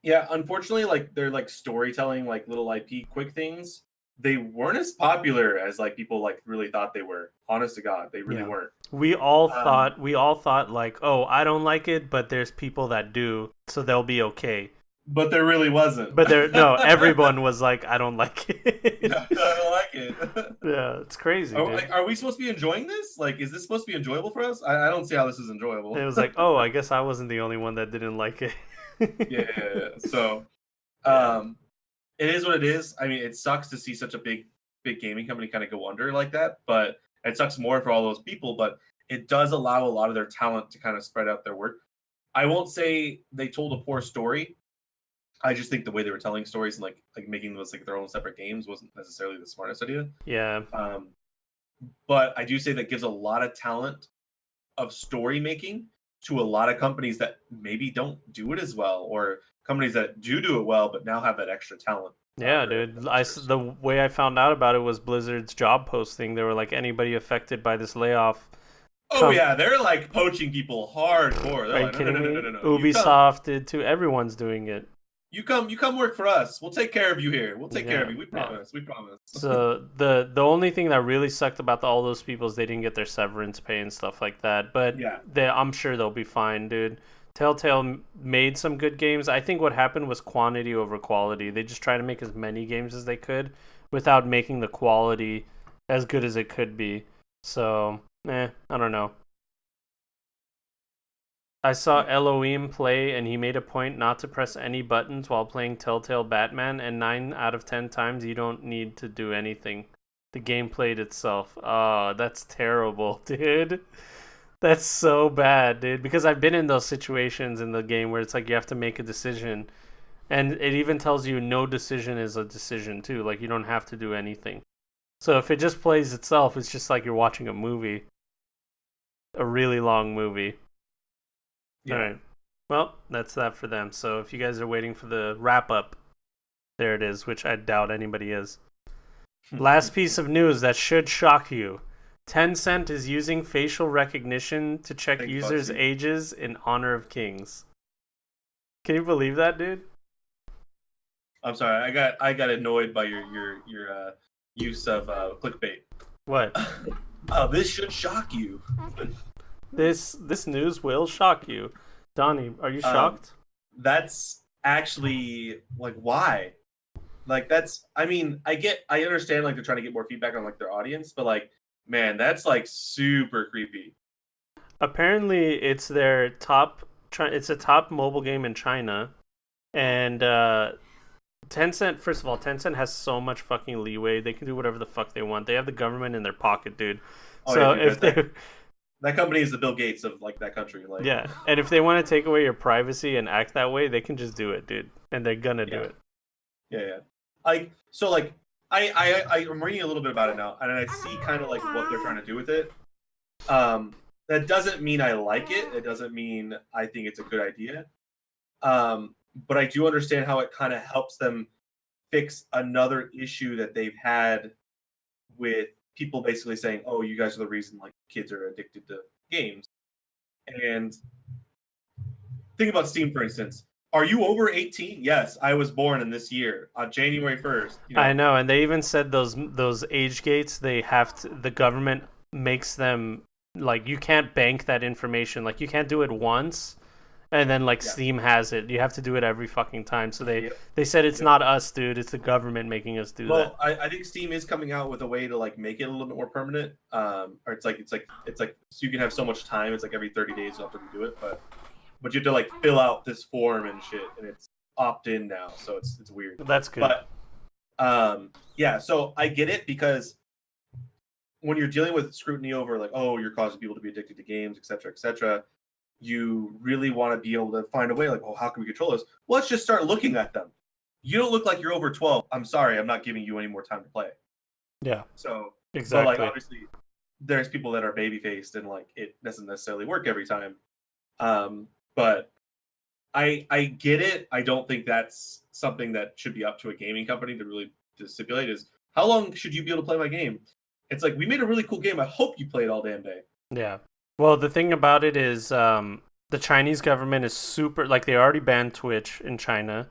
Yeah, unfortunately, like they're like storytelling, like little IP quick things. They weren't as popular as like people like really thought they were. Honest to God, they really Yeah. weren't. We all Um, thought like, oh, I don't like it, but there's people that do, so they'll be okay. but there really wasn't. But there, no, everyone was like, I don't like No, it. I don't like it. Yeah, it's crazy, dude. Are we supposed to be enjoying this? Like, is this supposed to be enjoyable for us? I don't see how this is enjoyable. It was like, oh, I guess I wasn't the only one that didn't like it. Yeah. So, Yeah. um, it is what it is. I mean, it sucks to see such a big gaming company kind of go under like that, but it sucks more for all those people. But it does allow a lot of their talent to kind of spread out their work. I won't say they told a poor story. I just think the way they were telling stories and like making those like their own separate games wasn't necessarily the smartest idea. Yeah. Um, but I do say that gives a lot of talent of story making to a lot of companies that maybe don't do it as well, or companies that do it well but now have that extra talent. Yeah, For dude. features. The way I found out about it was Blizzard's job posting. They were like, anybody affected by this layoff, Oh come. yeah, they're like poaching people hardcore. Are They're you like, no, no, kidding no, no, me? no, no, no. Ubisoft did too. Everyone's doing it. You come work for us. We'll take care of you here. We'll take care of Yeah, you. We yeah. promise. We promise. So the only thing that really sucked about all those people is they didn't get their severance pay and stuff like that. But Yeah. I'm sure they'll be fine, dude. Telltale made some good games. I think what happened was quantity over quality. They just tried to make as many games as they could without making the quality as good as it could be. So, I don't know. I saw Elohim play, and he made a point not to press any buttons while playing Telltale Batman, and 9 out of 10 times you don't need to do anything. The game played itself. Oh, that's terrible, dude. That's so bad, dude. Because I've been in those situations in the game where it's like you have to make a decision, and it even tells you no decision is a decision, too. Like, you don't have to do anything. So if it just plays itself, it's just like you're watching a movie. A really long movie. Yeah. All right. Well, that's that for them. So if you guys are waiting for the wrap up, there it is, which I doubt anybody is. Last piece of news that should shock you. Tencent is using facial recognition to check Thanks, users' Bugsy. ages in Honor of Kings. Can you believe that, dude? I'm sorry. I got annoyed by your use of clickbait. What? Oh, this should shock you. This news will shock you. Donnie, are you shocked? That's actually like why? Like that's I mean, I understand like they're trying to get more feedback on like their audience, but like man, that's like super creepy. Apparently, it's their top. It's a top mobile game in China, and Tencent. First of all, Tencent has so much fucking leeway. They can do whatever the fuck they want. They have the government in their pocket, dude. Oh So yeah, dude, if they, that company is the Bill Gates of like that country. Like yeah, and if they want to take away your privacy and act that way, they can just do it, dude. And they're gonna do it. Yeah. Like so like I'm reading a little bit about it now, and I see kind of like what they're trying to do with it. That doesn't mean I like it. It doesn't mean I think it's a good idea. But I do understand how it kind of helps them fix another issue that they've had with people basically saying, "Oh, you guys are the reason like kids are addicted to games." And think about Steam, for instance. Are you over 18? Yes, I was born in this year on January 1st. You know, I know, and they even said those age gates. They have to. The government makes them like you can't bank that information. Like you can't do it once, and then like Yeah. Steam has it. You have to do it every fucking time. So Yep. they said it's Yep. not us, dude. It's the government making us do that. Well, I think Steam is coming out with a way to like make it a little bit more permanent. Or it's like so you can have so much time. It's like every 30 days you have to redo it, but you have to like fill out this form and shit, and it's opt in now, so it's weird. That's good. But yeah, so I get it because when you're dealing with scrutiny over like, oh, you're causing people to be addicted to games, etc., you really want to be able to find a way like, oh, how can we control this? Well, let's just start looking at them. You don't look like you're over 12. I'm sorry, I'm not giving you any more time to play. Yeah, So, exactly. but like obviously, there's people that are baby faced and like it doesn't necessarily work every time. But I get it. I don't think that's something that should be up to a gaming company to really to stipulate. Is how long should you be able to play my game? It's like we made a really cool game. I hope you play it all damn day. Yeah. Well, the thing about it is, the Chinese government is super, like, they already banned Twitch in China.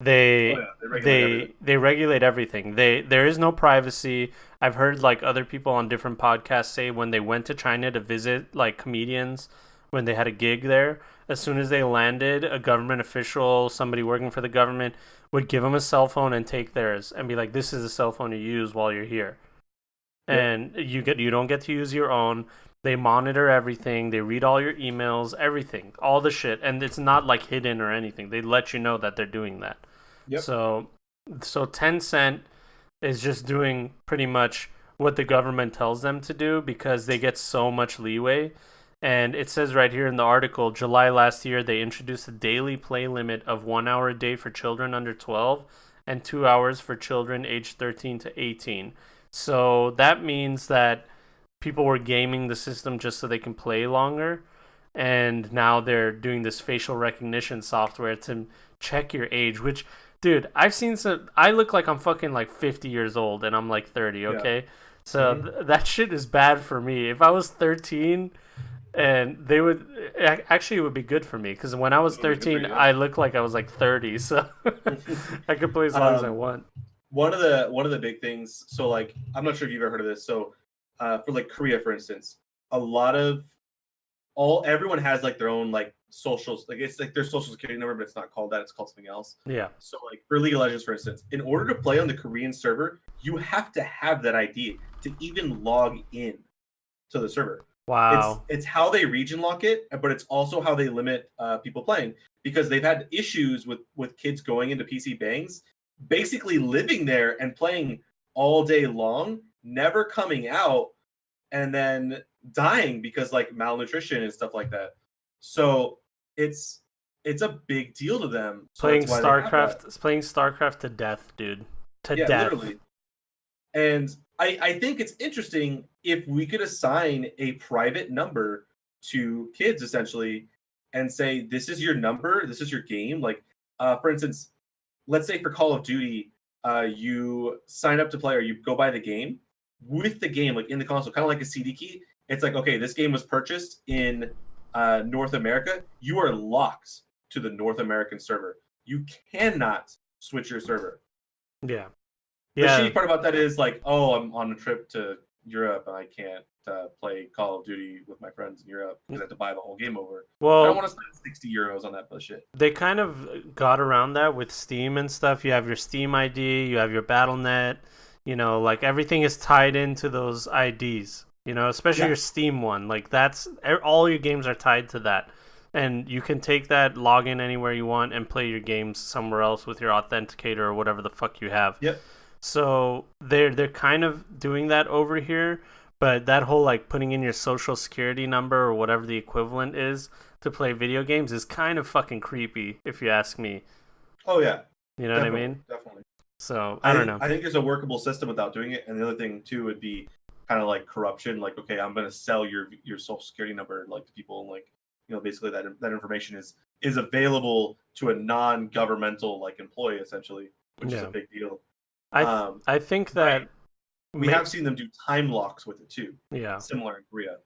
They Oh yeah, they regulate everything. they regulate everything. There is no privacy. I've heard like other people on different podcasts say when they went to China to visit like comedians when they had a gig there, as soon as they landed, a government official, somebody working for the government would give them a cell phone and take theirs and be like, "This is a cell phone you use while you're here." Yep. And you don't get to use your own. They monitor everything. They read all your emails, everything, all the shit, and it's not like hidden or anything. They let you know that they're doing that. Yep. So Tencent is just doing pretty much what the government tells them to do because they get so much leeway. And it says right here in the article, July last year, they introduced a daily play limit of 1 hour a day for children under 12 and 2 hours for children aged 13 to 18. So that means that people were gaming the system just so they can play longer. And now they're doing this facial recognition software to check your age, which, dude, I've seen some. I look like I'm fucking like 50 years old and I'm like 30, okay? Yeah. So that shit is bad for me. If I was 13 and they would, actually, it would be good for me because when I was 13, I looked like I was like 30, so I could play as long as I want. One of the big things. So like, I'm not sure if you've ever heard of this. So for like Korea, for instance, a lot of everyone has like their own like socials, like it's like their social security number, but it's not called that, it's called something else. Yeah. So like for League of Legends, for instance, in order to play on the Korean server, you have to have that ID to even log in to the server. Wow. It's how they region lock it, but it's also how they limit people playing, because they've had issues with kids going into PC bangs, basically living there and playing all day long, never coming out, and then dying because like malnutrition and stuff like that. So it's a big deal to them. So Playing that's why they have that. StarCraft, playing StarCraft to death, dude. To Yeah, death. literally. And I think it's interesting if we could assign a private number to kids essentially and say, this is your number, this is your game. Like, for instance, let's say for Call of Duty, you sign up to play or you go buy the game. With the game, like in the console, kind of like a CD key, it's like, okay, this game was purchased in North America. You are locked to the North American server. You cannot switch your server. Yeah. The Yeah. shitty part about that is like, oh, I'm on a trip to Europe and I can't play Call of Duty with my friends in Europe because I have to buy the whole game over. I don't Well, want to spend 60 euros on that bullshit. they kind of got around that with Steam and stuff. You have your Steam ID, you have your BattleNet, like everything is tied into those IDs, especially Yeah. your Steam one. Like that's all your games are tied to that. And you can take that, log in anywhere you want, and play your games somewhere else with your authenticator or whatever the fuck you have. Yep. So they're kind of doing that over here, but that whole like putting in your social security number or whatever the equivalent is to play video games is kind of fucking creepy, if you ask me. Oh yeah. You know what I mean? Definitely. So I don't know. I think there's a workable system without doing it. And the other thing too would be kind of like corruption. Like, okay, I'm gonna sell your social security number like to people, and like, basically that information is available to a non-governmental like employee essentially, which is a big deal. I think that we have seen them do time locks with it too. Yeah. Similar in Korea.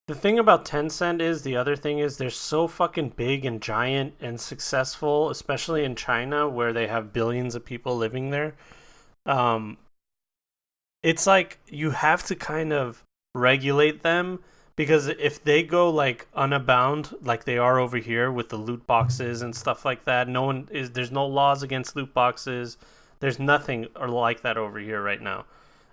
The thing about Tencent is, the other thing is, they're so fucking big and giant and successful, especially in China where they have billions of people living there. It's like you have to kind of regulate them, because if they go like unabound like they are over here with the loot boxes and stuff like that, there's no laws against loot boxes. There's nothing or like that over here right now.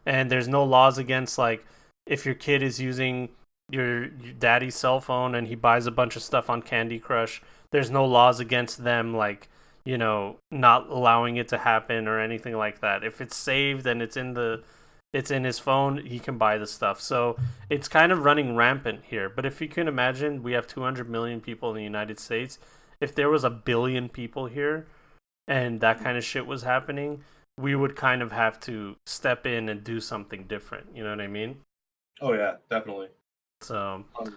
And there's no laws against, like, if your kid is using your daddy's cell phone and he buys a bunch of stuff on Candy Crush, there's no laws against them, like, not allowing it to happen or anything like that. If it's saved and it's in his phone, he can buy the stuff. So it's kind of running rampant here. But if you can imagine, we have 200 million people in the United States. If there was a billion people here and that kind of shit was happening, we would kind of have to step in and do something different. You know what I mean? Oh yeah, definitely. So 100%.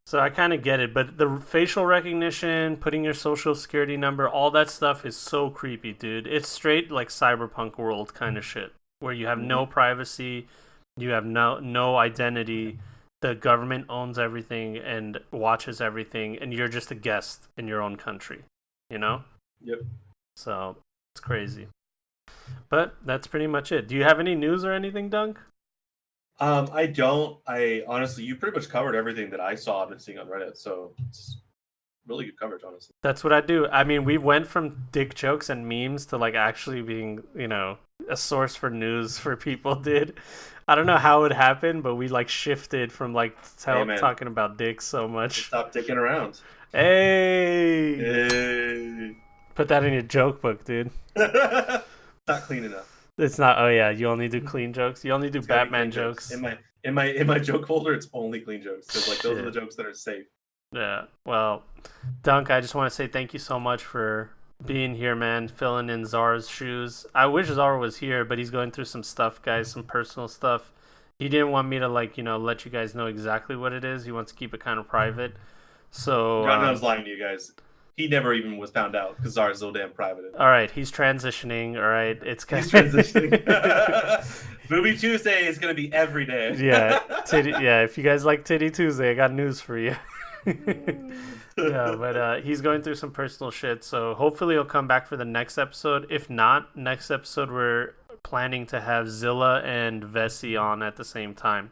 So I kind of get it, but the facial recognition, putting your social security number, all that stuff is so creepy, dude. It's straight like cyberpunk world kind of shit, where you have no privacy, you have no identity, the government owns everything and watches everything, and you're just a guest in your own country, you know? Yep. So it's crazy. But that's pretty much it. Do you have any news or anything, Dunk? I don't. I honestly, you pretty much covered everything that I saw and been seeing on Reddit, so it's really good coverage, honestly. That's what I do. I mean, we went from dick jokes and memes to like actually being, a source for news for people, dude. I don't know how it happened, but we like shifted from like Man. talking about dicks so much. Stop dicking around. Hey! Hey. Put that in your joke book, dude. Not clean enough. It's not. Oh yeah, you only do clean jokes. You only do It's gotta be Batman clean jokes. In my joke folder. It's only clean jokes because like those are the jokes that are safe. Yeah. Well, Dunk, I just want to say thank you so much for being here, man. Filling in Zara's shoes. I wish Zara was here, but he's going through some stuff, guys. Some personal stuff. He didn't want me to let you guys know exactly what it is. He wants to keep it kind of private. So John was lying to you guys. He never even was found out because Zara's so damn private. All right, he's transitioning. All right, it's he's transitioning. Booby Tuesday is gonna be every day. Yeah, yeah. If you guys like Titty Tuesday, I got news for you. Yeah, but he's going through some personal shit, so hopefully he'll come back for the next episode. If not, next episode we're planning to have Zilla and Vessi on at the same time,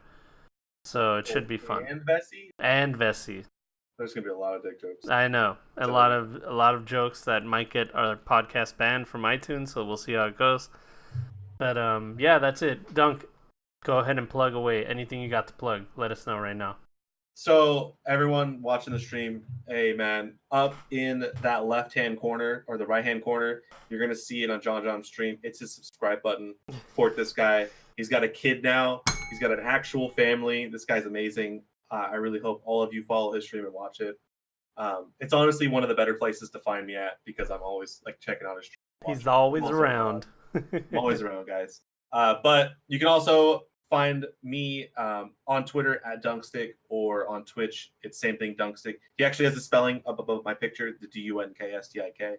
so it should be fun. And Vessi. There's gonna be a lot of dick jokes. I know a lot of jokes that might get our podcast banned from iTunes, so we'll see how it goes. But yeah, that's it. Dunk, go ahead and plug away. Anything you got to plug, let us know right now. So everyone watching the stream, hey man, up in that left-hand corner or the right-hand corner, you're gonna see it on John's stream. It's his subscribe button. Support this guy. He's got a kid now. He's got an actual family. This guy's amazing. I really hope all of you follow his stream and watch it. It's honestly one of the better places to find me at because I'm always like checking out his stream. He's always around. Always around, guys. But you can also find me on Twitter at Dunkstik or on Twitch. It's same thing, Dunkstik. He actually has the spelling up above my picture, the DUNKSTIK.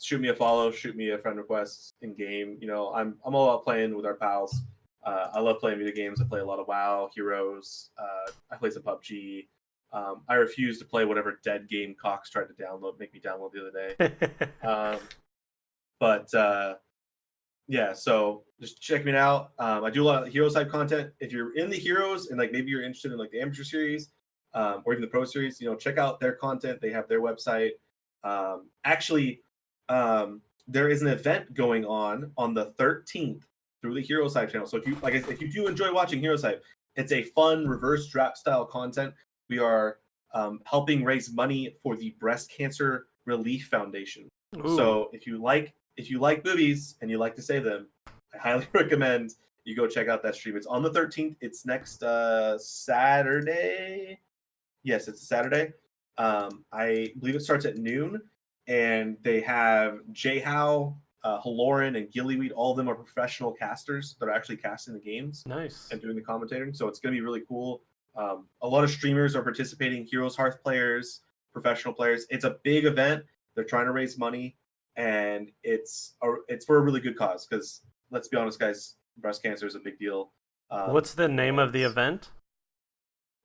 Shoot me a follow, shoot me a friend request in game. I'm all about playing with our pals. I love playing video games. I play a lot of WoW, Heroes. I play some PUBG. I refuse to play whatever dead game Cox tried to make me download the other day. Yeah, so just check me out. I do a lot of Heroes type content. If you're in the Heroes and like maybe you're interested in like the Amateur series or even the Pro series, check out their content. They have their website. There is an event going on the 13th through the Heroes Hype channel. So if you do enjoy watching Heroes Hype, it's a fun reverse draft style content. We are helping raise money for the Breast Cancer Relief Foundation. Ooh. So if you like boobies and you like to save them, I highly recommend you go check out that stream. It's on the 13th. It's next Saturday. Yes, it's a Saturday. I believe it starts at noon, and they have J-How, Haloran, and Gillyweed. All of them are professional casters that are actually casting the games. Nice. And doing the commentating. So it's going to be really cool. A lot of streamers are participating, Heroes Hearth players, professional players. It's a big event. They're trying to raise money, and it's for a really good cause because, let's be honest, guys, breast cancer is a big deal. What's the name of the event?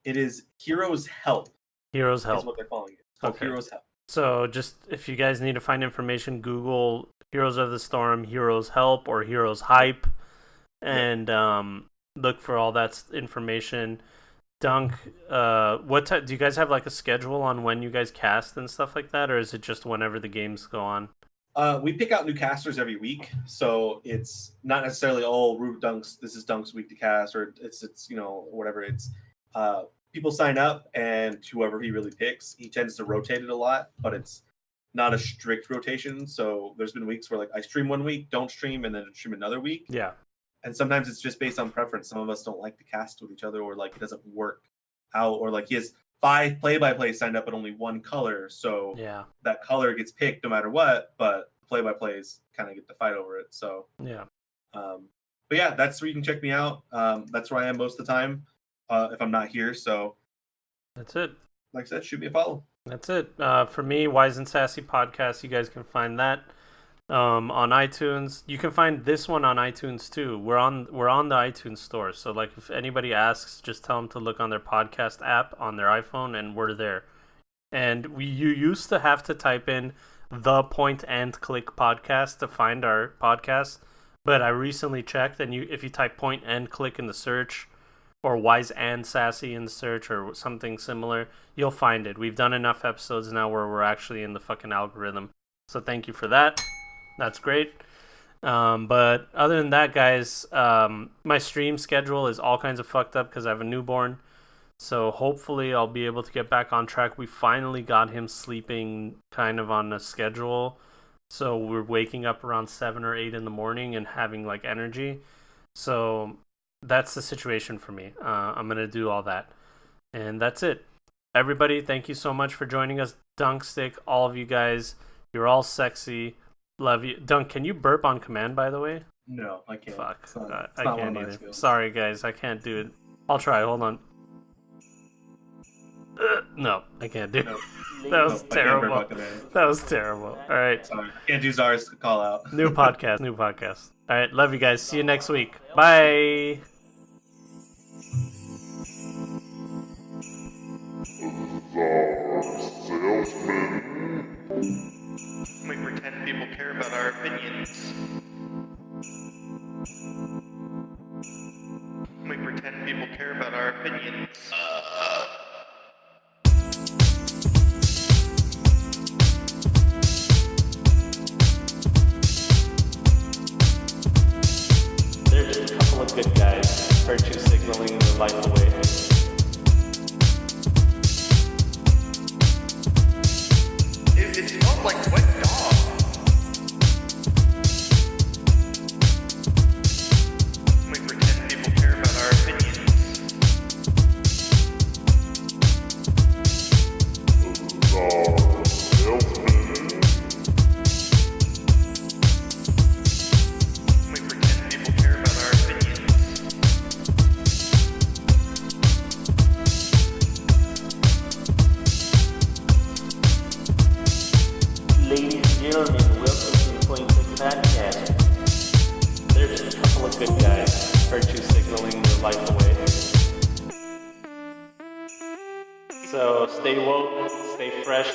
It is Heroes Help. Heroes Help. That's what they're calling it. It's called Okay. Heroes Help. So just if you guys need to find information, Google Heroes of the Storm, Heroes Help, or Heroes Hype, and look for all that information. Dunk, do you guys have like a schedule on when you guys cast and stuff like that, or is it just whenever the games go on? We pick out new casters every week, so it's not necessarily all Root Dunks. This is Dunk's week to cast, or it's whatever. It's people sign up, and whoever he really picks, he tends to rotate it a lot, but it's not a strict rotation. So there's been weeks where like I stream one week, don't stream, and then stream another week. Yeah. And sometimes it's just based on preference. Some of us don't like to cast with each other, or like it doesn't work out, or like he has 5 play-by-play signed up but only 1 color, so yeah, that color gets picked no matter what, but play-by-plays kind of get to fight over it. So yeah. But yeah, that's where you can check me out. That's where I am most of the time if I'm not here. So that's it. Like I said, shoot me a follow. That's it. For me, Wise and Sassy Podcast, you guys can find that on iTunes. You can find this one on iTunes too. We're on the iTunes store. So like if anybody asks, just tell them to look on their podcast app on their iPhone, and we're there. And you used to have to type in the Point and Click podcast to find our podcast, but I recently checked, and if you type Point and Click in the search, or Wise and Sassy in the search, or something similar, you'll find it. We've done enough episodes now where we're actually in the fucking algorithm. So thank you for that. That's great. But other than that, guys, my stream schedule is all kinds of fucked up because I have a newborn. So hopefully I'll be able to get back on track. We finally got him sleeping kind of on a schedule. So we're waking up around 7 or 8 in the morning and having like energy. So that's the situation for me. I'm going to do all that. And that's it. Everybody, thank you so much for joining us. Dunkstik, all of you guys. You're all sexy. Love you. Dunk, can you burp on command, by the way? No, I can't. Fuck. It's not I one of can't my either. skills. Sorry, guys. I can't do it. I'll try. Hold on. No, I can't do it. Nope. That was Nope, I can't burp terrible. on command. That was terrible. All right. Sorry. Can't do Czar's call out. New podcast. New podcast. All right. Love you guys. See you next week. Bye. We pretend people care about our opinions. We pretend people care about our opinions. They're just a couple of good guys. Virtue signaling their life away. It smells like wet dog. We pretend people care about our opinions. We pretend people care about our opinions. Ladies and gentlemen, welcome to the Point Click Podcast. They're just a couple of good guys. Virtue signaling their life away. So stay woke, stay fresh,